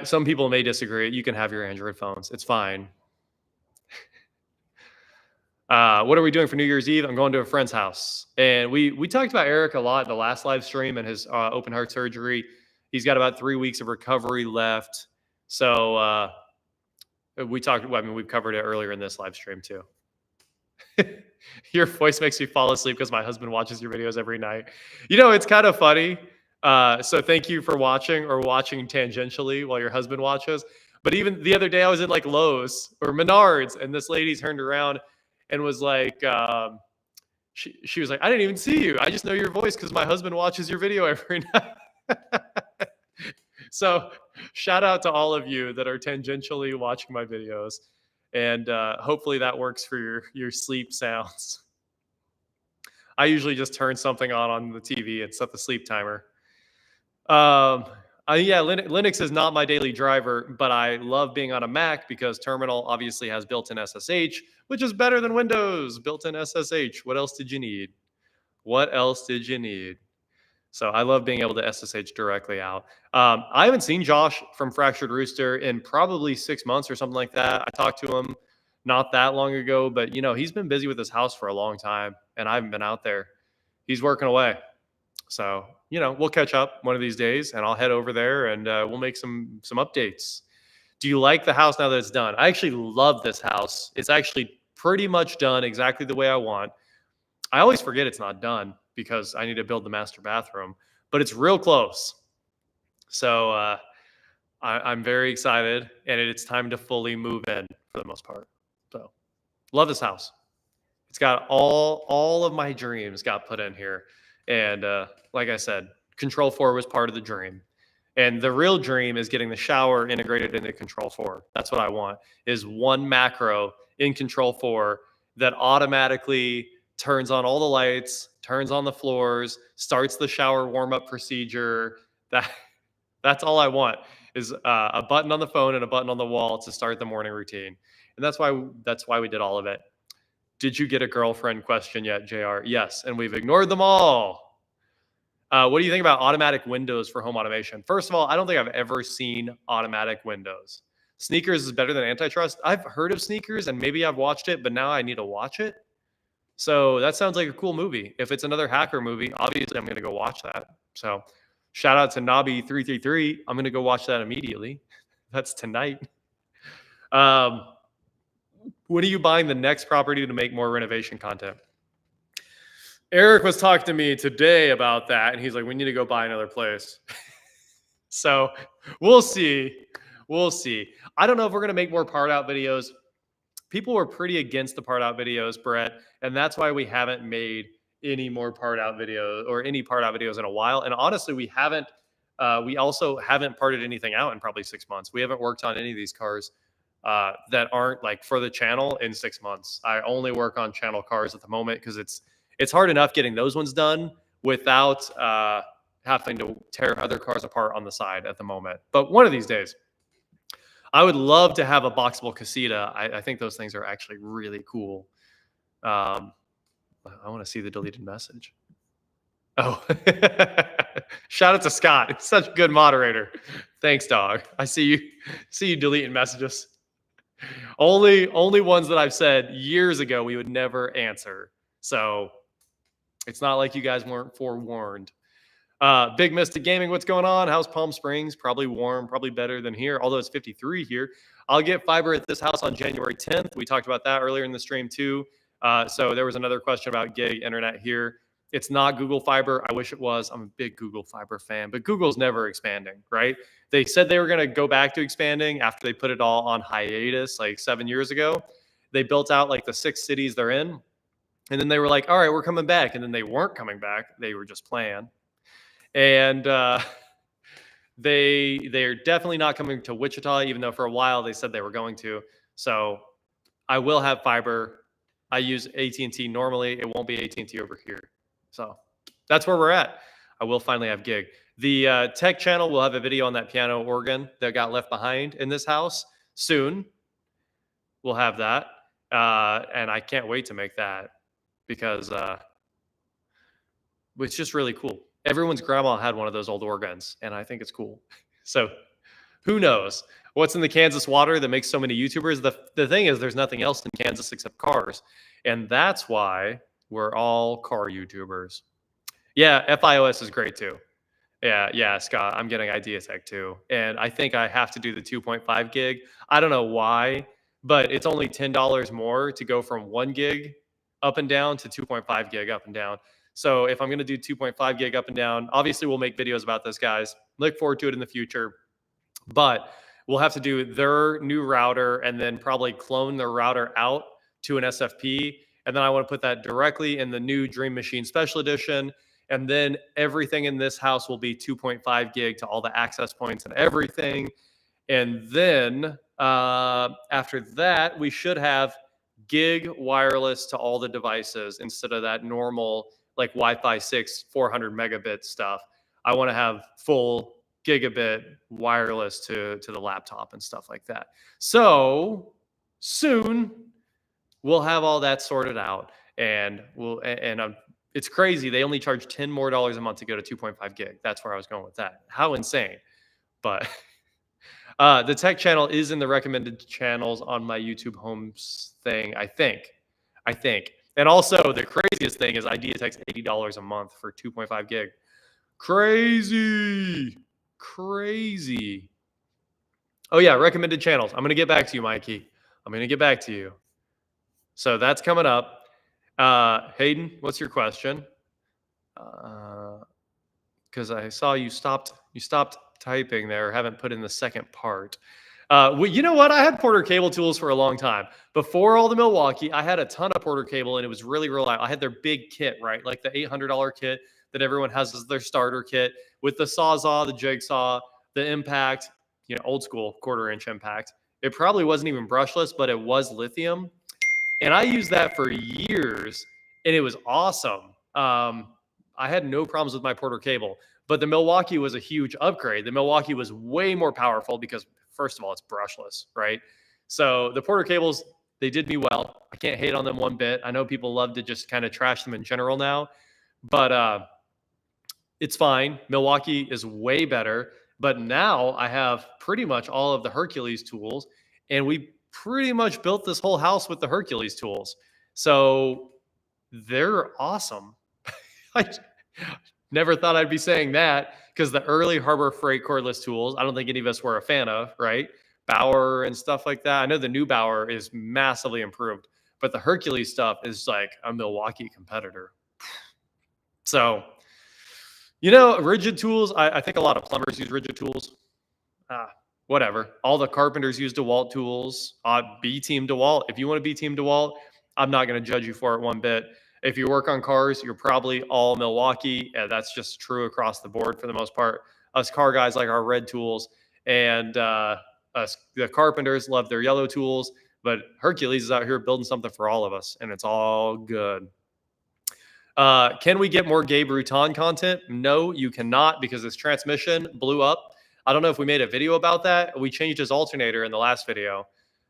some people may disagree. You can have your Android phones. It's fine. What are we doing for New Year's Eve? I'm going to a friend's house. And we talked about Eric a lot in the last live stream and his open heart surgery. He's got about 3 weeks of recovery left. So we've covered it earlier in this live stream too. Your voice makes me fall asleep because my husband watches your videos every night. It's kind of funny. So thank you for watching tangentially while your husband watches. But even the other day I was at like Lowe's or Menards, and this lady turned around and was like, she was like, I didn't even see you. I just know your voice because my husband watches your video every night. So shout out to all of you that are tangentially watching my videos. And hopefully that works for your sleep sounds. I usually just turn something on the TV and set the sleep timer. Yeah, Linux is not my daily driver, but I love being on a Mac because Terminal obviously has built-in SSH, which is better than Windows. Built-in SSH. What else did you need? So I love being able to SSH directly out. I haven't seen Josh from Fractured Rooster in probably 6 months or something like that. I talked to him not that long ago, but he's been busy with his house for a long time, and I haven't been out there. He's working away. So, we'll catch up one of these days, and I'll head over there and we'll make some updates. Do you like the house now that it's done? I actually love this house. It's actually pretty much done exactly the way I want. I always forget it's not done because I need to build the master bathroom, but it's real close. So I'm very excited, and it's time to fully move in for the most part. So love this house. It's got all of my dreams got put in here. And like I said, Control 4 was part of the dream. And the real dream is getting the shower integrated into Control 4. That's what I want, is one macro in Control 4 that automatically turns on all the lights, turns on the floors, starts the shower warm-up procedure. That's all I want, is a button on the phone and a button on the wall to start the morning routine. And that's why we did all of it. Did you get a girlfriend question yet, JR? Yes, and we've ignored them all. What do you think about automatic windows for home automation? First of all, I don't think I've ever seen automatic windows. Sneakers is better than Antitrust. I've heard of Sneakers, and maybe I've watched it, but now I need to watch it. So that sounds like a cool movie. If it's another hacker movie, obviously I'm going to go watch that. So shout out to Nobby333. I'm going to go watch that immediately. That's tonight. When are you buying the next property to make more renovation content? Eric was talking to me today about that, and he's like, we need to go buy another place. So we'll see. I don't know if we're going to make more part out videos. People were pretty against the part out videos, Brett, and that's why we haven't made any more part out videos or any part out videos in a while. And honestly, we also haven't parted anything out in probably 6 months. We haven't worked on any of these cars that aren't like for the channel in 6 months. I only work on channel cars at the moment because it's hard enough getting those ones done without having to tear other cars apart on the side at the moment. But one of these days, I would love to have a boxable casita. I think those things are actually really cool. I want to see the deleted message. Oh, shout out to Scott. It's such a good moderator. Thanks, dog. I see you deleting messages. Only ones that I've said years ago we would never answer. So it's not like you guys weren't forewarned. Big Mystic Gaming, what's going on? How's Palm Springs? Probably warm, probably better than here, although it's 53 here. I'll get fiber at this house on January 10th. We talked about that earlier in the stream too. So there was another question about gig internet here. It's not Google Fiber. I wish it was. I'm a big Google Fiber fan, but Google's never expanding, right? They said they were going to go back to expanding after they put it all on hiatus like 7 years ago. They built out like the 6 cities they're in. And then they were like, all right, we're coming back. And then they weren't coming back. They were just playing. And they're definitely not coming to Wichita, even though for a while they said they were going to. So I will have fiber. I use AT&T normally. It won't be AT&T over here. So that's where we're at. I will finally have gig. The tech channel will have a video on that piano organ that got left behind in this house soon. We'll have that. And I can't wait to make that because it's just really cool. Everyone's grandma had one of those old organs, and I think it's cool. So who knows what's in the Kansas water that makes so many YouTubers? The thing is, there's nothing else in Kansas except cars. And that's why we're all car YouTubers. Yeah, FiOS is great too. Yeah, Scott, I'm getting Ideatech too. And I think I have to do the 2.5 gig. I don't know why, but it's only $10 more to go from 1 gig up and down to 2.5 gig up and down. So if I'm going to do 2.5 gig up and down, obviously we'll make videos about this, guys. Look forward to it in the future. But we'll have to do their new router and then probably clone their router out to an SFP. And then I want to put that directly in the new Dream Machine Special Edition. And then everything in this house will be 2.5 gig to all the access points and everything. And then after that, we should have gig wireless to all the devices instead of that normal like Wi-Fi 6, 400 megabit stuff. I want to have full gigabit wireless to the laptop and stuff like that. So soon we'll have all that sorted out, and it's crazy. They only charge $10 more a month to go to 2.5 gig. That's where I was going with that. How insane. But the tech channel is in the recommended channels on my YouTube Homes thing, I think. And also, the craziest thing is Ideatech's $80 a month for 2.5 gig. Crazy. Oh, yeah, recommended channels. I'm going to get back to you, Mikey. I'm going to get back to you. So that's coming up. Hayden, what's your question? Because I saw you stopped typing there, haven't put in the second part. Well, you know what? I had Porter cable tools for a long time. Before all the Milwaukee, I had a ton of Porter cable, and it was really reliable. I had their big kit, right? Like the $800 kit that everyone has as their starter kit with the Sawzall, the Jigsaw, the Impact, old school 1/4-inch Impact. It probably wasn't even brushless, but it was lithium. And I used that for years, and it was awesome. I had no problems with my Porter cable. But the Milwaukee was a huge upgrade. The Milwaukee was way more powerful because, first of all, it's brushless, right? So the Porter cables, they did me well. I can't hate on them one bit. I know people love to just kind of trash them in general now, but it's fine. Milwaukee is way better. But now I have pretty much all of the Hercules tools, and we pretty much built this whole house with the Hercules tools. So they're awesome. I never thought I'd be saying that because the early Harbor Freight cordless tools, I don't think any of us were a fan of, right? Bauer and stuff like that. I know the new Bauer is massively improved, but the Hercules stuff is like a Milwaukee competitor. So, rigid tools, I think a lot of plumbers use rigid tools. Whatever. All the carpenters use DeWalt tools. Be Team DeWalt. If you want to be Team DeWalt, I'm not going to judge you for it one bit. If you work on cars, you're probably all Milwaukee. That's just true across the board for the most part. Us car guys like our red tools, and us the carpenters love their yellow tools. But Hercules is out here building something for all of us, and it's all good. Can we get more Gabe Rutan content? No, you cannot, because his transmission blew up. I don't know if we made a video about that. We changed his alternator in the last video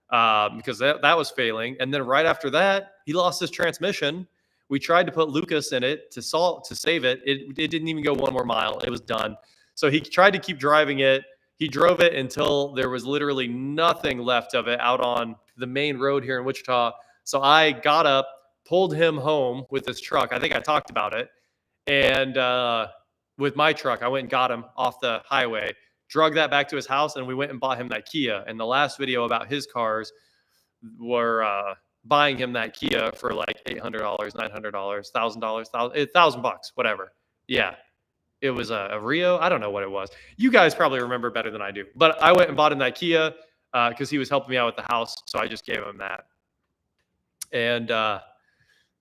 because that was failing. And then right after that, he lost his transmission. We tried to put Lucas in it to save it. It didn't even go 1 more mile. It was done. So he tried to keep driving it. He drove it until there was literally nothing left of it out on the main road here in Wichita. So I got up, pulled him home with his truck. I think I talked about it. And with my truck. I went and got him off the highway, drug that back to his house, and we went and bought him that Kia. And the last video about his cars were buying him that Kia for like $800, $900, $1,000, $1,000, whatever. Yeah. It was a Rio. I don't know what it was. You guys probably remember better than I do. But I went and bought him that Kia because he was helping me out with the house. So I just gave him that. And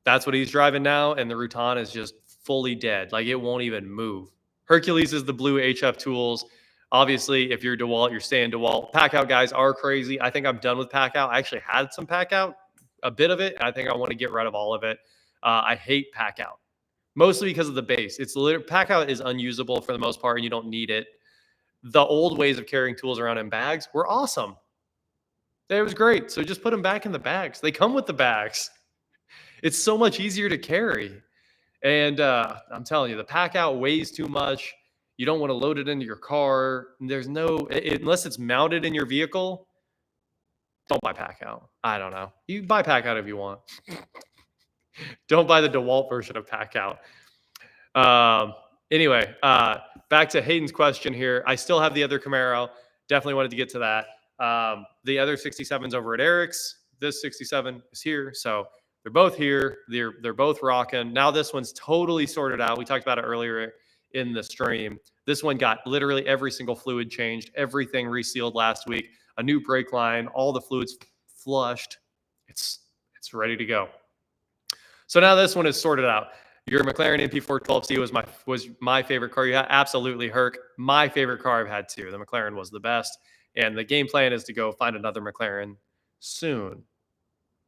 that's what he's driving now. And the Rutan is just fully dead. Like, it won't even move. Hercules is the blue HF tools. Obviously, if you're DeWalt, you're staying DeWalt. Pack out guys are crazy. I think I'm done with pack out. I actually had some pack out, a bit of it. And I think I want to get rid of all of it. I hate pack out. Mostly because of the base. It's literally, pack out is unusable for the most part, and you don't need it. The old ways of carrying tools around in bags were awesome. It was great. So just put them back in the bags. They come with the bags. It's so much easier to carry. And I'm telling you, the pack out weighs too much. You don't want to load it into your car. There's no, unless it's mounted in your vehicle, don't buy pack out. I don't know. You buy pack out if you want. Don't buy the DeWalt version of pack out. Anyway, back to Hayden's question here. I still have the other Camaro. Definitely wanted to get to that. The other 67's over at Eric's. This 67 is here. So they're both here. They're both rocking. Now this one's totally sorted out. We talked about it earlier in the stream. This one got literally every single fluid changed, everything resealed last week, a new brake line, all the fluids flushed. It's ready to go. So now this one is sorted out. Your McLaren MP412C was my favorite car you had. Absolutely, Herc. My favorite car I've had too. The McLaren was the best. And the game plan is to go find another McLaren soon.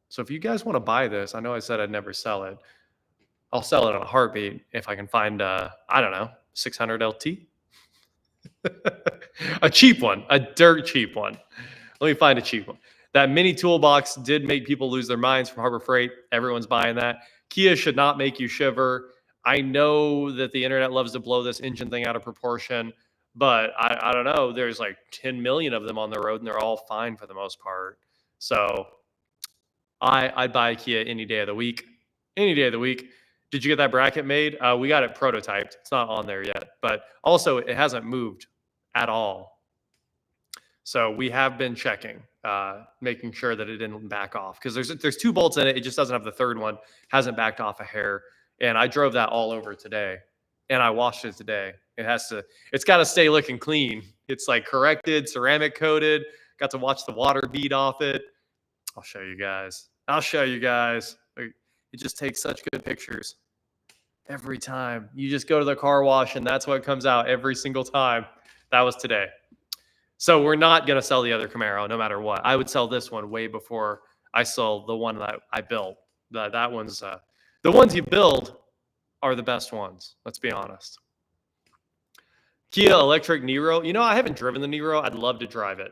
So if you guys want to buy this, I know I said I'd never sell it. I'll sell it in a heartbeat if I can find, I don't know, 600 LT. A cheap one, a dirt cheap one. Let me find a cheap one. That mini toolbox did make people lose their minds from Harbor Freight. Everyone's buying that. Kia should not make you shiver. I know that the internet loves to blow this engine thing out of proportion, but I don't know. There's like 10 million of them on the road, and they're all fine for the most part. So I'd buy a Kia any day of the week. Any day of the week. Did you get that bracket made? We got it prototyped. It's not on there yet, but also it hasn't moved at all. So we have been checking, making sure that it didn't back off, because there's 2 bolts in it. It just doesn't have the third one. Hasn't backed off a hair. And I drove that all over today, and I washed it today. It's got to stay looking clean. It's like corrected, ceramic coated. Got to watch the water bead off it. I'll show you guys. It just takes such good pictures every time. You just go to the car wash, and that's what comes out every single time. That was today. So we're not going to sell the other Camaro no matter what. I would sell this one way before I sell the one that I built. That one's the ones you build are the best ones. Let's be honest. Kia electric Niro. You know, I haven't driven the Niro. I'd love to drive it.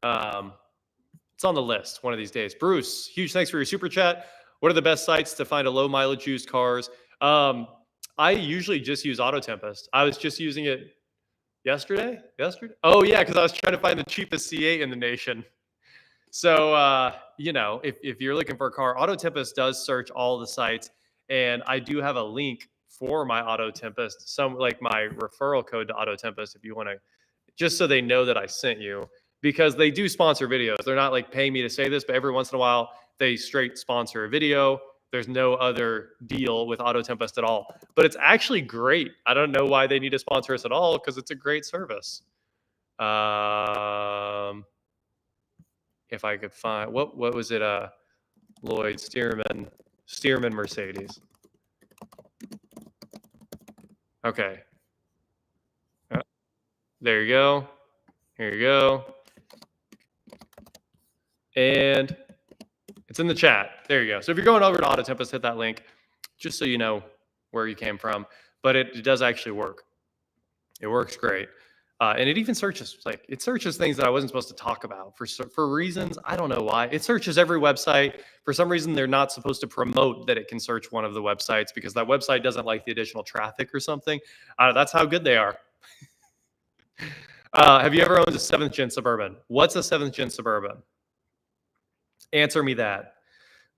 It's on the list one of these days. Bruce, huge thanks for your super chat. What are the best sites to find a low mileage used cars? I usually just use Auto Tempest. I was just using it yesterday. Oh yeah, because I was trying to find the cheapest C8 in the nation. So you know, if you're looking for a car, Auto Tempest does search all the sites, and I do have a link for my Auto Tempest, some like my referral code to Auto Tempest, if you want to, just so they know that I sent you, because they do sponsor videos. They're not like paying me to say this, but every once in a while they straight sponsor a video. There's no other deal with Auto Tempest at all, but it's actually great. I don't know why they need to sponsor us at all, because it's a great service. If I could find, what was it? Lloyd Stearman Mercedes. Okay. There you go. Here you go. And it's in the chat. There you go. So if you're going over to Auto Tempest, hit that link just so you know where you came from. But it does actually work. It works great. And it even searches, it searches things that I wasn't supposed to talk about for reasons. I don't know why. It searches every website. For some reason, they're not supposed to promote that it can search one of the websites, because that website doesn't like the additional traffic or something. That's how good they are. Have you ever owned a 7th gen Suburban? What's a 7th gen Suburban? Answer me that.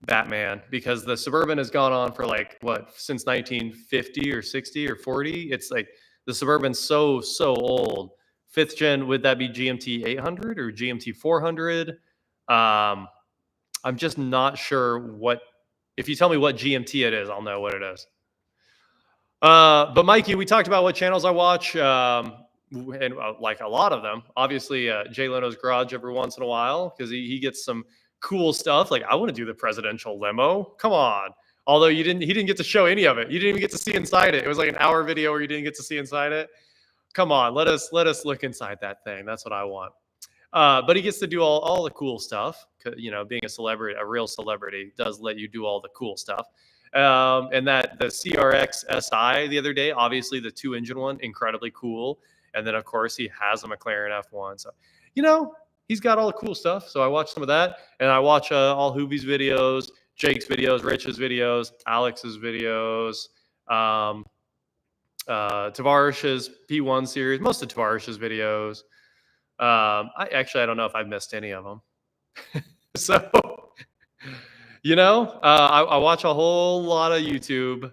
Batman, because the Suburban has gone on for like what, since 1950 or 60 or 40. It's like the Suburban's so old. Fifth gen, would that be GMT 800 or GMT 400? Um, I'm just not sure what. If you tell me what GMT it is, I'll know what it is. But Mikey, we talked about what channels I watch, and like a lot of them. Obviously, Jay Leno's Garage every once in a while because he gets some cool stuff. Like I want to do the presidential limo. Come on. Although he didn't get to show any of it. You didn't even get to see inside it. It was like an hour video where you didn't get to see inside it. Come on, let us look inside that thing. That's what I want. But he gets to do all the cool stuff. You know, being a celebrity, a real celebrity, does let you do all the cool stuff. And that the CRX SI the other day, obviously the 2-engine one, incredibly cool. And then of course he has a McLaren F1. So, you know, he's got all the cool stuff. So I watch some of that, and I watch all Hoovie's videos, Jake's videos, Rich's videos, Alex's videos, Tavarish's P1 series, most of Tavarish's videos. I don't know if I've missed any of them. So, you know, I watch a whole lot of YouTube,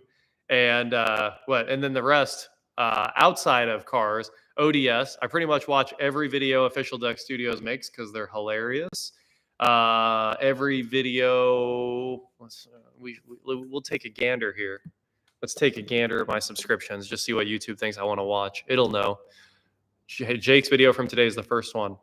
and and then the rest outside of cars, ODS. I pretty much watch every video Official Duck Studios makes because they're hilarious. Every video, we'll take a gander here. Let's take a gander at my subscriptions, just see what YouTube thinks I want to watch. It'll know. Jake's video from today is the first one.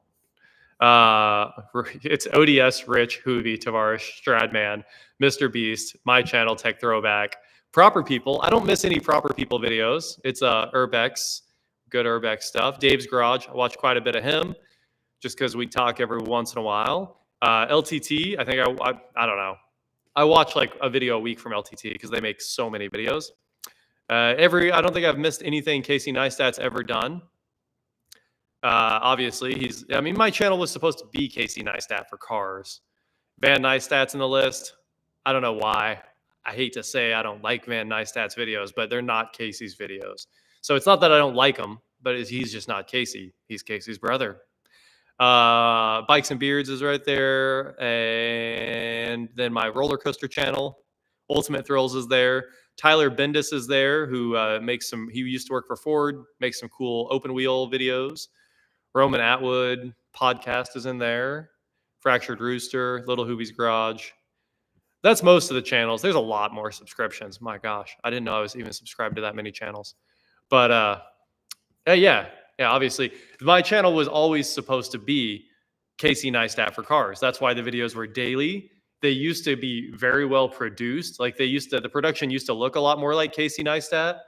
It's ODS, Rich, Hoovie, Tavarish, Stradman, Mr. Beast, my channel, Tech Throwback, Proper People. I don't miss any Proper People videos. It's Urbex, good Urbex stuff. Dave's Garage, I watch quite a bit of him just because we talk every once in a while. LTT, I think I don't know. I watch like a video a week from LTT because they make so many videos. I don't think I've missed anything Casey Neistat's ever done. Obviously, my channel was supposed to be Casey Neistat for cars. Van Neistat's in the list. I don't know why. I hate to say I don't like Van Neistat's videos, but they're not Casey's videos. So it's not that I don't like him, but he's just not Casey. He's Casey's brother. Bikes and Beards is right there. And then my roller coaster channel, Ultimate Thrills, is there. Tyler Bendis is there, who he used to work for Ford, makes some cool open wheel videos. Roman Atwood podcast is in there. Fractured Rooster, Little Hoovie's Garage. That's most of the channels. There's a lot more subscriptions. My gosh, I didn't know I was even subscribed to that many channels. But yeah, obviously, my channel was always supposed to be Casey Neistat for cars. That's why the videos were daily. They used to be very well produced. Like the production used to look a lot more like Casey Neistat.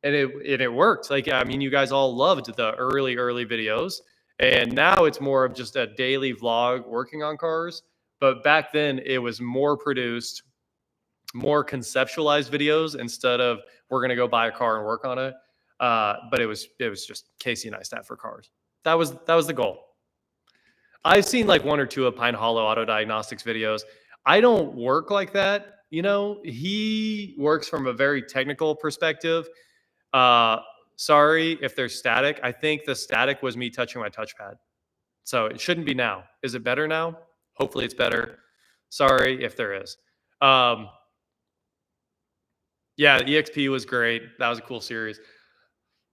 And it worked. Like, I mean, you guys all loved the early videos. And now it's more of just a daily vlog working on cars. But back then it was more produced, more conceptualized videos instead of we're going to go buy a car and work on it. But it was just Casey Neistat for cars. That was the goal. I've seen like one or two of Pine Hollow Auto Diagnostics videos. I don't work like that. You know, he works from a very technical perspective. Sorry if there's static. I think the static was me touching my touchpad. So it shouldn't be now. Is it better now? Hopefully it's better. Sorry if there is. Yeah, the EXP was great. That was a cool series.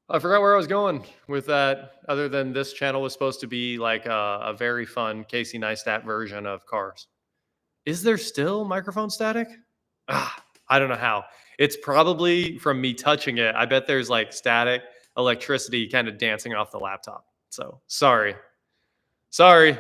I forgot where I was going with that, other than this channel was supposed to be like a very fun Casey Neistat version of cars. Is there still microphone static? I don't know how. It's probably from me touching it. I bet there's like static electricity kind of dancing off the laptop. So sorry. So,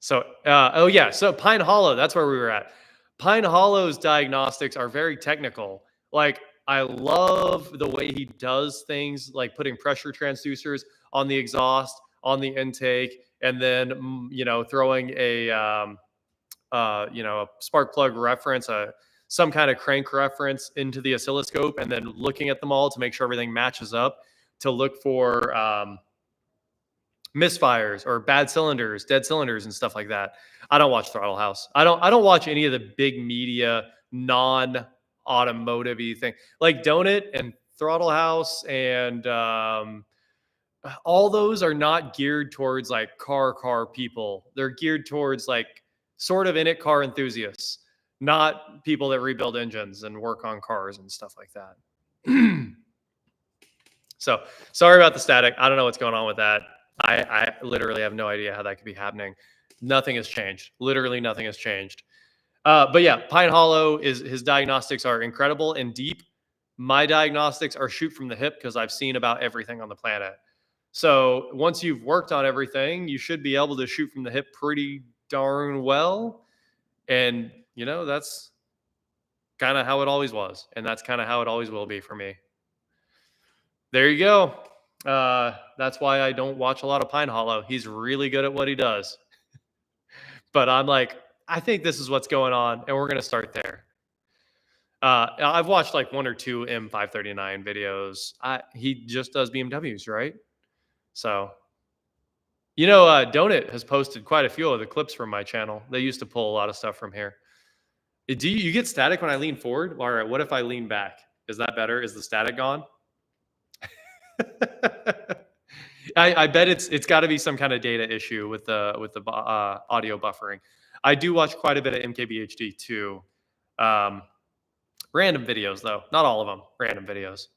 so Pine Hollow, that's where we were at. Pine Hollow's diagnostics are very technical. Like, I love the way he does things, like putting pressure transducers on the exhaust, on the intake, and then, throwing a spark plug reference, some kind of crank reference into the oscilloscope, and then looking at them all to make sure everything matches up, to look for misfires or bad cylinders, dead cylinders, and stuff like that. I don't watch Throttle House. I don't watch any of the big media non-automotive-y thing, like Donut and Throttle House, and all those are not geared towards like car people. They're geared towards like sort of in it car enthusiasts, not people that rebuild engines and work on cars and stuff like that. So sorry about the static. I don't know what's going on with that. I literally have no idea how that could be happening. Nothing has changed. Literally nothing has changed. But yeah, Pine Hollow is his diagnostics are incredible and deep. My diagnostics are shoot from the hip because I've seen about everything on the planet. So once you've worked on everything, you should be able to shoot from the hip pretty darn well. And that's kind of how it always was, and that's kind of how it always will be for me. There you go. That's why I don't watch a lot of Pine Hollow. He's really good at what he does. But I'm like, I think this is what's going on, and we're going to start there. I've watched like one or two M539 videos. He just does BMWs, right? So, Donut has posted quite a few of the clips from my channel. They used to pull a lot of stuff from here. Do you get static when I lean forward? All right, what if I lean back? Is that better? Is the static gone? I bet it's got to be some kind of data issue with the audio buffering. I do watch quite a bit of MKBHD too. Random videos though, not all of them. Random videos.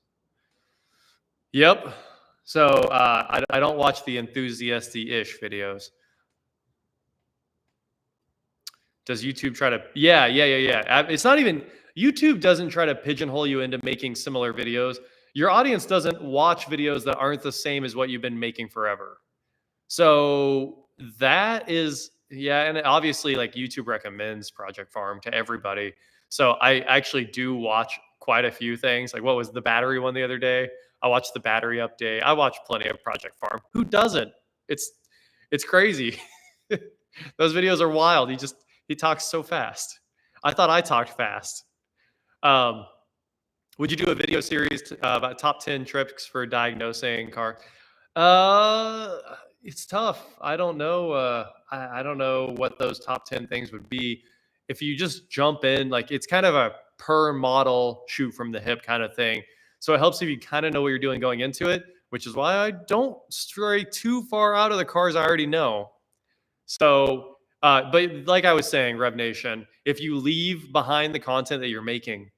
Yep. So I don't watch the enthusiasty-ish videos. Does YouTube try to? Yeah. It's not even YouTube doesn't try to pigeonhole you into making similar videos. Your audience doesn't watch videos that aren't the same as what you've been making forever. So that is, and obviously like YouTube recommends Project Farm to everybody. So I actually do watch quite a few things. Like what was the battery one the other day? I watched the battery update. I watch plenty of Project Farm. Who doesn't? It's crazy. Those videos are wild. He talks so fast. I thought I talked fast. Would you do a video series about top 10 tricks for diagnosing car? It's tough. I don't know. I don't know what those top 10 things would be. If you just jump in, like it's kind of a per model shoot from the hip kind of thing. So it helps if you kind of know what you're doing going into it, which is why I don't stray too far out of the cars I already know. So, but like I was saying, Rev Nation, if you leave behind the content that you're making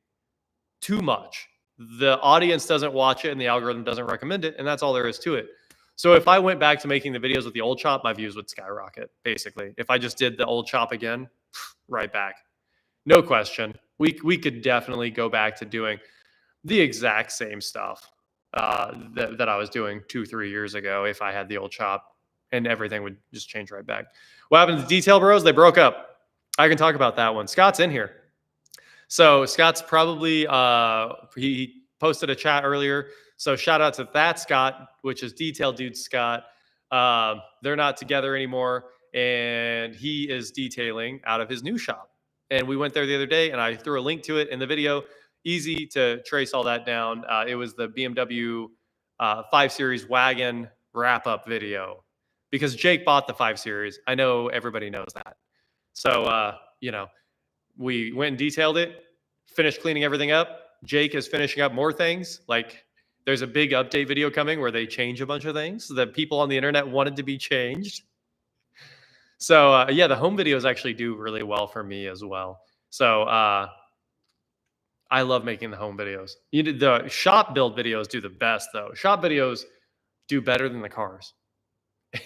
too much, the audience doesn't watch it and the algorithm doesn't recommend it, and that's all there is to it. So if I went back to making the videos with the old chop, my views would skyrocket, basically. If I just did the old chop again, right back. No question. We could definitely go back to doing the exact same stuff that I was doing 2-3 years ago if I had the old chop, and everything would just change right back. What happened to Detail Bros? They broke up. I can talk about that one. Scott's in here. So Scott's probably, he posted a chat earlier. So shout out to that Scott, which is Detail Dude Scott. They're not together anymore, and he is detailing out of his new shop. And we went there the other day, and I threw a link to it in the video. Easy to trace all that down. It was the BMW 5 Series wagon wrap-up video, because Jake bought the 5 Series. I know everybody knows that. So, we went and detailed it, finished cleaning everything up. Jake is finishing up more things. Like there's a big update video coming where they change a bunch of things that people on the internet wanted to be changed. So the home videos actually do really well for me as well. So I love making the home videos. The shop build videos do the best though. Shop videos do better than the cars.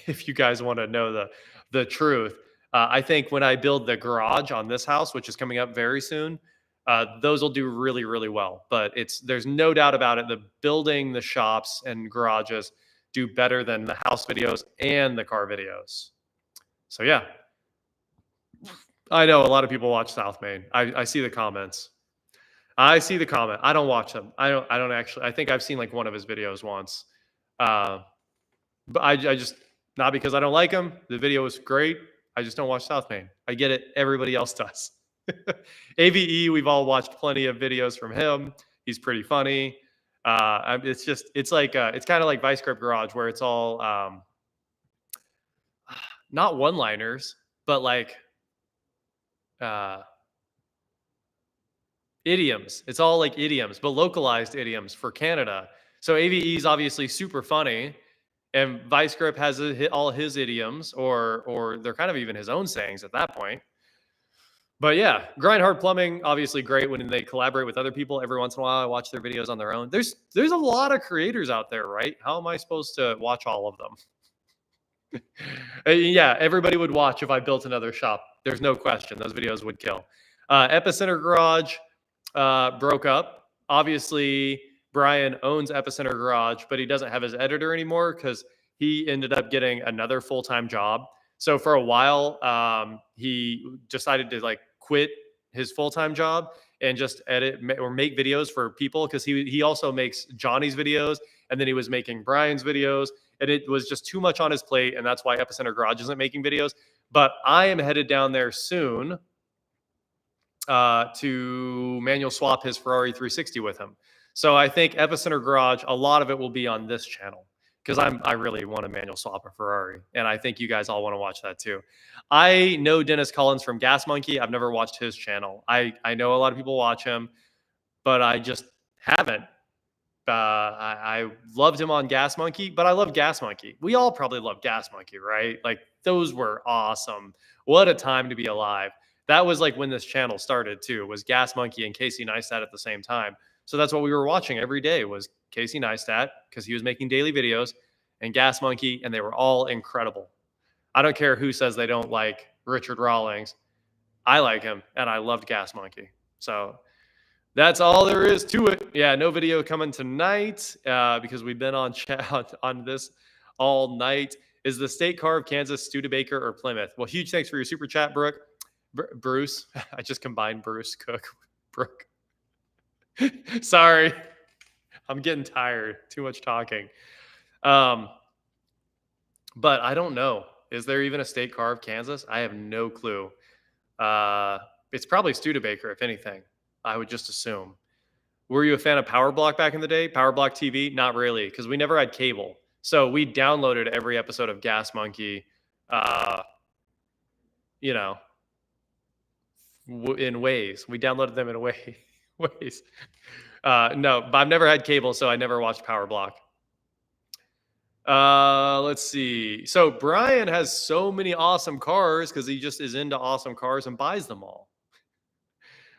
If you guys want to know the truth. I think when I build the garage on this house, which is coming up very soon, those will do really, really well. But there's no doubt about it. The building, the shops, and garages do better than the house videos and the car videos. So yeah, I know a lot of people watch South Main. I see the comments. I see the comment. I don't watch them. I don't actually. I think I've seen like one of his videos once. But I just, not because I don't like him. The video was great. I just don't watch South Main. I get it. Everybody else does. AVE, we've all watched plenty of videos from him. He's pretty funny. It's kind of like Vice Grip Garage, where it's all not one-liners, but like idioms. It's all like idioms, but localized idioms for Canada. So AVE is obviously super funny. And Vice Grip has all his idioms, or they're kind of even his own sayings at that point. But yeah, Grindhard Plumbing, obviously great when they collaborate with other people. Every once in a while, I watch their videos on their own. There's a lot of creators out there, right? How am I supposed to watch all of them? Yeah, everybody would watch if I built another shop. There's no question. Those videos would kill. Epicenter Garage broke up. Obviously, Brian owns Epicenter Garage, but he doesn't have his editor anymore because he ended up getting another full-time job. So for a while, he decided to like quit his full-time job and just edit or make videos for people because he also makes Johnny's videos, and then he was making Brian's videos, and it was just too much on his plate, and that's why Epicenter Garage isn't making videos. But I am headed down there soon to manual swap his Ferrari 360 with him. So I think Epicenter Garage, a lot of it will be on this channel because I really want to manual swap a Ferrari, and I think you guys all want to watch that too. I know Dennis Collins from Gas Monkey. I've never watched his channel. I know a lot of people watch him, but I just haven't. I loved him on Gas Monkey, but I love Gas Monkey. We all probably love Gas Monkey, right? Like those were awesome. What a time to be alive. That was like when this channel started too, was Gas Monkey and Casey Neistat at the same time. So that's what we were watching every day was Casey Neistat because he was making daily videos, and Gas Monkey, and they were all incredible. I don't care who says they don't like Richard Rawlings. I like him, and I loved Gas Monkey. So that's all there is to it. Yeah, no video coming tonight because we've been on chat on this all night. Is the state car of Kansas Studebaker or Plymouth? Well, huge thanks for your super chat, Brooke. Bruce. I just combined Bruce Cook with Brooke. Sorry. I'm getting tired. Too much talking. But I don't know. Is there even a state car of Kansas? I have no clue. It's probably Studebaker, if anything. I would just assume. Were you a fan of Power Block back in the day? Power Block TV? Not really, because we never had cable. So we downloaded every episode of Gas Monkey, in ways. We downloaded them in ways. No, but I've never had cable, so I never watched Power Block. Let's see. So Brian has so many awesome cars because he just is into awesome cars and buys them all.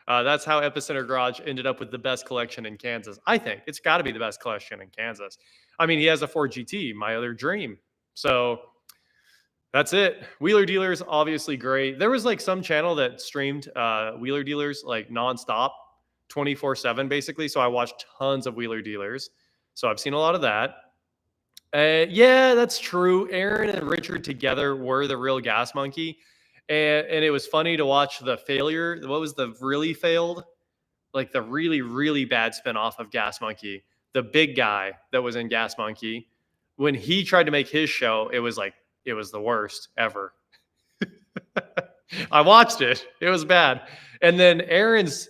That's how Epicenter Garage ended up with the best collection in Kansas. I think it's got to be the best collection in Kansas. I mean, he has a Ford GT, my other dream. So that's it. Wheeler Dealers, obviously great. There was like some channel that streamed Wheeler Dealers like nonstop, 24/7 basically. So I watched tons of Wheeler Dealers. So I've seen a lot of that. Yeah, that's true. Aaron and Richard together were the real Gas Monkey. And it was funny to watch the failure. What was the really failed? Like the really, really bad spinoff of Gas Monkey. The big guy that was in Gas Monkey. When he tried to make his show, it was the worst ever. I watched it. It was bad. And then Aaron's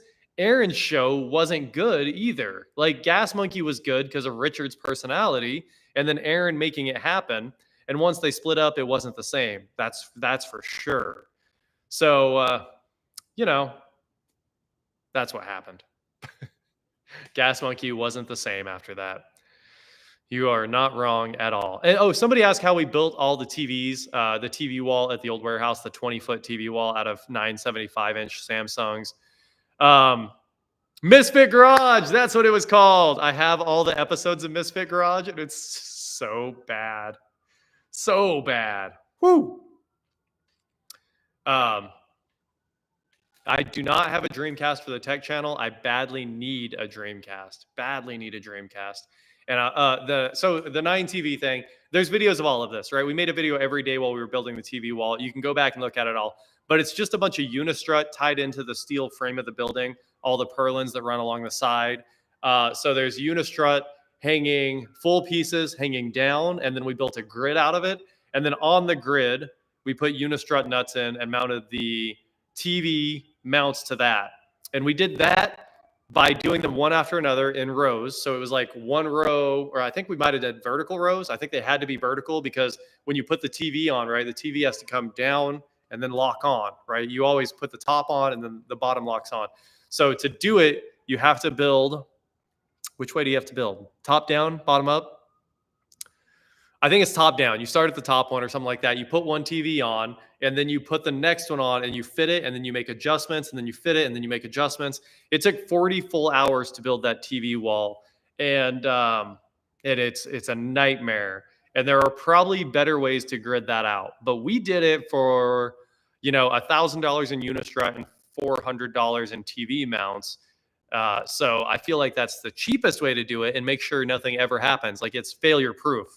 show wasn't good either. Like Gas Monkey was good because of Richard's personality, and then Aaron making it happen. And once they split up, it wasn't the same. That's for sure. So, that's what happened. Gas Monkey wasn't the same after that. You are not wrong at all. And, somebody asked how we built all the TVs, the TV wall at the old warehouse, the 20-foot TV wall out of 975-inch Samsungs. Misfit Garage, that's what it was called. I have all the episodes of Misfit Garage, and it's so bad. So bad. Woo! I do not have a Dreamcast for the tech channel. I badly need a Dreamcast. And the 9TV thing, there's videos of all of this, right? We made a video every day while we were building the TV wall. You can go back and look at it all. But it's just a bunch of Unistrut tied into the steel frame of the building, all the purlins that run along the side. So there's Unistrut hanging full pieces hanging down, and then we built a grid out of it. And then on the grid, we put Unistrut nuts in and mounted the TV mounts to that. And we did that by doing them one after another in rows. So it was like one row, or I think we might have done vertical rows. I think they had to be vertical because when you put the TV on, right, the TV has to come down and then lock on, right? You always put the top on and then the bottom locks on. So to do it, you have to build. Which way do you have to build? Top down, bottom up? I think it's top down. You start at the top one or something like that. You put one TV on, and then you put the next one on, and you fit it, and then you make adjustments, and then you fit it, and then you make adjustments. It took 40 full hours to build that TV wall, and it's a nightmare. And there are probably better ways to grid that out, but we did it for $1,000 in Unistrut and $400 in TV mounts. So I feel like that's the cheapest way to do it and make sure nothing ever happens. Like, it's failure proof.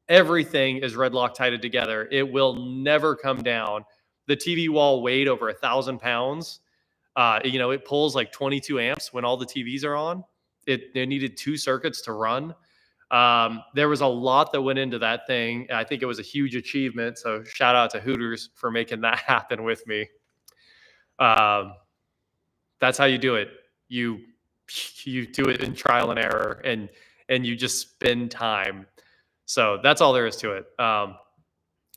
Everything is red Loctited together. It will never come down. The TV wall weighed over 1,000 pounds. It pulls like 22 amps when all the TVs are on. It needed 2 circuits to run. There was a lot that went into that thing. I think it was a huge achievement. So shout out to Hooters for making that happen with me. That's how you do it. You do it in trial and error, and you just spend time. So that's all there is to it.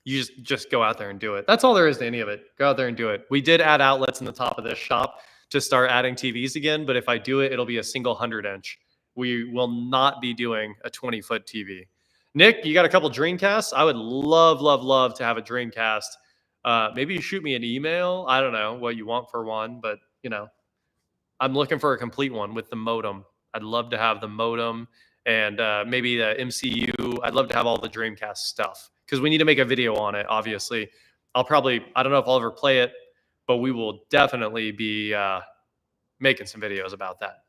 You just go out there and do it. That's all there is to any of it. Go out there and do it. We did add outlets in the top of this shop to start adding TVs again, but if I do it, it'll be a single 100-inch. We will not be doing a 20-foot TV. Nick, you got a couple Dreamcasts? I would love to have a Dreamcast. Maybe you shoot me an email. I don't know what you want for one, but I'm looking for a complete one with the modem. I'd love to have the modem and maybe the MCU. I'd love to have all the Dreamcast stuff because we need to make a video on it, obviously. I don't know if I'll ever play it, but we will definitely be making some videos about that.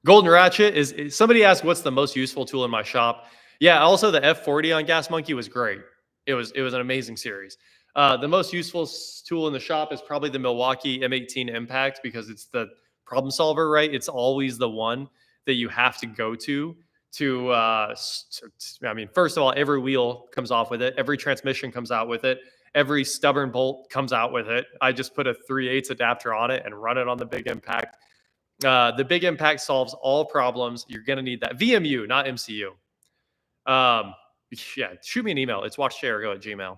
Golden Ratchet is somebody asked what's the most useful tool in my shop. Yeah, also the F40 on Gas Monkey was great. It was an amazing series. The most useful tool in the shop is probably the Milwaukee M18 Impact because it's the problem solver, right? It's always the one that you have to go to. First of all, every wheel comes off with it. Every transmission comes out with it. Every stubborn bolt comes out with it. I just put a 3/8 adapter on it and run it on the Big Impact. The Big Impact solves all problems. You're going to need that. VMU, not MCU. Yeah, shoot me an email. It's WatchJRGo@gmail.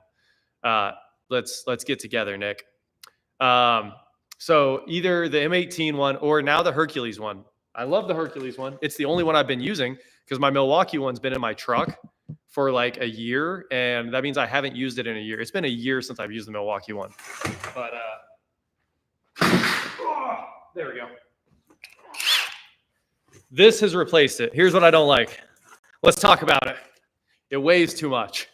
Let's get together, Nick. So either the M18 one or now the Hercules one. I love the Hercules one. It's the only one I've been using because my Milwaukee one's been in my truck for like a year, and that means I haven't used it in a year. It's been a year since I've used the Milwaukee one. But there we go. This has replaced it. Here's what I don't like. Let's talk about it. It weighs too much.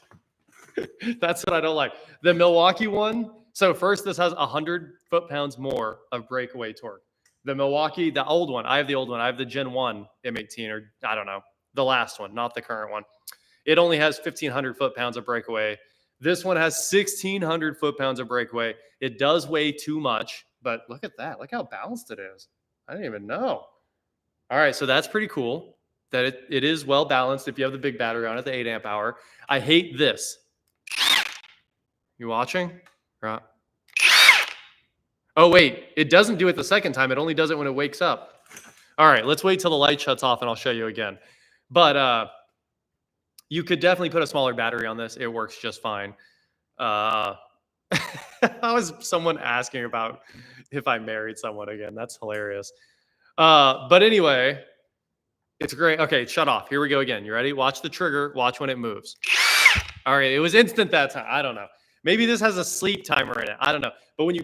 That's what I don't like. The Milwaukee one. So first, this has 100 foot-pounds more of breakaway torque. The Milwaukee, the old one. I have the old one. I have the Gen 1 M18, or I don't know, the last one, not the current one. It only has 1,500 foot-pounds of breakaway. This one has 1,600 foot-pounds of breakaway. It does weigh too much, but look at that. Look how balanced it is. I didn't even know. All right, so that's pretty cool that it is well balanced if you have the big battery on it, the 8 amp hour. I hate this. You watching? Right. Oh, wait, it doesn't do it the second time. It only does it when it wakes up. All right, let's wait till the light shuts off and I'll show you again. But you could definitely put a smaller battery on this. It works just fine. How is someone asking about if I married someone again? That's hilarious. But anyway, it's great. Okay, shut off. Here we go again. You ready? Watch the trigger. Watch when it moves. All right, it was instant that time. I don't know. Maybe this has a sleep timer in it. I don't know. But when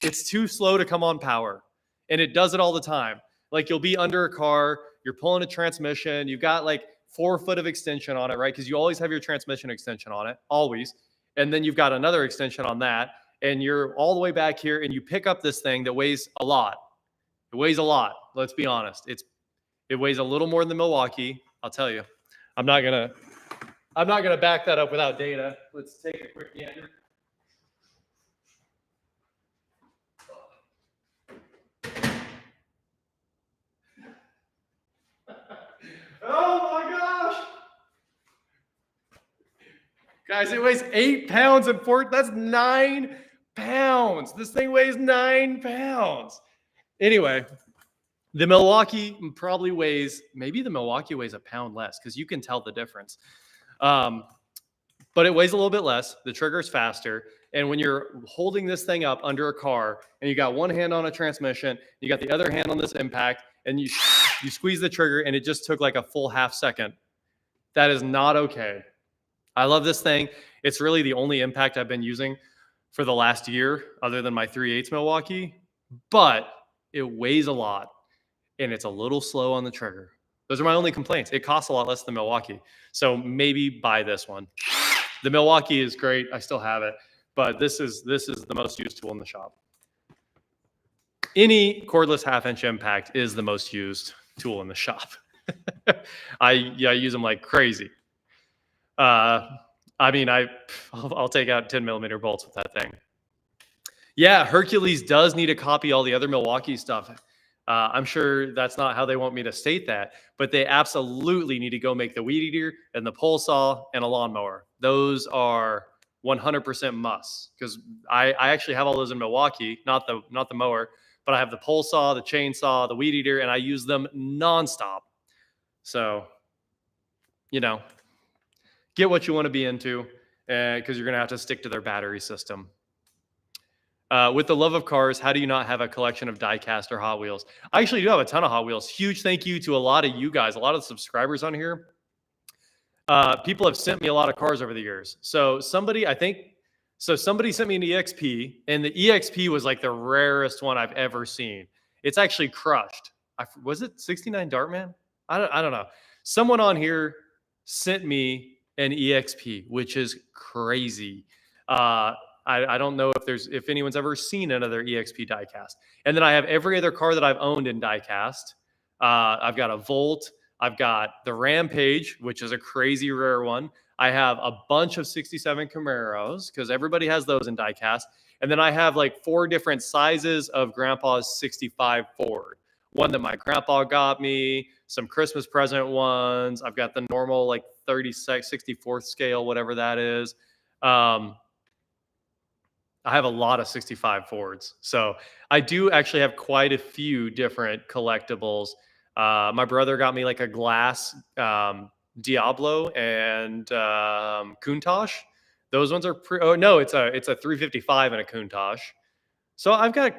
it's too slow to come on power. And it does it all the time. Like you'll be under a car, you're pulling a transmission, you've got like 4 foot of extension on it, right? Because you always have your transmission extension on it, always. And then you've got another extension on that. And you're all the way back here and you pick up this thing that weighs a lot. It weighs a lot. Let's be honest. It weighs a little more than the Milwaukee. I'll tell you. I'm not gonna back that up without data. Let's take a quick gander. Oh my gosh! Guys, it weighs 8 pounds and that's 9 pounds. This thing weighs 9 pounds. Anyway, the Milwaukee probably weighs, maybe the Milwaukee weighs a pound less because you can tell the difference. But it weighs a little bit less. The trigger is faster. And when you're holding this thing up under a car and you got one hand on a transmission, you got the other hand on this impact, and You squeeze the trigger and it just took like a full half second. That is not okay. I love this thing. It's really the only impact I've been using for the last year other than my 3/8 Milwaukee, but it weighs a lot and it's a little slow on the trigger. Those are my only complaints. It costs a lot less than Milwaukee. So maybe buy this one. The Milwaukee is great. I still have it, but this is the most used tool in the shop. Any cordless half-inch impact is the most used tool in the shop. I use them like crazy. I mean, I'll take out 10mm bolts with that thing. Yeah, Hercules does need to copy all the other Milwaukee stuff. I'm sure that's not how they want me to state that, but they absolutely need to go make the weed eater and the pole saw and a lawnmower. Those are 100% musts because I actually have all those in Milwaukee, not the mower, but I have the pole saw, the chainsaw, the weed eater, and I use them nonstop. So, get what you want to be into because you're going to have to stick to their battery system. With the love of cars, how do you not have a collection of die-cast or Hot Wheels? I actually do have a ton of Hot Wheels. Huge thank you to a lot of you guys, a lot of the subscribers on here. People have sent me a lot of cars over the years. So somebody sent me an EXP, and the EXP was like the rarest one I've ever seen. It's actually crushed. Was it 69 Dartman? I don't know. Someone on here sent me an EXP, which is crazy. I don't know if anyone's ever seen another EXP diecast. And then I have every other car that I've owned in diecast. I've got a Volt. I've got the Rampage, which is a crazy rare one. I have a bunch of 67 Camaros because everybody has those in diecast. And then I have like 4 different sizes of Grandpa's 65 Ford. One that my grandpa got me, some Christmas present ones. I've got the normal like 64th scale, whatever that is. I have a lot of 65 Fords. So I do actually have quite a few different collectibles. My brother got me like a glass Diablo and Countach. Those ones are it's a 355 and a Countach. So I've got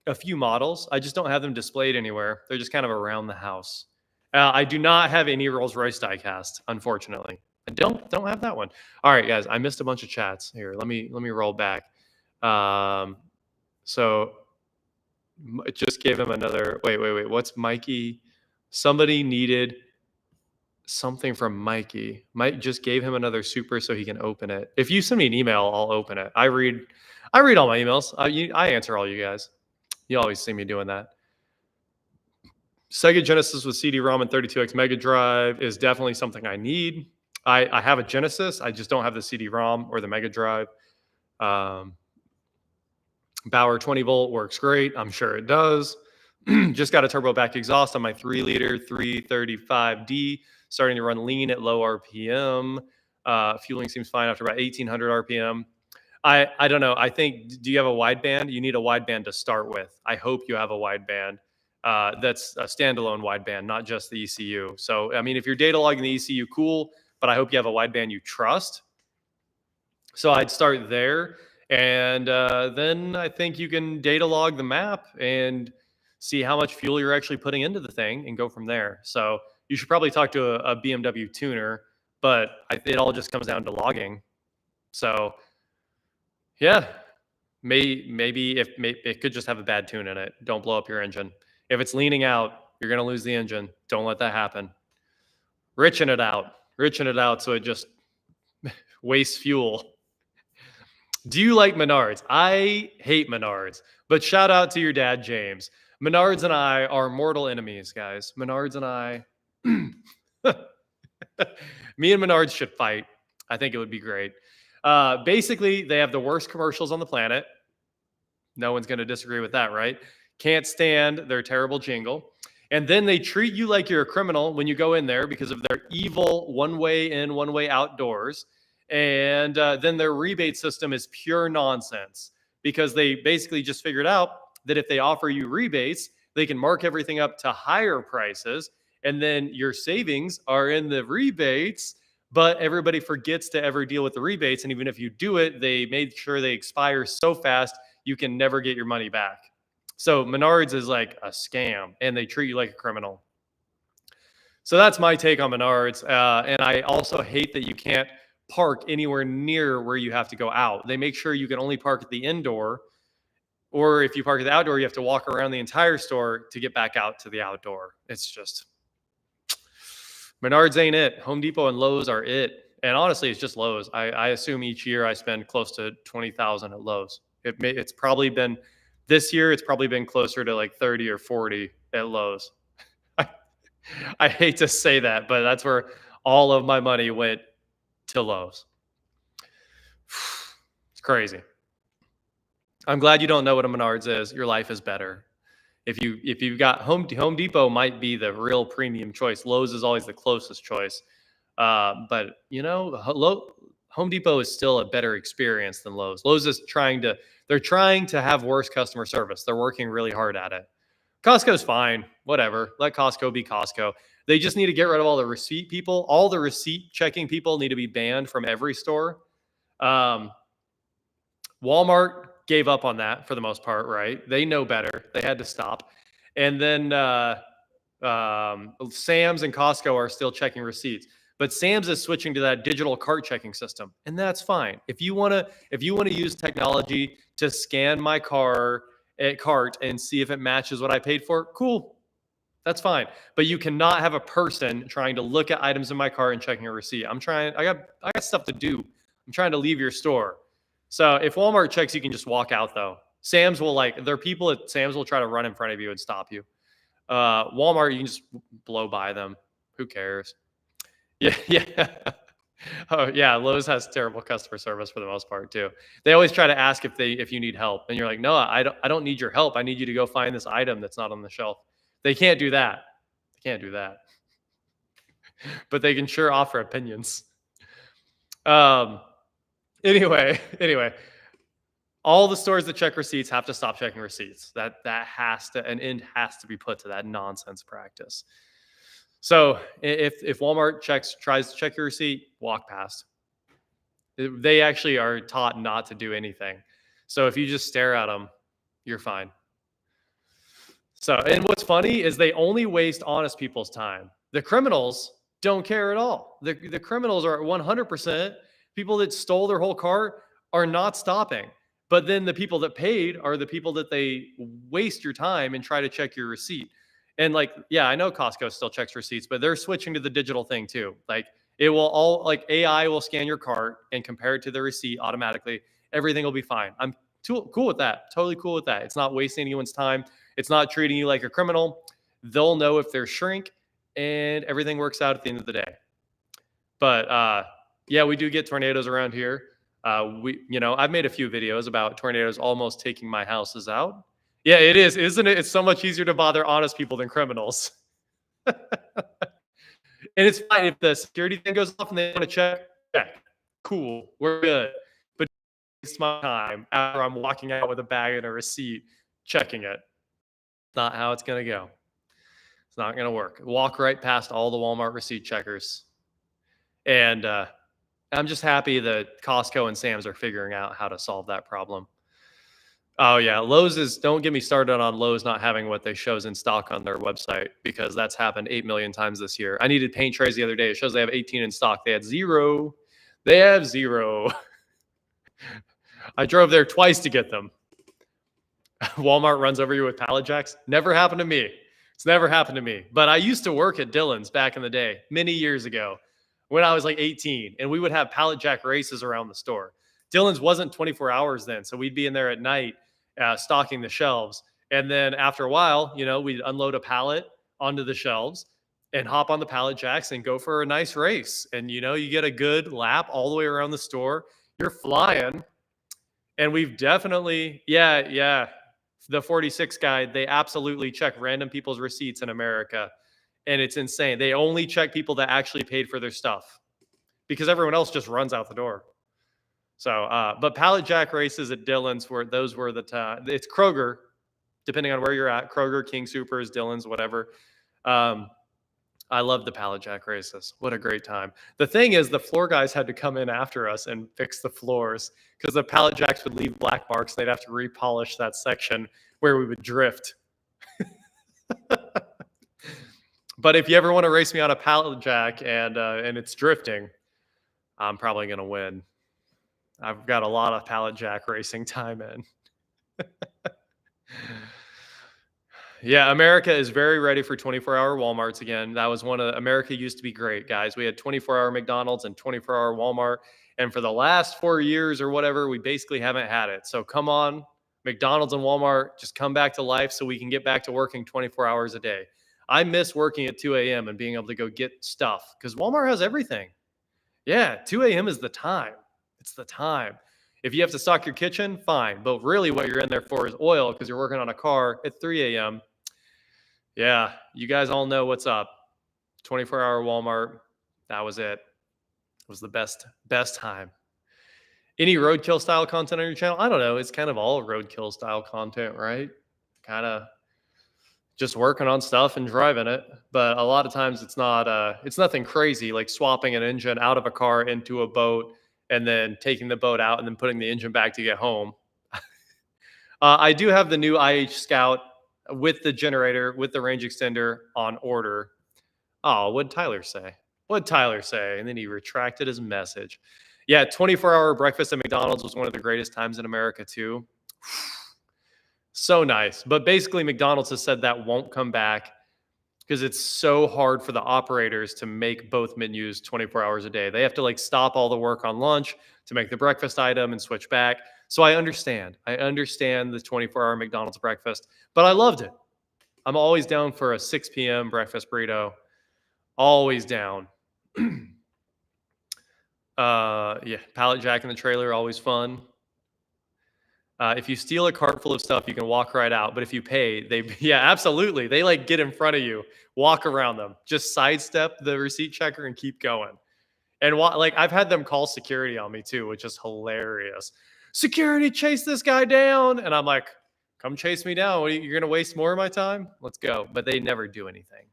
a few models. I just don't have them displayed anywhere. They're just kind of around the house. I do not have any Rolls-Royce diecast, unfortunately. I don't have that one. All right, guys, I missed a bunch of chats here. Let me roll back. So it just gave him another. Wait. What's Mikey? Somebody needed something from Mikey. Mike just gave him another super so he can open it. If you send me an email, I'll open it. I read all my emails. I answer all you guys. You always see me doing that. Sega Genesis with CD-ROM and 32X Mega Drive is definitely something I need. I have a Genesis. I just don't have the CD-ROM or the Mega Drive. Bauer 20 volt works great. I'm sure it does. Just got a turbo back exhaust on my 3-liter 335D, starting to run lean at low RPM. Fueling seems fine after about 1800 RPM. I don't know. I think, do you have a wideband? You need a wideband to start with. I hope you have a wideband. That's a standalone wideband, not just the ECU. So, I mean, if you're data logging the ECU, cool, but I hope you have a wideband you trust. So I'd start there. And then I think you can data log the map and see how much fuel you're actually putting into the thing and go from there. So you should probably talk to a BMW tuner, but it all just comes down to logging. So yeah, maybe if it could just have a bad tune in it. Don't blow up your engine. If it's leaning out, you're going to lose the engine. Don't let that happen. Richen it out so it just wastes fuel. Do you like Menards? I hate Menards, but shout out to your dad, James. Menards and I are mortal enemies, guys. Menards and I, me and Menards should fight. I think it would be great. Basically, they have the worst commercials on the planet. No one's going to disagree with that, right? Can't stand their terrible jingle. And then they treat you like you're a criminal when you go in there because of their evil one-way in, one-way out doors. And then their rebate system is pure nonsense because they basically just figured out that if they offer you rebates, they can mark everything up to higher prices. And then your savings are in the rebates, but everybody forgets to ever deal with the rebates. And even if you do it, they made sure they expire so fast, you can never get your money back. So Menards is like a scam and they treat you like a criminal. So that's my take on Menards. And I also hate that you can't park anywhere near where you have to go out. They make sure you can only park at the indoor, or if you park at the outdoor, you have to walk around the entire store to get back out to the outdoor. It's just, Menards ain't it. Home Depot and Lowe's are it. And honestly, it's just Lowe's. I assume each year I spend close to 20,000 at Lowe's. It's probably been, this year, it's probably been closer to like 30 or 40 at Lowe's. I hate to say that, but that's where all of my money went, to Lowe's. It's crazy. I'm glad you don't know what a Menards is. Your life is better. If you've got Home Depot might be the real premium choice. Lowe's is always the closest choice. But Home Depot is still a better experience than Lowe's. Lowe's is they're trying to have worse customer service. They're working really hard at it. Costco's fine. Whatever. Let Costco be Costco. They just need to get rid of all the receipt people. All the receipt checking people need to be banned from every store. Walmart gave up on that for the most part, right? They know better. They had to stop. And then Sam's and Costco are still checking receipts. But Sam's is switching to that digital cart checking system, and that's fine. If you want to use technology to scan my cart and see if it matches what I paid for, cool. That's fine. But you cannot have a person trying to look at items in my cart and checking a receipt. I got stuff to do. I'm trying to leave your store. So if Walmart checks, you can just walk out though. Sam's will their people at Sam's will try to run in front of you and stop you. Walmart, you can just blow by them. Who cares? Yeah. Oh yeah, Lowe's has terrible customer service for the most part too. They always try to ask if you need help, and you're like, no, I don't need your help. I need you to go find this item that's not on the shelf. They can't do that. But they can sure offer opinions. Anyway, all the stores that check receipts have to stop checking receipts. That has to, an end has to be put to that nonsense practice. So if Walmart tries to check your receipt, walk past. They actually are taught not to do anything. So if you just stare at them, you're fine. So, and what's funny is they only waste honest people's time. The criminals don't care at all. The criminals are 100%. People that stole their whole cart are not stopping. But then the people that paid are the people that they waste your time and try to check your receipt. And I know Costco still checks receipts, but they're switching to the digital thing too. It will AI will scan your cart and compare it to the receipt automatically. Everything will be fine. I'm cool with that. Totally cool with that. It's not wasting anyone's time. It's not treating you like a criminal. They'll know if they're shrink, and everything works out at the end of the day. But we do get tornadoes around here. I've made a few videos about tornadoes almost taking my houses out. Yeah, it is, isn't it? It's so much easier to bother honest people than criminals. And it's fine if the security thing goes off and they want to check. Cool, we're good. But it's my time after I'm walking out with a bag and a receipt, checking it. Not how it's going to go. It's not going to work. Walk right past all the Walmart receipt checkers. And I'm just happy that Costco and Sam's are figuring out how to solve that problem. Oh yeah, don't get me started on Lowe's not having what they shows in stock on their website, because that's happened 8 million times this year. I needed paint trays the other day. It shows they have 18 in stock. They had 0. They have 0. I drove there twice to get them. Walmart runs over you with pallet jacks. Never happened to me. It's never happened to me. But I used to work at Dillon's back in the day, many years ago, when I was 18, and we would have pallet jack races around the store. Dillon's wasn't 24 hours then, so we'd be in there at night stocking the shelves. And then after a while, we'd unload a pallet onto the shelves and hop on the pallet jacks and go for a nice race. And, you get a good lap all the way around the store. You're flying. And we've definitely, the 46 guy, they absolutely check random people's receipts in America. And it's insane. They only check people that actually paid for their stuff, because everyone else just runs out the door. So, but pallet jack races at Dillon's were the time. It's Kroger, depending on where you're at. Kroger, King Soopers, Dillon's, whatever. I love the pallet jack races. What a great time. The thing is, the floor guys had to come in after us and fix the floors, because the pallet jacks would leave black marks. They'd have to repolish that section where we would drift. But if you ever want to race me on a pallet jack and it's drifting, I'm probably going to win. I've got a lot of pallet jack racing time in. Yeah, America is very ready for 24-hour Walmarts again. That was one of America used to be great, guys. We had 24-hour McDonald's and 24-hour Walmart, and for the last 4 years or whatever, we basically haven't had it. So come on, McDonald's and Walmart, just come back to life so we can get back to working 24 hours a day. I miss working at 2 a.m. and being able to go get stuff because Walmart has everything. Yeah, 2 a.m. is the time. It's the time. If you have to stock your kitchen, fine. But really, what you're in there for is oil because you're working on a car at 3 a.m. Yeah, you guys all know what's up. 24-hour Walmart. That was it. It was the best time. Any roadkill style content on your channel? I don't know. It's kind of all roadkill style content, right? Kind of just working on stuff and driving it. But a lot of times it's nothing crazy like swapping an engine out of a car into a boat and then taking the boat out and then putting the engine back to get home. I do have the new IH Scout with the generator, with the range extender on order. Oh, what'd Tyler say? What'd Tyler say? And then he retracted his message. Yeah, 24-hour breakfast at McDonald's was one of the greatest times in America, too. So nice. But basically, McDonald's has said that won't come back because it's so hard for the operators to make both menus 24 hours a day. They have to like stop all the work on lunch to make the breakfast item and switch back. So I understand. I understand the 24-hour McDonald's breakfast, but I loved it. I'm always down for a 6 p.m. breakfast burrito. Always down. Yeah, pallet jack in the trailer, always fun. If you steal a cart full of stuff, you can walk right out. But if you pay, yeah, absolutely. They like get in front of you, walk around them, just sidestep the receipt checker and keep going. And like I've had them call security on me too, which is hilarious. Security, chase this guy down. And I'm like, come chase me down. You're going to waste more of my time? Let's go. But they never do anything.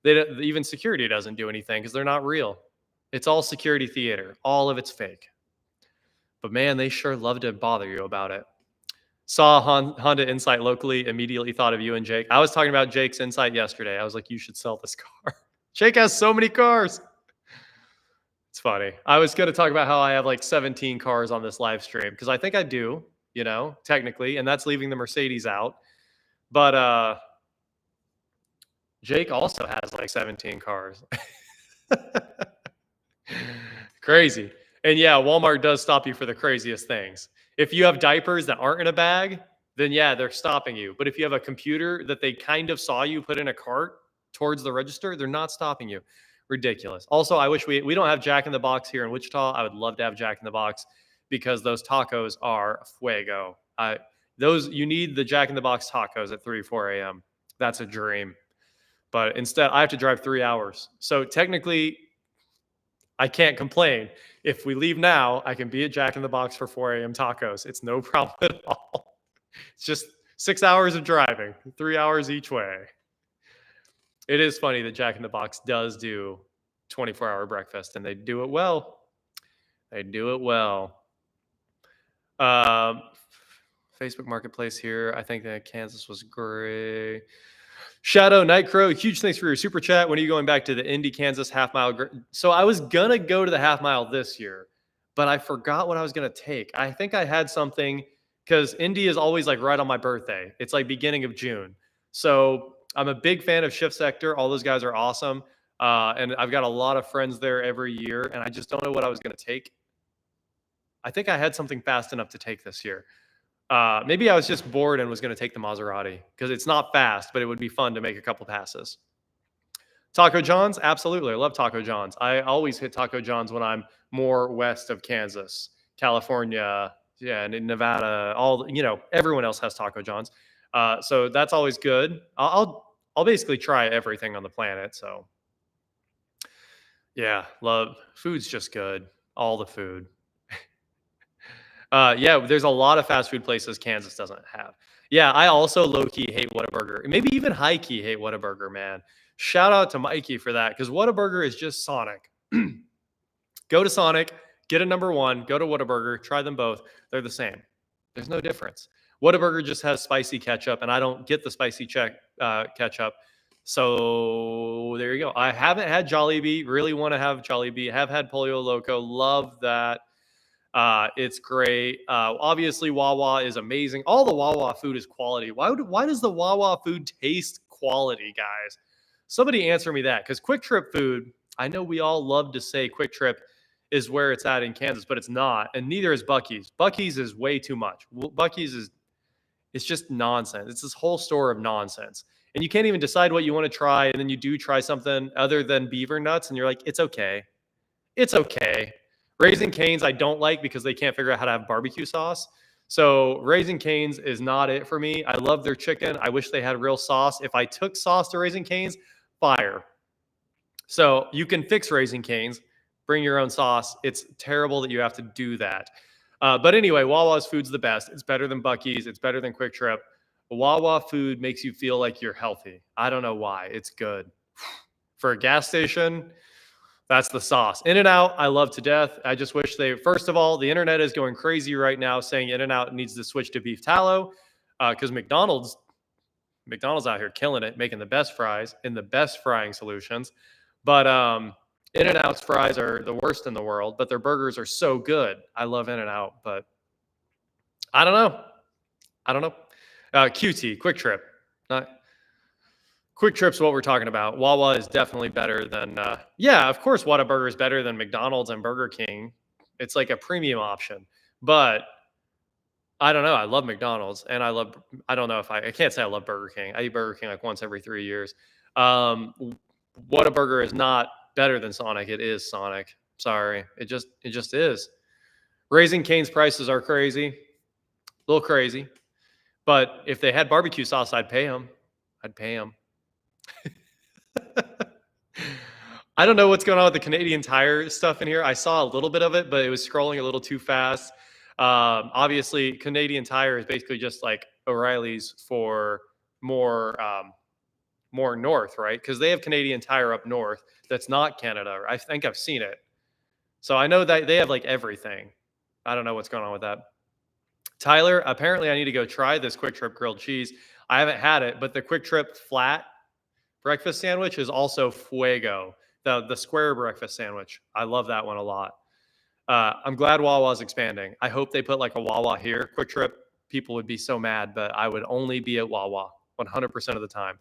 Even security doesn't do anything because they're not real. It's all security theater. All of it's fake. But man, they sure love to bother you about it. Saw Honda Insight locally, immediately thought of you and Jake. I was talking about Jake's Insight yesterday. I was like, you should sell this car. Jake has so many cars. It's funny. I was going to talk about how I have like 17 cars on this live stream because I think I do, technically, and that's leaving the Mercedes out. But Jake also has like 17 cars. Crazy. And yeah, Walmart does stop you for the craziest things. If you have diapers that aren't in a bag, then yeah, they're stopping you. But if you have a computer that they kind of saw you put in a cart towards the register, they're not stopping you. Ridiculous. Also, I wish we don't have Jack in the Box here in Wichita. I would love to have Jack in the Box because those tacos are fuego. You need the Jack in the Box tacos at 3, 4 a.m. That's a dream. But instead, I have to drive 3 hours. So technically, I can't complain. If we leave now, I can be at Jack in the Box for 4 a.m. tacos. It's no problem at all. It's just 6 hours of driving, 3 hours each way. It is funny that Jack in the Box does do 24-hour breakfast, and they do it well. They do it well. Facebook Marketplace here. I think that Kansas was great. Shadow Nightcrow, huge thanks for your super chat. When are you going back to the Indy, Kansas half mile? So I was going to go to the half mile this year, but I forgot what I was going to take. I think I had something because Indy is always like right on my birthday. It's like beginning of June. So I'm a big fan of Shift Sector. All those guys are awesome. And I've got a lot of friends there every year, and I just don't know what I was going to take. I think I had something fast enough to take this year. Maybe I was just bored and was going to take the Maserati because it's not fast, but it would be fun to make a couple passes. Taco John's? Absolutely. I love Taco John's. I always hit Taco John's when I'm more west of Kansas, California, yeah, and in Nevada. Everyone else has Taco John's. So that's always good. I'll basically try everything on the planet. So yeah, love food's just good. All the food. Yeah, there's a lot of fast food places Kansas doesn't have. Yeah, I also low-key hate Whataburger. Maybe even high-key hate Whataburger, man. Shout out to Mikey for that, because Whataburger is just Sonic. Go to Sonic, get a number one, go to Whataburger, try them both. They're the same. There's no difference. Whataburger just has spicy ketchup, and I don't get the spicy ketchup. So there you go. I haven't had Jollibee. Really want to have Jollibee. Have had Pollo Loco. Love that. It's great. Obviously, Wawa is amazing. All the Wawa food is quality. Why does the Wawa food taste quality, guys? Somebody answer me that. Because Quick Trip food, I know we all love to say Quick Trip is where it's at in Kansas, but it's not, and neither is Buc-ee's. Buc-ee's is way too much. Buc-ee's is it's just nonsense. It's this whole store of nonsense. And you can't even decide what you want to try. And then you do try something other than beaver nuts. And you're like, it's okay. It's okay. Raising Cane's, I don't like because they can't figure out how to have barbecue sauce. So Raising Cane's is not it for me. I love their chicken. I wish they had real sauce. If I took sauce to Raising Cane's, fire. So you can fix Raising Cane's, bring your own sauce. It's terrible that you have to do that. But anyway, Wawa's food's the best. It's better than Buc-ee's. It's better than Quick Trip. Wawa food makes you feel like you're healthy. I don't know why. It's good. For a gas station, that's the sauce. In-N-Out, I love to death. I just wish first of all, the internet is going crazy right now saying In-N-Out needs to switch to beef tallow because McDonald's out here killing it, making the best fries and the best frying solutions. But In-N-Out's fries are the worst in the world, but their burgers are so good. I love In-N-Out, but I don't know. QT, Quick Trip. Quick Trip's what we're talking about. Wawa is definitely better than, of course, Whataburger is better than McDonald's and Burger King. It's like a premium option. But I don't know. I love McDonald's, and I can't say I love Burger King. I eat Burger King like once every 3 years. Whataburger is not better than Sonic. It is Sonic. Sorry. It just is. Raising Cane's prices are crazy. A little crazy. But if they had barbecue sauce, I'd pay them. I don't know what's going on with the Canadian Tire stuff in here. I saw a little bit of it, but it was scrolling a little too fast. Obviously, Canadian Tire is basically just like O'Reilly's for more north, right? Because they have Canadian Tire up north that's not Canada. I think I've seen it. So I know that they have like everything. I don't know what's going on with that. Tyler, apparently I need to go try this Quick Trip grilled cheese. I haven't had it, but the Quick Trip flat breakfast sandwich is also fuego. The square breakfast sandwich. I love that one a lot. I'm glad Wawa's expanding. I hope they put like a Wawa here. Quick Trip, people would be so mad, but I would only be at Wawa 100% of the time.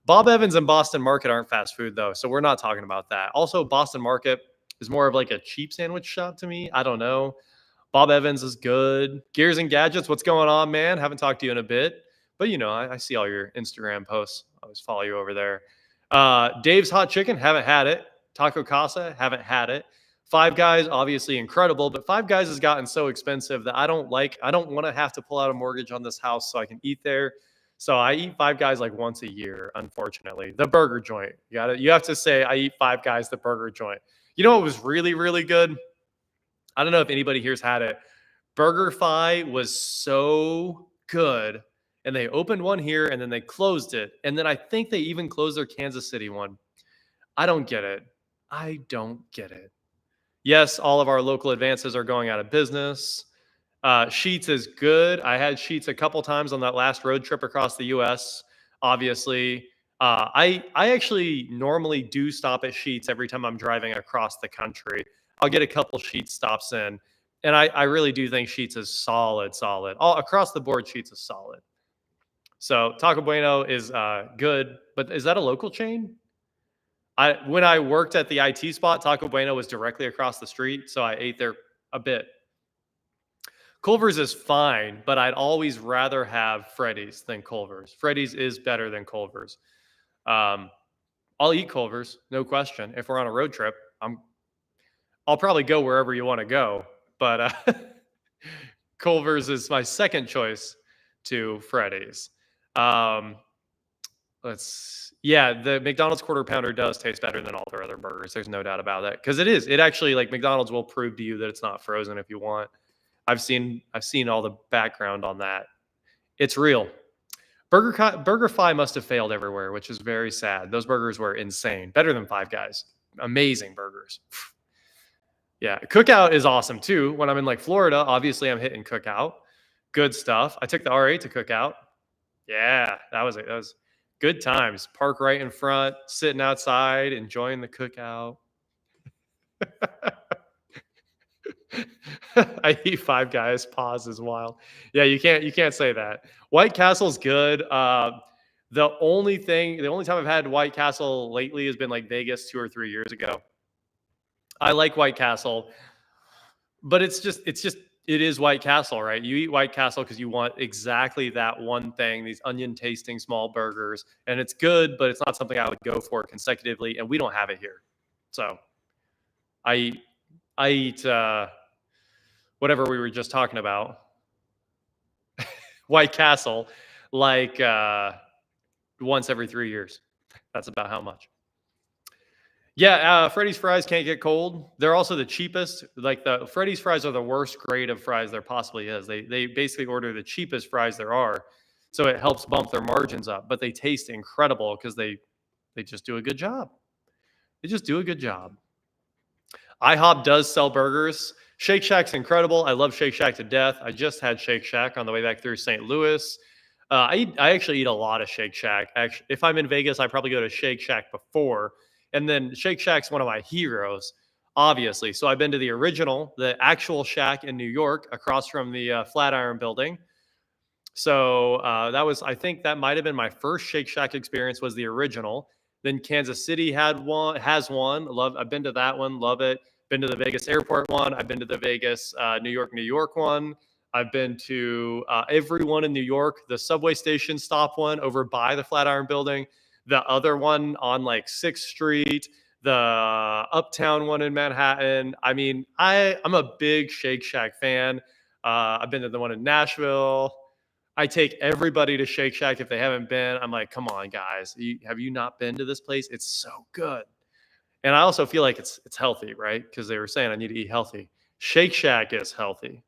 Bob Evans and Boston Market aren't fast food though, so we're not talking about that. Also, Boston Market is more of like a cheap sandwich shop to me. I don't know. Bob Evans is good. Gears and Gadgets, what's going on, man? Haven't talked to you in a bit. But, I see all your Instagram posts. I always follow you over there. Dave's Hot Chicken, haven't had it. Taco Casa, haven't had it. Five Guys, obviously incredible. But Five Guys has gotten so expensive that I don't want to have to pull out a mortgage on this house so I can eat there. So I eat Five Guys like once a year, unfortunately. The burger joint. You have to say I eat Five Guys, the burger joint. You know what was really, really good? I don't know if anybody here's had it. BurgerFi was so good. And they opened one here and then they closed it. And then I think they even closed their Kansas City one. I don't get it. Yes, all of our local advances are going out of business. Sheetz is good. I had Sheetz a couple times on that last road trip across the U.S., obviously. I actually normally do stop at Sheetz every time I'm driving across the country. I'll get a couple Sheetz stops in. And I really do think Sheetz is solid. All across the board, Sheetz is solid. So Taco Bueno is good, but is that a local chain? When I worked at the IT spot, Taco Bueno was directly across the street, so I ate there a bit. Culver's is fine, but I'd always rather have Freddy's than Culver's. Freddy's is better than Culver's. I'll eat Culver's, no question. If we're on a road trip, I'll probably go wherever you want to go, but Culver's is my second choice to Freddy's. The McDonald's quarter pounder does taste better than all their other burgers. There's no doubt about that. Because it actually, like, McDonald's will prove to you that it's not frozen if you want. I've seen all the background on that. It's real. BurgerFi must have failed everywhere, which is very sad. Those burgers were insane. Better than Five Guys. Amazing burgers. Yeah, Cookout is awesome too. When I'm in like Florida, obviously I'm hitting Cookout. Good stuff. I took the R8 to Cookout. Yeah, that was Good times. Park right in front, sitting outside, enjoying the cookout. I eat Five Guys. Pause is wild. Yeah, you can't say that. White Castle's good. The only time I've had White Castle lately has been like Vegas 2 or 3 years ago. I like White Castle, but it is White Castle, right? You eat White Castle because you want exactly that one thing, these onion tasting small burgers, and it's good, but it's not something I would go for consecutively, and we don't have it here. So I eat I eat whatever we were just talking about, White Castle, like once every 3 years. That's about how much. Yeah, Freddy's fries can't get cold. They're also the cheapest. Like the Freddy's fries are the worst grade of fries there possibly is. They basically order the cheapest fries there are, so it helps bump their margins up. But they taste incredible because they just do a good job. They just do a good job. IHOP does sell burgers. Shake Shack's incredible. I love Shake Shack to death. I just had Shake Shack on the way back through St. Louis. I actually eat a lot of Shake Shack. Actually, if I'm in Vegas, I probably go to Shake Shack before, and then Shake Shack's one of my heroes, obviously. So I've been to the original, the actual Shack in New York, across from the Flatiron Building. So I think that might have been my first Shake Shack experience. Was the original. Then Kansas City has one. I've been to that one. Love it. Been to the Vegas airport one. I've been to the Vegas, New York one. I've been to every one in New York, the subway station stop one over by the Flatiron Building, the other one on like 6th Street, the Uptown one in Manhattan. I mean, I'm a big Shake Shack fan. I've been to the one in Nashville. I take everybody to Shake Shack if they haven't been. I'm like, come on, guys, have you not been to this place? It's so good. And I also feel like it's healthy, right? Because they were saying I need to eat healthy. Shake Shack is healthy.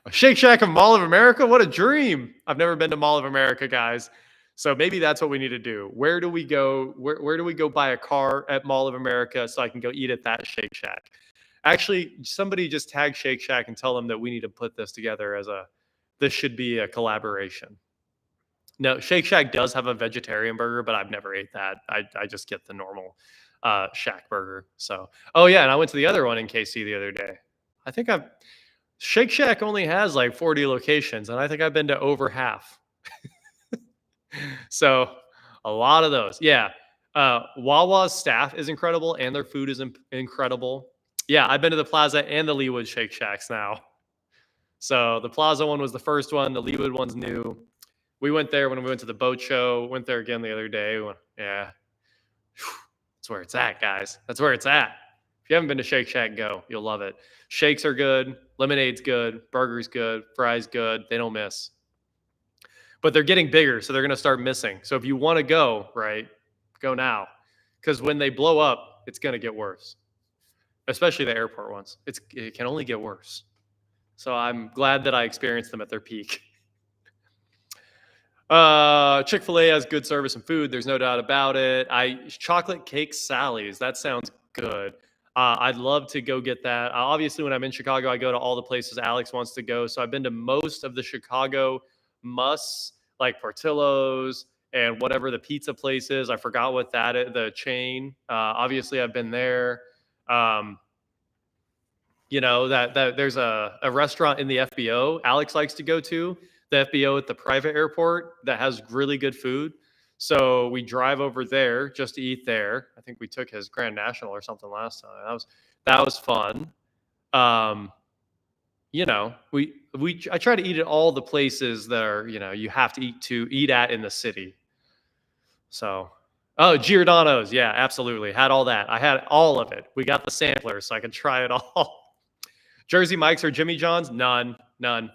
A Shake Shack of Mall of America? What a dream. I've never been to Mall of America, guys. So maybe that's what we need to do. Where do we go? Where do we go buy a car at Mall of America so I can go eat at that Shake Shack? Actually, somebody just tag Shake Shack and tell them that we need to put this together this should be a collaboration. No, Shake Shack does have a vegetarian burger, but I've never ate that. I just get the normal Shack burger. So, oh yeah, and I went to the other one in KC the other day. I think Shake Shack only has like 40 locations, and I think I've been to over half. So, a lot of those. Yeah. Wawa's staff is incredible, and their food is incredible. Yeah, I've been to the Plaza and the Leawood Shake Shacks now. So the Plaza one was the first one. The Leawood one's new. We went there when we went to the boat show. Went there again the other day. Yeah. That's where it's at, guys. That's where it's at. If you haven't been to Shake Shack, go. You'll love it. Shakes are good. Lemonade's good. Burger's good. Fries good. They don't miss. But they're getting bigger, so they're going to start missing. So if you want to go, right, go now. Because when they blow up, it's going to get worse. Especially the airport ones. It can only get worse. So I'm glad that I experienced them at their peak. Chick-fil-A has good service and food. There's no doubt about it. Chocolate cake Sally's. That sounds good. I'd love to go get that. Obviously, when I'm in Chicago, I go to all the places Alex wants to go. So I've been to most of the Chicago musts, like Portillo's and whatever the pizza place is. I forgot what that is, the chain. Obviously, I've been there. You know, that there's a restaurant in the FBO Alex likes to go to, the FBO at the private airport, that has really good food. So we drive over there just to eat there. I think we took his Grand National or something last time. That was fun. You know, I try to eat at all the places that are, you know, you have to eat at in the city. So, oh, Giordano's, yeah, absolutely. Had all that. I had all of it. We got the sampler so I could try it all. Jersey Mike's or Jimmy John's? None.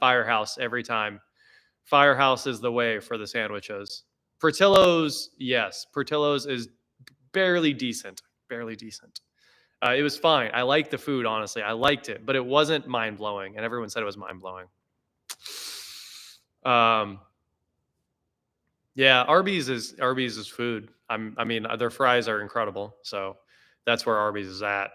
Firehouse every time. Firehouse is the way for the sandwiches. Portillo's, yes. Portillo's is barely decent. It was fine. I liked the food, honestly. I liked it, but it wasn't mind-blowing, and everyone said it was mind-blowing. Yeah, Arby's is food. I mean, their fries are incredible, so that's where Arby's is at.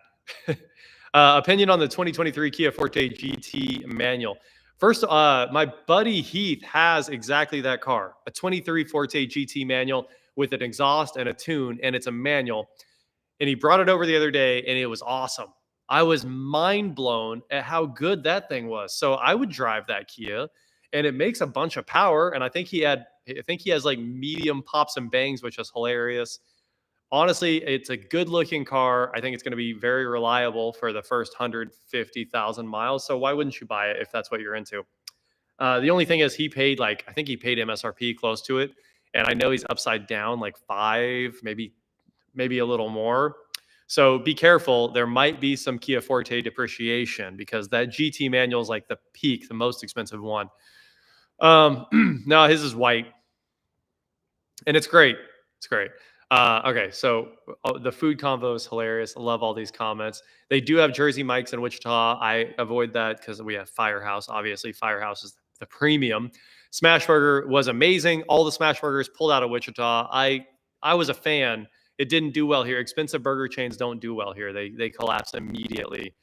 Opinion on the 2023 Kia Forte GT manual. First, my buddy Heath has exactly that car, a 23 Forte GT manual with an exhaust and a tune, and it's a manual. And he brought it over the other day, and it was awesome. I was mind blown at how good that thing was. So I would drive that Kia, and it makes a bunch of power. And I think he has like medium pops and bangs, which is hilarious. Honestly, it's a good looking car. I think it's going to be very reliable for the first 150,000 miles. So why wouldn't you buy it if that's what you're into? The only thing is I think he paid MSRP close to it. And I know he's upside down like five, maybe a little more. So be careful. There might be some Kia Forte depreciation because that GT manual is like the peak, the most expensive one. No, his is white, and it's great. It's great. Okay, so the food convo is hilarious. I love all these comments. They do have Jersey Mike's in Wichita. I avoid that because we have Firehouse. Obviously, Firehouse is the premium. Smashburger was amazing. All the Smashburgers pulled out of Wichita. I was a fan. It didn't do well here. Expensive burger chains don't do well here. They collapse immediately.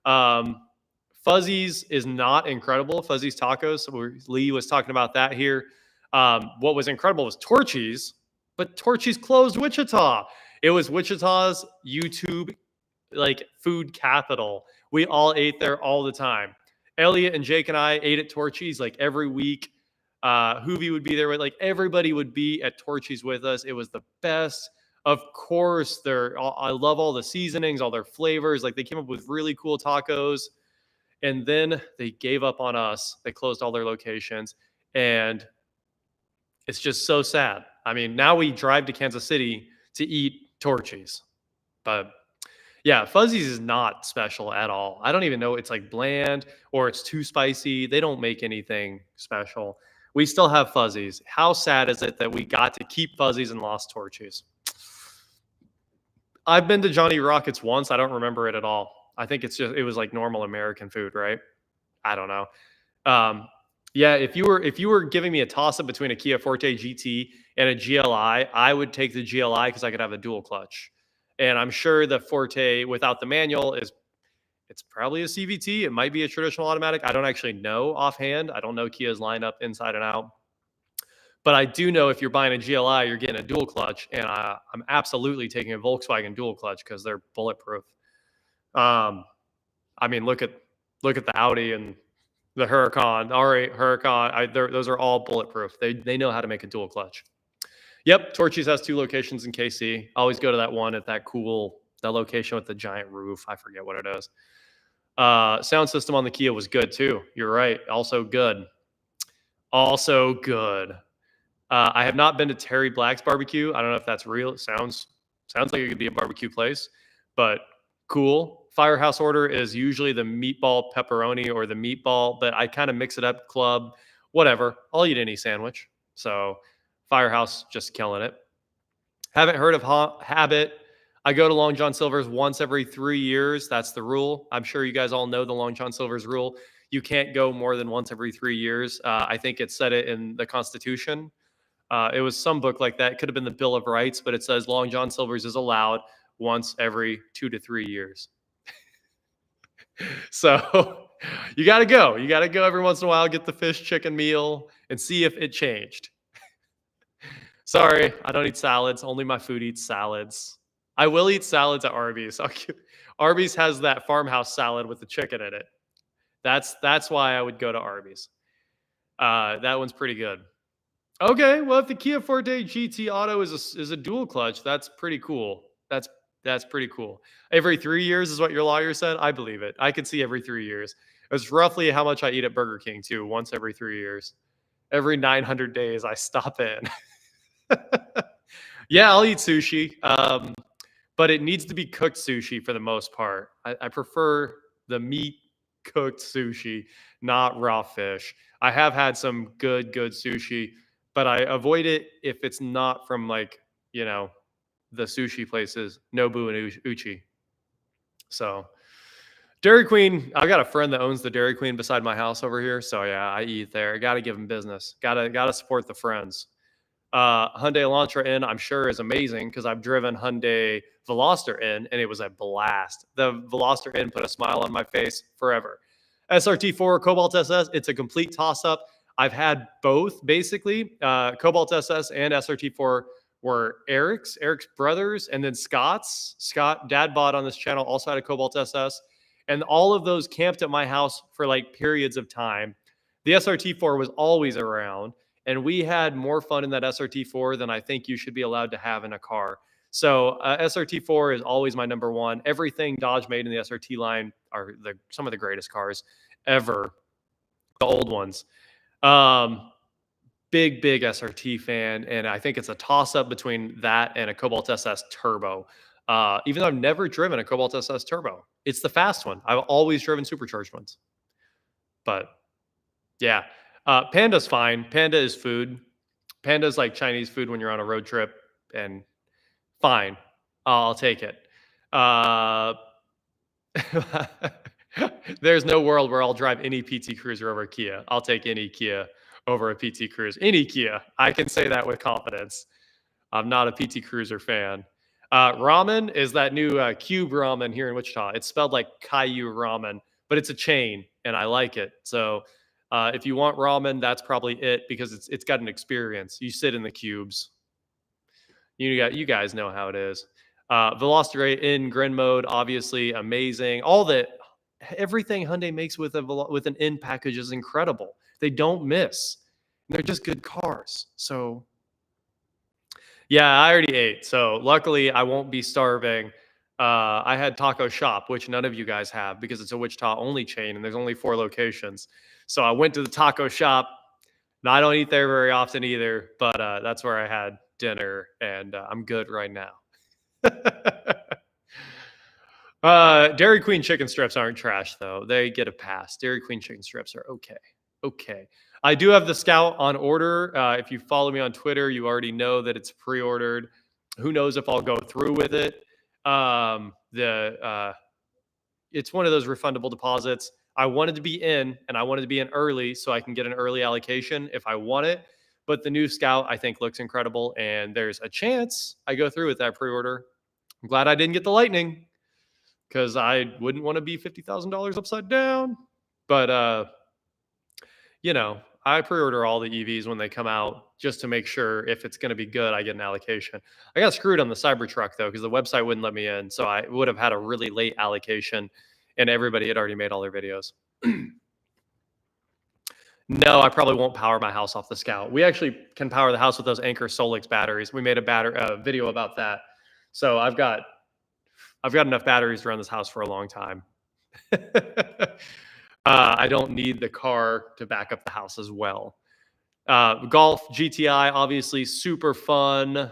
Fuzzy's is not incredible. Fuzzy's Tacos. So Lee was talking about that here. What was incredible was Torchy's. But Torchy's closed Wichita. It was Wichita's YouTube like food capital. We all ate there all the time. Elliot and Jake and I ate at Torchy's like every week. Hoovy would be there with like everybody would be at Torchy's with us. It was the best. Of course, I love all the seasonings, all their flavors. Like they came up with really cool tacos. And then they gave up on us. They closed all their locations. And it's just so sad. I mean, now we drive to Kansas City to eat Torchy's. But yeah, Fuzzy's is not special at all. I don't even know. It's like bland or it's too spicy. They don't make anything special. We still have Fuzzy's. How sad is it that we got to keep Fuzzy's and lost Torchy's? I've been to Johnny Rockets once. I don't remember it at all. I think it was like normal American food, right? I don't know. Yeah, if you were giving me a toss up between a Kia Forte GT and a GLI, I would take the GLI because I could have a dual clutch. And I'm sure the Forte without the manual it's probably a CVT. It might be a traditional automatic. I don't actually know offhand. I don't know Kia's lineup inside and out. But I do know if you're buying a GLI, you're getting a dual clutch, and I'm absolutely taking a Volkswagen dual clutch because they're bulletproof. I mean, look at the Audi and the Huracan. All right, Huracan. Those are all bulletproof. They know how to make a dual clutch. Yep, Torchy's has 2 locations in KC. Always go to that one at that location with the giant roof. I forget what it is. Sound system on the Kia was good too. You're right. Also good. I have not been to Terry Black's barbecue. I don't know if that's real. It sounds like it could be a barbecue place, but cool. Firehouse order is usually the meatball pepperoni or the meatball, but I kind of mix it up, club, whatever. I'll eat any sandwich. So Firehouse just killing it. Haven't heard of Habit. I go to Long John Silver's once every 3 years. That's the rule. I'm sure you guys all know the Long John Silver's rule. You can't go more than once every 3 years. I think it said it in the Constitution. It was some book like that. It could have been the Bill of Rights, but it says Long John Silver's is allowed once every 2 to 3 years. So you got to go. You got to go every once in a while, get the fish chicken meal and see if it changed. Sorry, I don't eat salads. Only my food eats salads. I will eat salads at Arby's. Arby's has that farmhouse salad with the chicken in it. That's why I would go to Arby's. That one's pretty good. Okay, well, if the Kia Forte GT Auto is a dual clutch, that's pretty cool. That's pretty cool. Every 3 years is what your lawyer said. I believe it. I could see every 3 years. It's roughly how much I eat at Burger King too. Once every 3 years. Every 900 days, I stop in. Yeah, I'll eat sushi, but it needs to be cooked sushi for the most part. I prefer the meat cooked sushi, not raw fish. I have had some good sushi, but I avoid it if it's not from the sushi places, Nobu and Uchi. So Dairy Queen, I've got a friend that owns the Dairy Queen beside my house over here. So yeah, I eat there. Got to give them business. Got to support the friends. Hyundai Elantra in, I'm sure, is amazing because I've driven Hyundai Veloster in and it was a blast. The Veloster in put a smile on my face forever. SRT4 or Cobalt SS, it's a complete toss-up. I've had both, basically. Cobalt SS and SRT4 were Eric's brothers, and then Scott's. Scott, dad bought on this channel, also had a Cobalt SS. And all of those camped at my house for like periods of time. The SRT4 was always around, and we had more fun in that SRT4 than I think you should be allowed to have in a car. So SRT4 is always my number one. Everything Dodge made in the SRT line are some of the greatest cars ever, the old ones. Big SRT fan, and I think it's a toss-up between that and a Cobalt SS Turbo. Even though I've never driven a Cobalt SS Turbo. It's the fast one. I've always driven supercharged ones. But yeah, Panda's fine. Panda is food. Panda's like Chinese food when you're on a road trip, and fine. I'll take it. There's no world where I'll drive any PT Cruiser over a Kia. I'll take any Kia over a PT Cruiser. Any Kia. I can say that with confidence. I'm not a PT Cruiser fan. Ramen is that new Cube Ramen here in Wichita. It's spelled like Caillou Ramen, but it's a chain, and I like it. So if you want ramen, that's probably it, because it's got an experience. You sit in the cubes. You guys know how it is. Veloster in Grin mode, obviously amazing. Everything Hyundai makes with an in package is incredible. They don't miss. They're just good cars. So yeah, I already ate. So luckily I won't be starving. I had Taco Shop, which none of you guys have because it's a Wichita only chain and there's only 4 locations. So I went to the Taco Shop. Now, I don't eat there very often either, but that's where I had dinner, and I'm good right now. Dairy Queen chicken strips aren't trash, though. They get a pass. Dairy Queen chicken strips are okay. Okay. I do have the Scout on order. If you follow me on Twitter, you already know that it's pre-ordered. Who knows if I'll go through with it. It's one of those refundable deposits. I wanted to be in, and I wanted to be in early so I can get an early allocation if I want it. But the new Scout, I think, looks incredible, and there's a chance I go through with that pre-order. I'm glad I didn't get the Lightning, because I wouldn't want to be $50,000 upside down. But, I pre-order all the EVs when they come out just to make sure if it's going to be good, I get an allocation. I got screwed on the Cybertruck, though, because the website wouldn't let me in. So I would have had a really late allocation, and everybody had already made all their videos. No, I probably won't power my house off the Scout. We actually can power the house with those Anker Solix batteries. We made a video about that. So I've got enough batteries to run this house for a long time. I don't need the car to back up the house as well. Golf GTI, obviously super fun.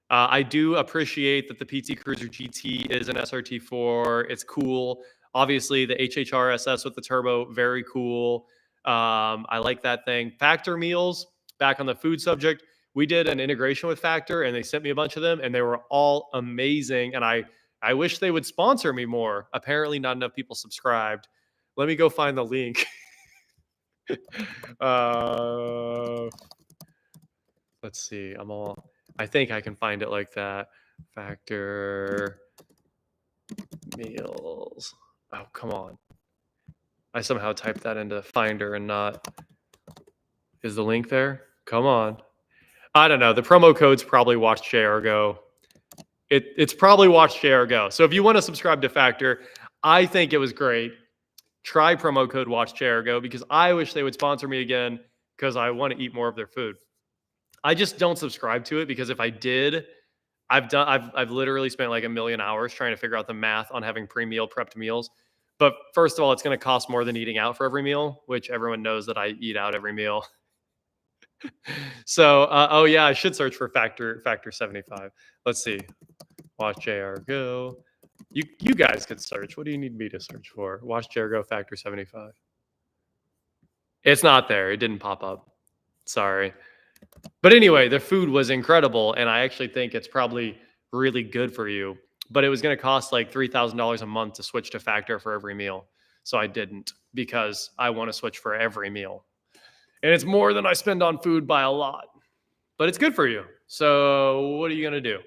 I do appreciate that the PT Cruiser GT is an SRT4. It's cool. Obviously, the HHR SS with the turbo, very cool. I like that thing. Factor meals, back on the food subject, we did an integration with Factor, and they sent me a bunch of them, and they were all amazing. And I wish they would sponsor me more. Apparently, not enough people subscribed. Let me go find the link. Let's see. I think I can find it like that. Factor meals. Oh, come on. I somehow typed that into Finder and not. Is the link there? Come on. I don't know. The promo code's probably WatchJRGo. It's probably WatchJRGo. So if you want to subscribe to Factor, I think it was great. Try promo code WatchJRGo, because I wish they would sponsor me again, because I want to eat more of their food. I just don't subscribe to it, because if I did, I've literally spent like 1 million hours trying to figure out the math on having pre-meal prepped meals. But first of all, it's going to cost more than eating out for every meal, which everyone knows that I eat out every meal. So, oh yeah, I should search for Factor 75. Let's see. WatchJRGo. You guys could search. What do you need me to search for? WatchJRGo Factor 75. It's not there. It didn't pop up. Sorry. But anyway, the food was incredible, and I actually think it's probably really good for you. But it was going to cost like $3,000 a month to switch to Factor for every meal. So I didn't, because I want to switch for every meal. And it's more than I spend on food by a lot. But it's good for you. So what are you going to do?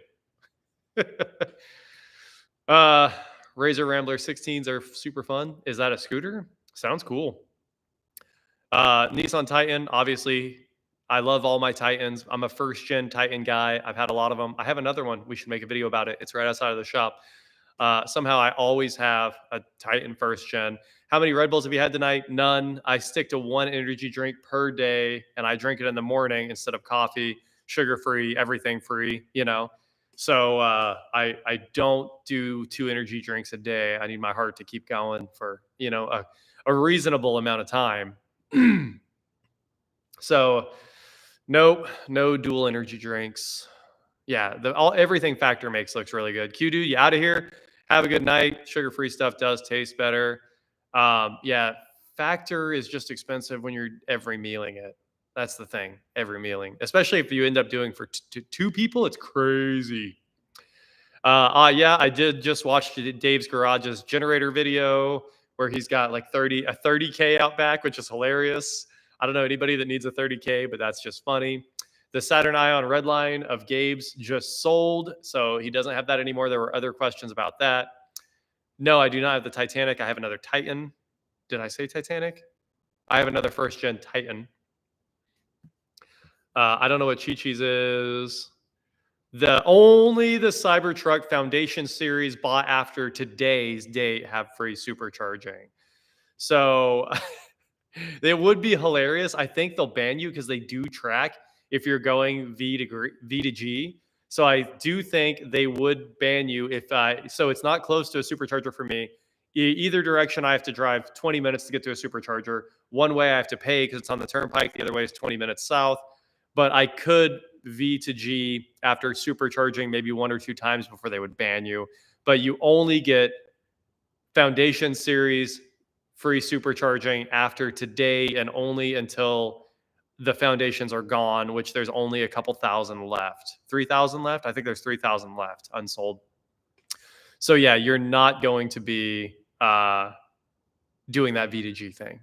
Razor Rambler 16s are super fun. Is that a scooter? Sounds cool. Nissan Titan, obviously, I love all my Titans. I'm a first gen Titan guy. I've had a lot of them. I have another one. We should make a video about it. It's right outside of the shop. Somehow I always have a Titan first gen. How many Red Bulls have you had tonight? None. I stick to one energy drink per day, and I drink it in the morning instead of coffee, sugar free, everything free, you know. So I don't do 2 energy drinks a day. I need my heart to keep going for, you know, a reasonable amount of time. So nope, no dual energy drinks. Yeah, everything Factor makes looks really good. Q dude, you out of here. Have a good night. Sugar-free stuff does taste better. Yeah, Factor is just expensive when you're every mealing it. That's the thing, every mealing. Especially if you end up doing for 2 people, it's crazy. Yeah, I did just watch Dave's Garage's generator video where he's got like 30K out back, which is hilarious. I don't know anybody that needs a 30K, but that's just funny. The Saturn Ion Redline of Gabe's just sold, so he doesn't have that anymore. There were other questions about that. No, I do not have the Titanic. I have another Titan. Did I say Titanic? I have another first gen Titan. I don't know what Chi-Chi's is. The Cybertruck Foundation series bought after today's date have free supercharging. So it would be hilarious. I think they'll ban you because they do track if you're going V to G. So I do think they would ban you if so it's not close to a supercharger for me. Either direction, I have to drive 20 minutes to get to a supercharger. One way I have to pay because it's on the turnpike. The other way is 20 minutes south. But I could V to G after supercharging maybe 1 or 2 times before they would ban you. But you only get Foundation series free supercharging after today and only until the foundations are gone, which there's only a couple thousand left. 3,000 left? I think there's 3,000 left unsold. So yeah, you're not going to be doing that V to G thing.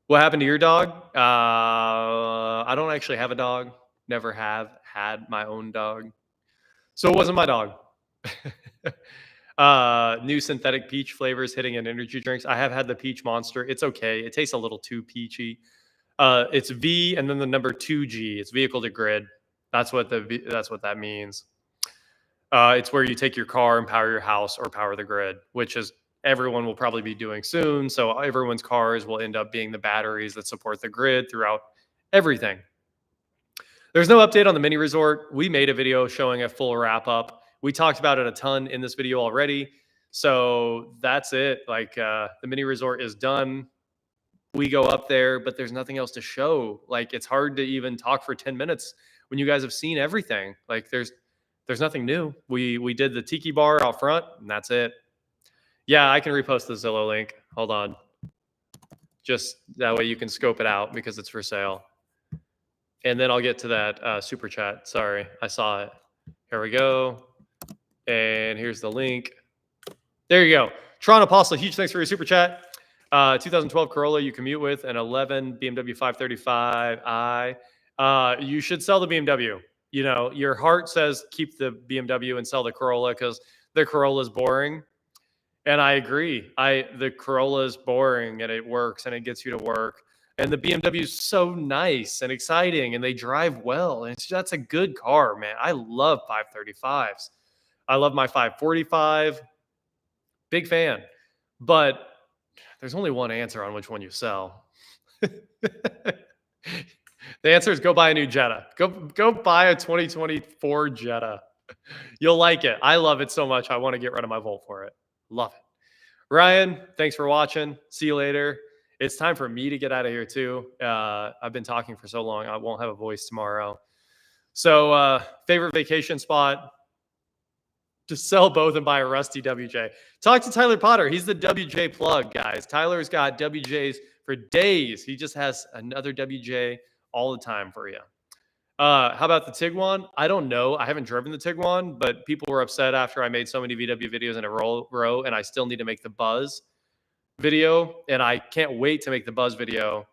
What happened to your dog? I don't actually have a dog. Never have had my own dog. So it wasn't my dog. New synthetic peach flavors hitting in energy drinks. I have had the peach monster. It's okay. It tastes a little too peachy. It's V and then the number 2G. It's vehicle to grid. That's what that means. It's where you take your car and power your house or power the grid, which is everyone will probably be doing soon. So everyone's cars will end up being the batteries that support the grid throughout everything. There's no update on the mini resort. We made a video showing a full wrap up. We talked about it a ton in this video already. So that's it. Like the mini resort is done. We go up there, but there's nothing else to show. Like it's hard to even talk for 10 minutes when you guys have seen everything. Like there's nothing new. We did the tiki bar out front and that's it. Yeah, I can repost the Zillow link. Hold on. Just that way you can scope it out because it's for sale. And then I'll get to that super chat. Sorry, I saw it. Here we go. And here's the link. There you go. Tron Apostle, huge thanks for your super chat. 2012 Corolla you commute with, an 11 BMW 535i. You should sell the BMW. You know, your heart says keep the BMW and sell the Corolla because the Corolla is boring. And I agree. The Corolla is boring and it works and it gets you to work. And the BMW is so nice and exciting and they drive well. And that's a good car, man. I love 535s. I love my 545. Big fan. But there's only one answer on which one you sell. The answer is go buy a new Jetta. Go buy a 2024 Jetta. You'll like it. I love it so much. I want to get rid of my Volt for it. Love it. Ryan, thanks for watching. See you later. It's time for me to get out of here too. I've been talking for so long. I won't have a voice tomorrow. So favorite vacation spot? Just sell both and buy a rusty WJ. Talk to Tyler Potter. He's the WJ plug, guys. Tyler's got WJs for days. He just has another WJ all the time for you. How about the Tiguan? I don't know. I haven't driven the Tiguan, but people were upset after I made so many VW videos in a row, and I still need to make the Buzz video, and I can't wait to make the Buzz video.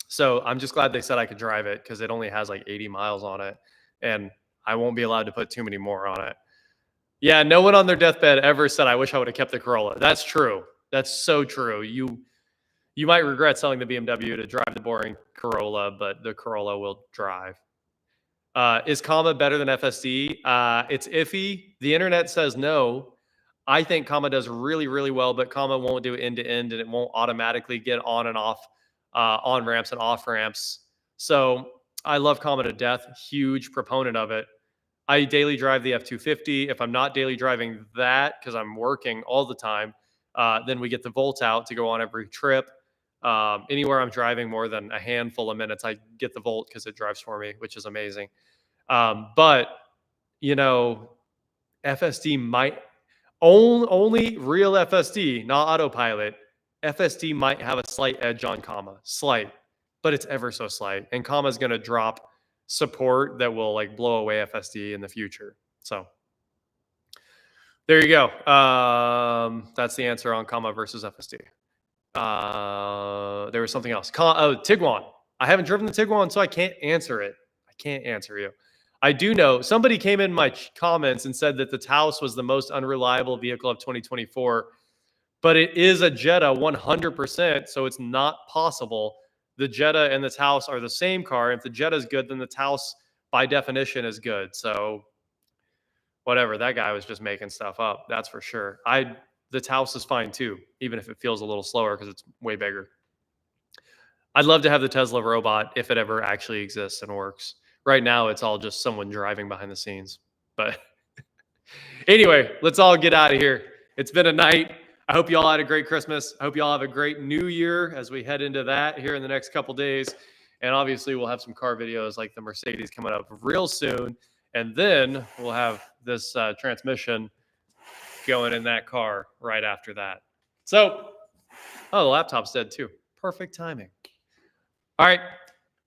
So I'm just glad they said I could drive it because it only has like 80 miles on it, and I won't be allowed to put too many more on it. Yeah, no one on their deathbed ever said, I wish I would have kept the Corolla. That's true. That's so true. You might regret selling the BMW to drive the boring Corolla, but the Corolla will drive. Is Comma better than FSD? It's iffy. The internet says no. I think Comma does really, really well, but Comma won't do end to end, and it won't automatically get on and off on ramps and off ramps. So I love Comma to death. Huge proponent of it. I daily drive the F250. If I'm not daily driving that because I'm working all the time, then we get the Volt out to go on every trip. Anywhere I'm driving more than a handful of minutes, I get the Volt because it drives for me, which is amazing. But you know, FSD might only real FSD, not autopilot. FSD might have a slight edge on Comma, slight, but it's ever so slight. And Comma is going to drop support that will like blow away FSD in the future. So there you go. That's the answer on Comma versus FSD. There was something else. Tiguan. I haven't driven the Tiguan, so I can't answer it. I can't answer you. I do know somebody came in my comments and said that the Taos was the most unreliable vehicle of 2024, but it is a Jetta 100%, so it's not possible. The Jetta and the Taos are the same car. If the Jetta is good, then the Taos by definition is good. So whatever, that guy was just making stuff up. That's for sure. The Taos is fine too, even if it feels a little slower because it's way bigger. I'd love to have the Tesla robot if it ever actually exists and works. Right now, it's all just someone driving behind the scenes. But anyway, let's all get out of here. It's been a night. I hope you all had a great Christmas. I hope you all have a great New Year as we head into that here in the next couple days. And obviously, we'll have some car videos like the Mercedes coming up real soon. And then we'll have this transmission going in that car right after that. So, the laptop's dead too. Perfect timing. All right.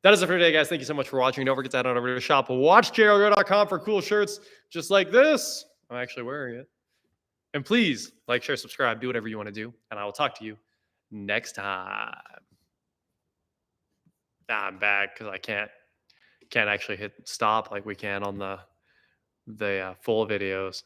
That is it for today, guys. Thank you so much for watching. Don't forget to head on over to shop WatchJRGo.com for cool shirts just like this. I'm actually wearing it. And please like, share, subscribe, do whatever you want to do. And I will talk to you next time. I'm back because I can't actually hit stop like we can on the full videos.